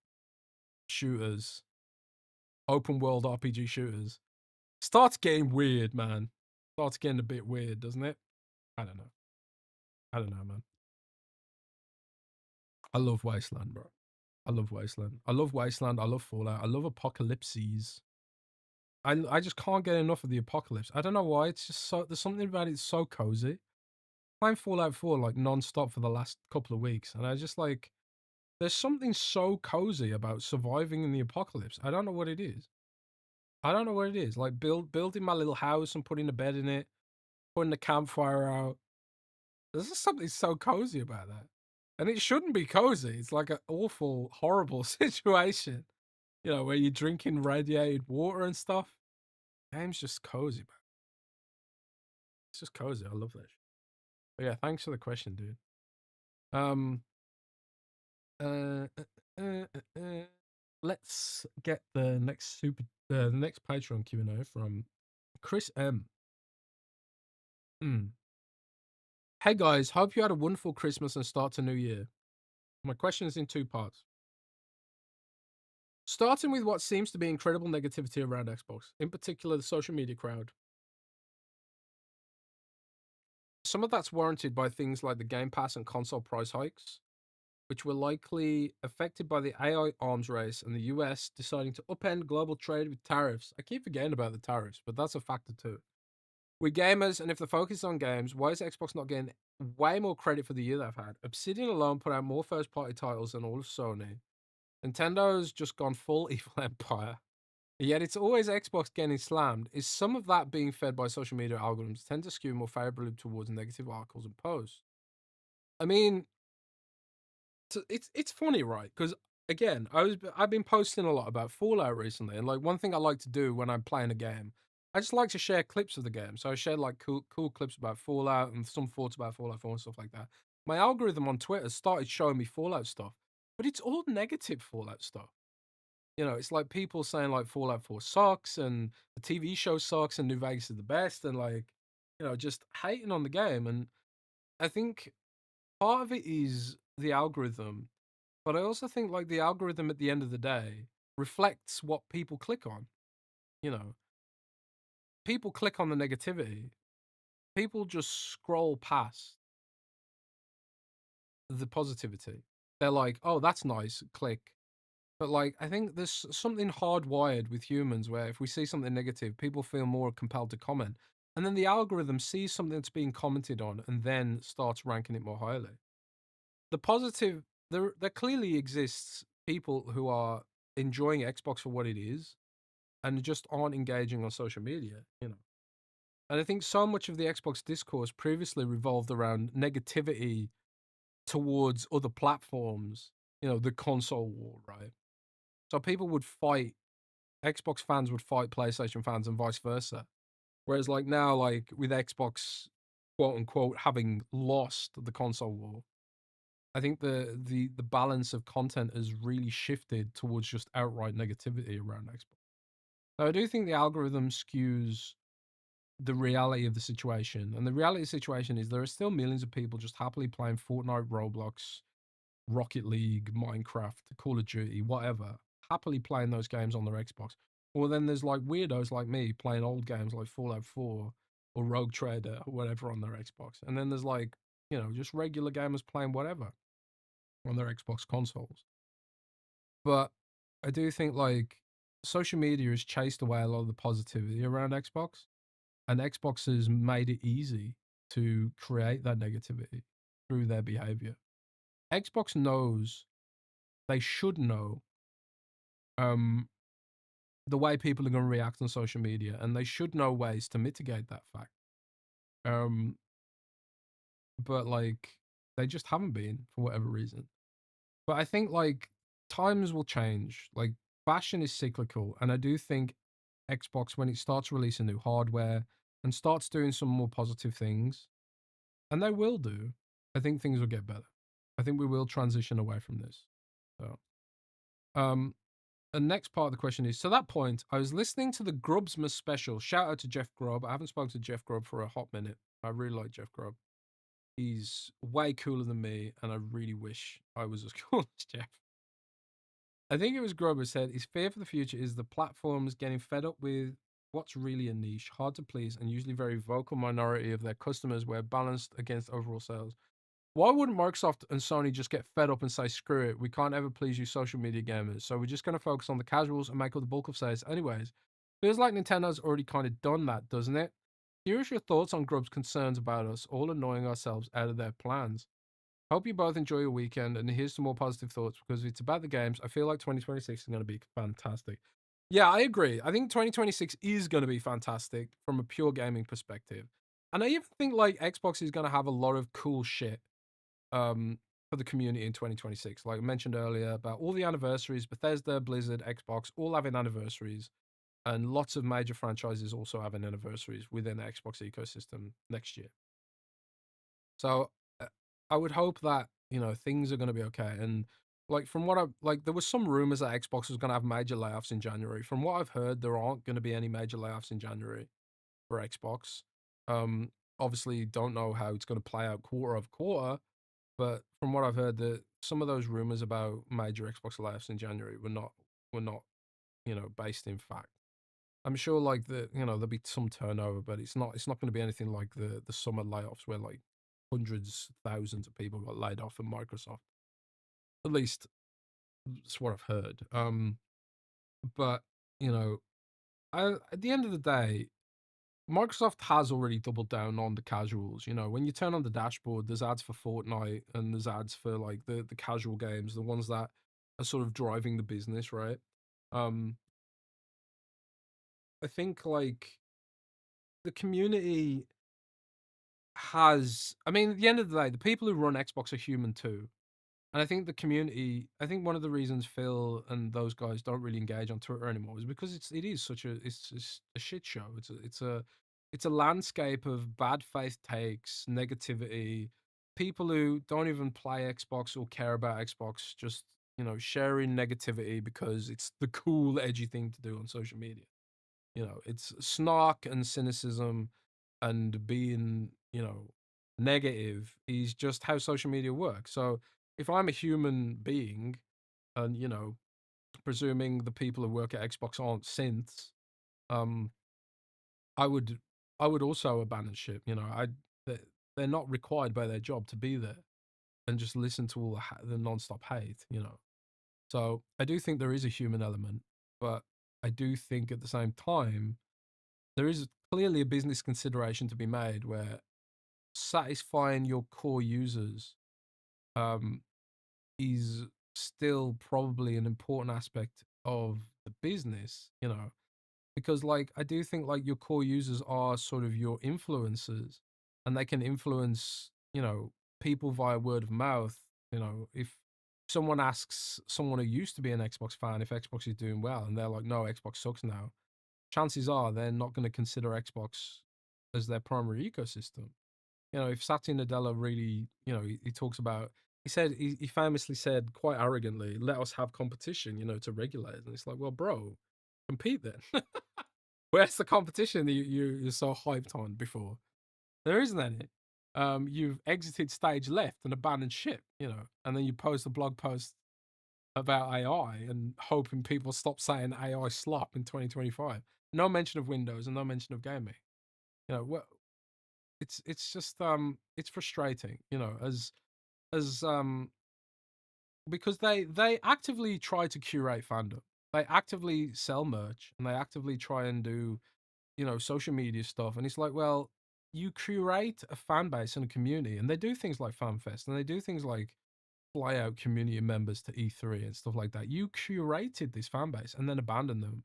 shooters, open world RPG shooters. Starts getting weird, man. Starts getting a bit weird, doesn't it? I don't know. I don't know, man. I love Wasteland, bro. I love Wasteland. I love Wasteland. I love Fallout. I love apocalypses. I just can't get enough of the apocalypse. I don't know why. It's just so there's something about it so cozy. Playing Fallout 4 like non-stop for the last couple of weeks, and I just like there's something so cozy about surviving in the apocalypse. I don't know what it is. I don't know what it is. Like building my little house and putting a bed in it, putting the campfire out. There's just something so cozy about that. And it shouldn't be cozy. It's like an awful, horrible situation. You know, where you're drinking radiated water and stuff. Game's just cozy, man. It's just cozy. I love that shit. But yeah, thanks for the question, dude. Um, uh, uh, uh, uh, let's get the next Patreon Q&A from Chris M. Hey guys, hope you had a wonderful Christmas and start to New Year. My question is in two parts. Starting with what seems to be incredible negativity around Xbox, in particular the social media crowd. Some of that's warranted by things like the Game Pass and console price hikes, which were likely affected by the AI arms race and the US deciding to upend global trade with tariffs. I keep forgetting about the tariffs, but that's a factor too. We're gamers, and if the focus is on games, why is Xbox not getting way more credit for the year they've had? Obsidian alone put out more first-party titles than all of Sony. Nintendo's just gone full evil empire. Yet it's always Xbox getting slammed. Is some of that being fed by social media algorithms tend to skew more favorably towards negative articles and posts? I mean, it's funny, right? Because again, I've been posting a lot about Fallout recently, and like one thing I like to do when I'm playing a game, I just like to share clips of the game. So I shared like cool clips about Fallout and some thoughts about Fallout 4 and stuff like that. My algorithm on Twitter started showing me Fallout stuff, but it's all negative Fallout stuff. You know, it's like people saying like Fallout 4 sucks and the TV show sucks and New Vegas is the best and like, just hating on the game. And I think part of it is the algorithm, but I also think like the algorithm at the end of the day reflects what people click on. You know, people click on the negativity. People just scroll past the positivity. They're like, "Oh, that's nice." Click. But like, I think there's something hardwired with humans where if we see something negative, people feel more compelled to comment. And then the algorithm sees something that's being commented on and then starts ranking it more highly. The positive, there clearly exists people who are enjoying Xbox for what it is and just aren't engaging on social media. And I think so much of the Xbox discourse previously revolved around negativity towards other platforms, the console war, right? So people would fight Xbox fans would fight PlayStation fans and vice versa. Whereas like now, like with Xbox quote unquote having lost the console war, I think the balance of content has really shifted towards just outright negativity around Xbox. So I do think the algorithm skews the reality of the situation. And the reality of the situation is there are still millions of people just happily playing Fortnite, Roblox, Rocket League, Minecraft, Call of Duty, whatever, happily playing those games on their Xbox. Or then there's like weirdos like me playing old games like Fallout 4 or Rogue Trader or whatever on their Xbox. And then there's like, just regular gamers playing whatever on their Xbox consoles. But I do think like social media has chased away a lot of the positivity around Xbox, and Xbox has made it easy to create that negativity through their behavior. Xbox knows, they should know um, the way people are going to react on social media, and they should know ways to mitigate that fact. Um, but like they just haven't been for whatever reason. But I think like times will change. Like fashion is cyclical, and I do think Xbox, when it starts releasing new hardware and starts doing some more positive things, and they will do, I think things will get better. I think we will transition away from this. So, um, the next part of the question is, to that point, I was listening to the Grubsmas special. Shout out to Jeff Grubb. I haven't spoken to Jeff Grubb for a hot minute. I really like Jeff Grubb. He's way cooler than me, and I really wish I was as cool as Jeff. I think it was Grubb who said his fear for the future is the platforms getting fed up with what's really a niche, hard to please, and usually very vocal minority of their customers where balanced against overall sales. Why wouldn't Microsoft and Sony just get fed up and say, screw it, we can't ever please you social media gamers, so we're just going to focus on the casuals and make all the bulk of sales anyways? Feels like Nintendo's already kind of done that, doesn't it? Curious your thoughts on Grubb's concerns about us all annoying ourselves out of their plans. Hope you both enjoy your weekend, and here's some more positive thoughts because if it's about the games, I feel like 2026 is going to be fantastic. Yeah, I agree. I think 2026 is going to be fantastic from a pure gaming perspective. And I even think like Xbox is going to have a lot of cool shit for the community in 2026. Like I mentioned earlier about all the anniversaries, Bethesda, Blizzard, Xbox, all having anniversaries, and lots of major franchises also having anniversaries within the Xbox ecosystem next year. So I would hope that things are going to be okay. And like from what I like, there was some rumors that Xbox was going to have major layoffs in January. From what I've heard, there aren't going to be any major layoffs in January for Xbox. Obviously, don't know how it's going to play out quarter over quarter, but from what I've heard, that some of those rumors about major Xbox layoffs in January were not based in fact. I'm sure like there'll be some turnover, but it's not going to be anything like the summer layoffs where like hundreds, thousands of people got laid off at Microsoft. At least that's what I've heard. But you know, at the end of the day, Microsoft has already doubled down on the casuals. You know, when you turn on the dashboard, there's ads for Fortnite and there's ads for like the casual games, the ones that are sort of driving the business, right? Um, I think like the community has, I mean, at the end of the day, the people who run Xbox are human too. And I think the community, I think one of the reasons Phil and those guys don't really engage on Twitter anymore is because it is such a, it's a shit show. It's a landscape of bad faith takes, negativity, people who don't even play Xbox or care about Xbox, just, you know, sharing negativity because it's the cool, edgy thing to do on social media. You know, it's snark and cynicism and being, you know, negative is just how social media works. So if I'm a human being and, you know, presuming the people who work at Xbox aren't synths, um, I would I would also abandon ship. You know, they're, they're not required by their job to be there and just listen to all the non-stop hate, you know. So I do think there is a human element, but I do think at the same time there is clearly a business consideration to be made where satisfying your core users um, is still probably an important aspect of the business, you know, because like I do think like your core users are sort of your influencers and they can influence, you know, people via word of mouth. You know, if someone asks someone who used to be an Xbox fan if Xbox is doing well and they're like, no, Xbox sucks now, chances are they're not going to consider Xbox as their primary ecosystem. You know, if Satya Nadella really, you know, he talks about, he said, he famously said quite arrogantly, let us have competition, you know, to regulate. And it's like, well, bro, compete then. Where's the competition that you're so hyped on before? There isn't any. You've exited stage left and abandoned ship, you know, and then you post a blog post about AI and hoping people stop saying AI slop in 2025. No mention of Windows and no mention of gaming. You know, well, it's just it's frustrating, you know, as because they actively try to curate fandom. They actively sell merch and they actively try and do, you know, social media stuff. And it's like, well, you curate a fan base and a community, and they do things like FanFest and they do things like fly out community members to E3 and stuff like that. You curated this fan base and then abandon them,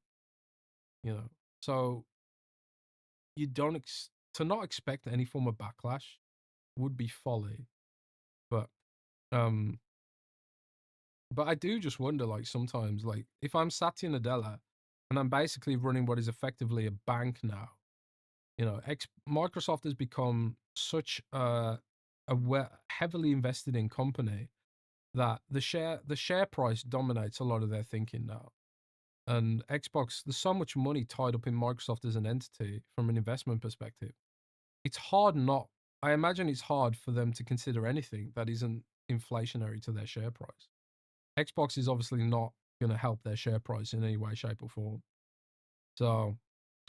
you know. So you don't to not expect any form of backlash would be folly. But um but I do just wonder, like, sometimes, like, if I'm Satya Nadella and I'm basically running what is effectively a bank now, you know, Microsoft has become such heavily invested in company that the share price dominates a lot of their thinking now. And Xbox, there's so much money tied up in Microsoft as an entity from an investment perspective. It's hard not. I imagine it's hard for them to consider anything that isn't inflationary to their share price. Xbox is obviously not going to help their share price in any way, shape, or form. So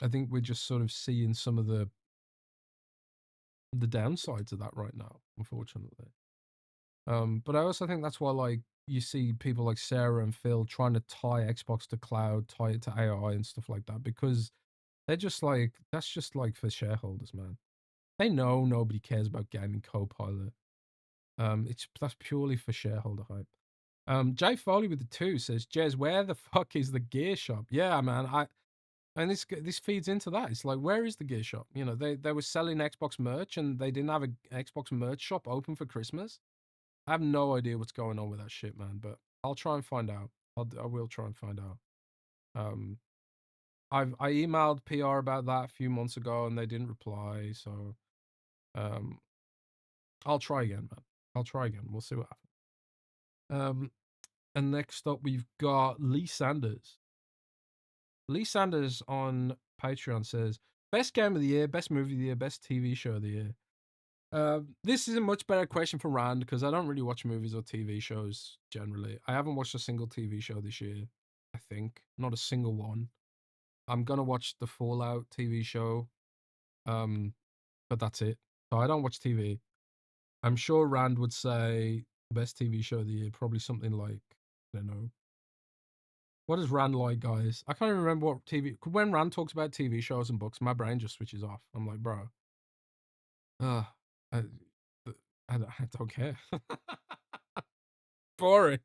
I think we're just sort of seeing some of the downsides of that right now, unfortunately. But I also think that's why, like, you see people like Sarah and Phil trying to tie Xbox to cloud, tie it to AI and stuff like that, because they're just like, that's just like for shareholders, man. They know nobody cares about gaming Copilot. That's purely for shareholder hype. Jay Foley with the two says, Jez, where the fuck is the gear shop? Yeah, man. And this feeds into that. It's like, where is the gear shop? You know, they were selling Xbox merch and they didn't have an Xbox merch shop open for Christmas. I have no idea what's going on with that shit, man. But I'll try and find out. I will try and find out. Um, I emailed PR about that a few months ago and they didn't reply. So um, I'll try again, man. I'll try again. We'll see what happens. And next up, we've got Lee Sanders. Lee Sanders on Patreon says, best game of the year, best movie of the year, best TV show of the year. This is a much better question for Rand because I don't really watch movies or TV shows generally. I haven't watched a single TV show this year, I think. Not a single one. I'm going to watch the Fallout TV show, but that's it. So I don't watch TV. I'm sure Rand would say the best TV show of the year, probably something like, I don't know, What does Rand like, guys? I can't even remember what TV. When Rand talks about TV shows and books, my brain just switches off. I'm like, bro, uh, I, I don't care. Boring.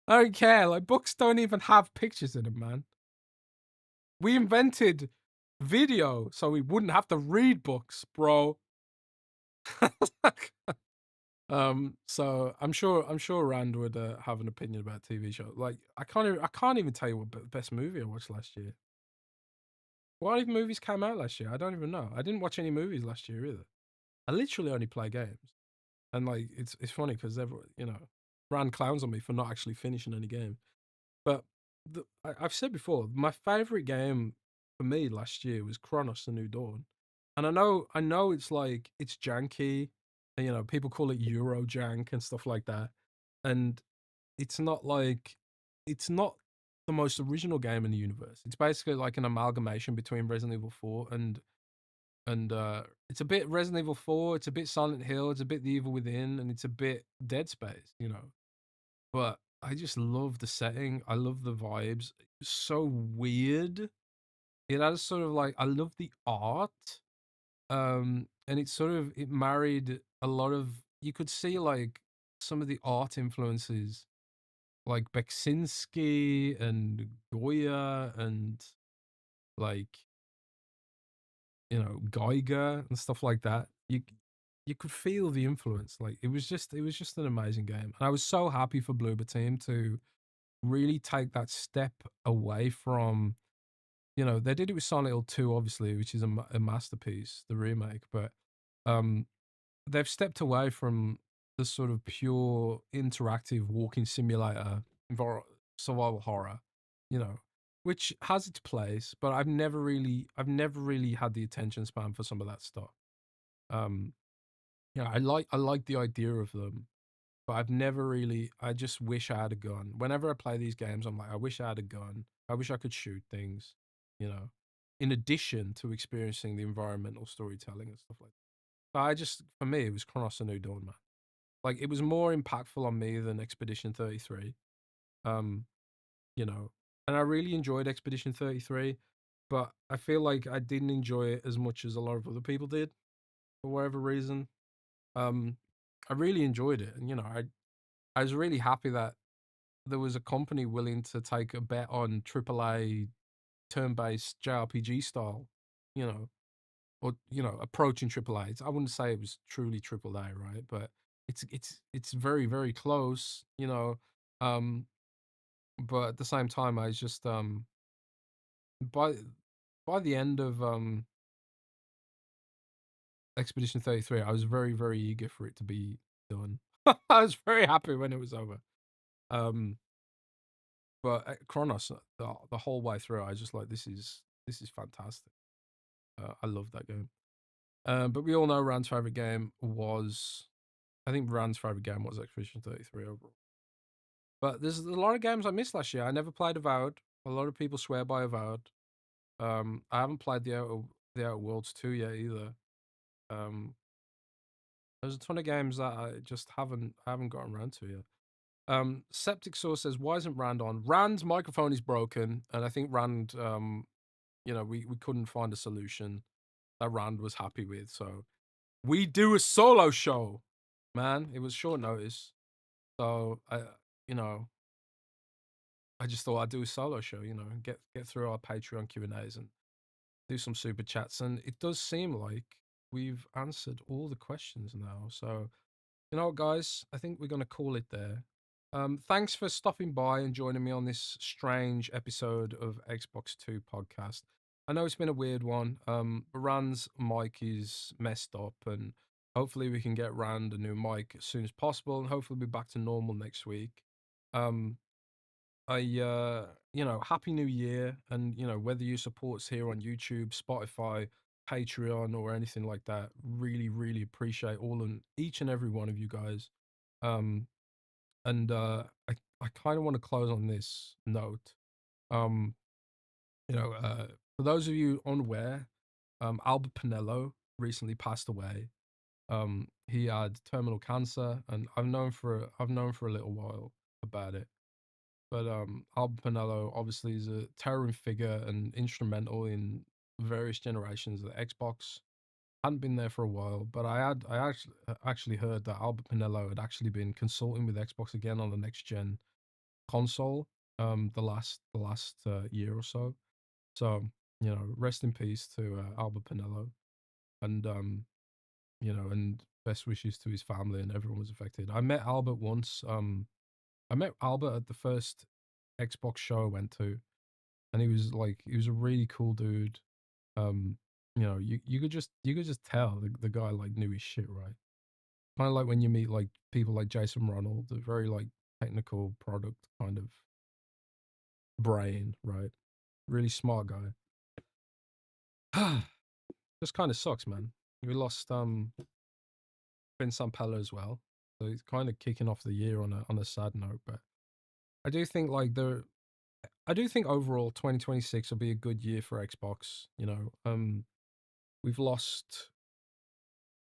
I don't care. Like, books don't even have pictures in them, man. We invented video so we wouldn't have to read books, bro. So I'm sure Rand would have an opinion about TV show. Like, I can't even tell you what the best movie I watched last year. What even movies came out last year? I don't even know. I didn't watch any movies last year either. I literally only play games. And like, it's funny because everyone, Rand clowns on me for not actually finishing any game. But I've said before, my favorite game for me last year was Chronos: The New Dawn. And I know it's like it's janky, and, people call it Euro jank and stuff like that. And it's not like it's not the most original game in the universe. It's basically like an amalgamation between Resident Evil 4 and it's a bit Resident Evil 4, it's a bit Silent Hill, it's a bit The Evil Within, and it's a bit Dead Space. But I just love the setting. I love the vibes. It's so weird. It has sort of like I love the art. And it married a lot of you could see like some of the art influences like Beksinski and Goya and like Geiger and stuff like that. You could feel the influence. Like it was just an amazing game. And I was so happy for Bloober Team to really take that step away from they did it with Silent Hill 2 obviously, which is a masterpiece, the remake, but um they've stepped away from the sort of pure interactive walking simulator survival horror, you know, which has its place, but I've never really had the attention span for some of that stuff. Um, I like the idea of them, but I've never really. I just wish I had a gun. Whenever I play these games, I'm like, I wish I had a gun. I wish I could shoot things, you know. In addition to experiencing the environmental storytelling and stuff like that. But for me, it was Chronos: A New Dawn, man. Like it was more impactful on me than Expedition 33. Um, you know, and I really enjoyed Expedition 33, but I feel like I didn't enjoy it as much as a lot of other people did for whatever reason. Um, I really enjoyed it, and I was really happy that there was a company willing to take a bet on AAA turn-based JRPG style, you know, or approaching AAA. I wouldn't say it was truly AAA, right? But it's very very close, Um, but at the same time, I just by by the end of Expedition 33, I was very very eager for it to be done. I was very happy when it was over. Um, but Chronos, the whole way through, I was just like, this is fantastic. I love that game. But we all know Rand's favorite game was, I think Rand's favorite game was Expedition 33 overall. But there's a lot of games I missed last year. I never played Avowed. A lot of people swear by Avowed. I haven't played the Outer Worlds 2 yet either. Um, there's a ton of games that I just haven't gotten around to yet. Septic Source says, "Why isn't Rand on?" Rand's microphone is broken, and I think Rand, we couldn't find a solution that Rand was happy with, so we do a solo show, man. It was short notice, so you know, I just thought I'd do a solo show, and get through our Patreon Q&As and do some super chats, and it does seem like we've answered all the questions now. So, you know what, guys, I think we're gonna call it there. Thanks for stopping by and joining me on this strange episode of Xbox 2 podcast. I know it's been a weird one. Rand's mic is messed up, and hopefully we can get Rand a new mic as soon as possible, and hopefully be back to normal next week. Um, Happy New Year, and whether you support us here on YouTube, Spotify, Patreon, or anything like that, really, really appreciate all and each and every one of you guys. Um, and I kind of want to close on this note. Um, for those of you unaware, Albert Pinello recently passed away. He had terminal cancer, and I've known for a little while about it. But Albert Pinello obviously is a towering figure and instrumental in various generations of the Xbox. Hadn't been there for a while, but I actually heard that Albert Pinello had actually been consulting with Xbox again on the next gen console the last year or so. So, rest in peace to Albert Pinello, and and best wishes to his family and everyone was affected. I met Albert once. I met Albert at the first Xbox show I went to, and he was a really cool dude. Um, you could just tell the guy like knew his shit, right? Kind of like when you meet like people like Jason Ronald, a very like technical product kind of brain, right? Really smart guy. Just kind of sucks, man. We lost Vince Sampella as well, so he's kind of kicking off the year on a sad note. But I do think I do think overall 2026 will be a good year for Xbox. We've lost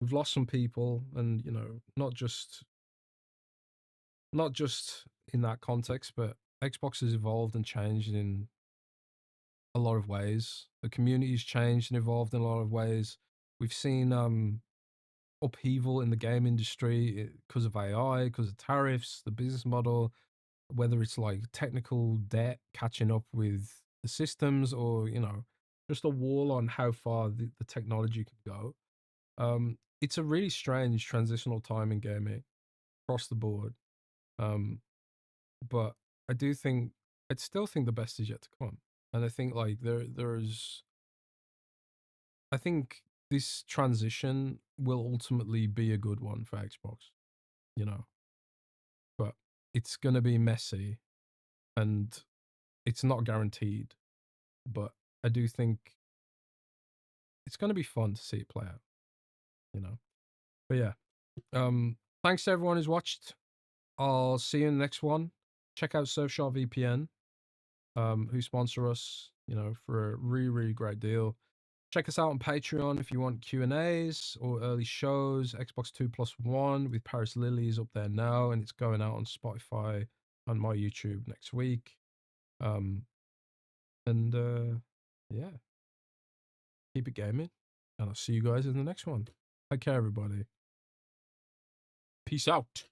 we've lost some people, and not just in that context, but Xbox has evolved and changed in a lot of ways. The community's changed and evolved in a lot of ways. We've seen upheaval in the game industry because of AI, because of tariffs, the business model, whether it's like technical debt catching up with the systems, or just a wall on how far the technology can go. It's a really strange transitional time in gaming across the board. Um, but I do think I still think the best is yet to come, and I think like I think this transition will ultimately be a good one for Xbox, you know, but it's gonna be messy and it's not guaranteed. But I do think it's gonna be fun to see it play out, you know. But yeah, thanks to everyone who's watched. I'll see you in the next one. Check out Surfshark VPN, who sponsor us, for a really, really great deal. Check us out on Patreon if you want Q&As or early shows. Xbox 2+1 with Paris Lily is up there now, and it's going out on Spotify and my YouTube next week. And yeah, keep it gaming, and I'll see you guys in the next one. Take care, everybody. Peace out.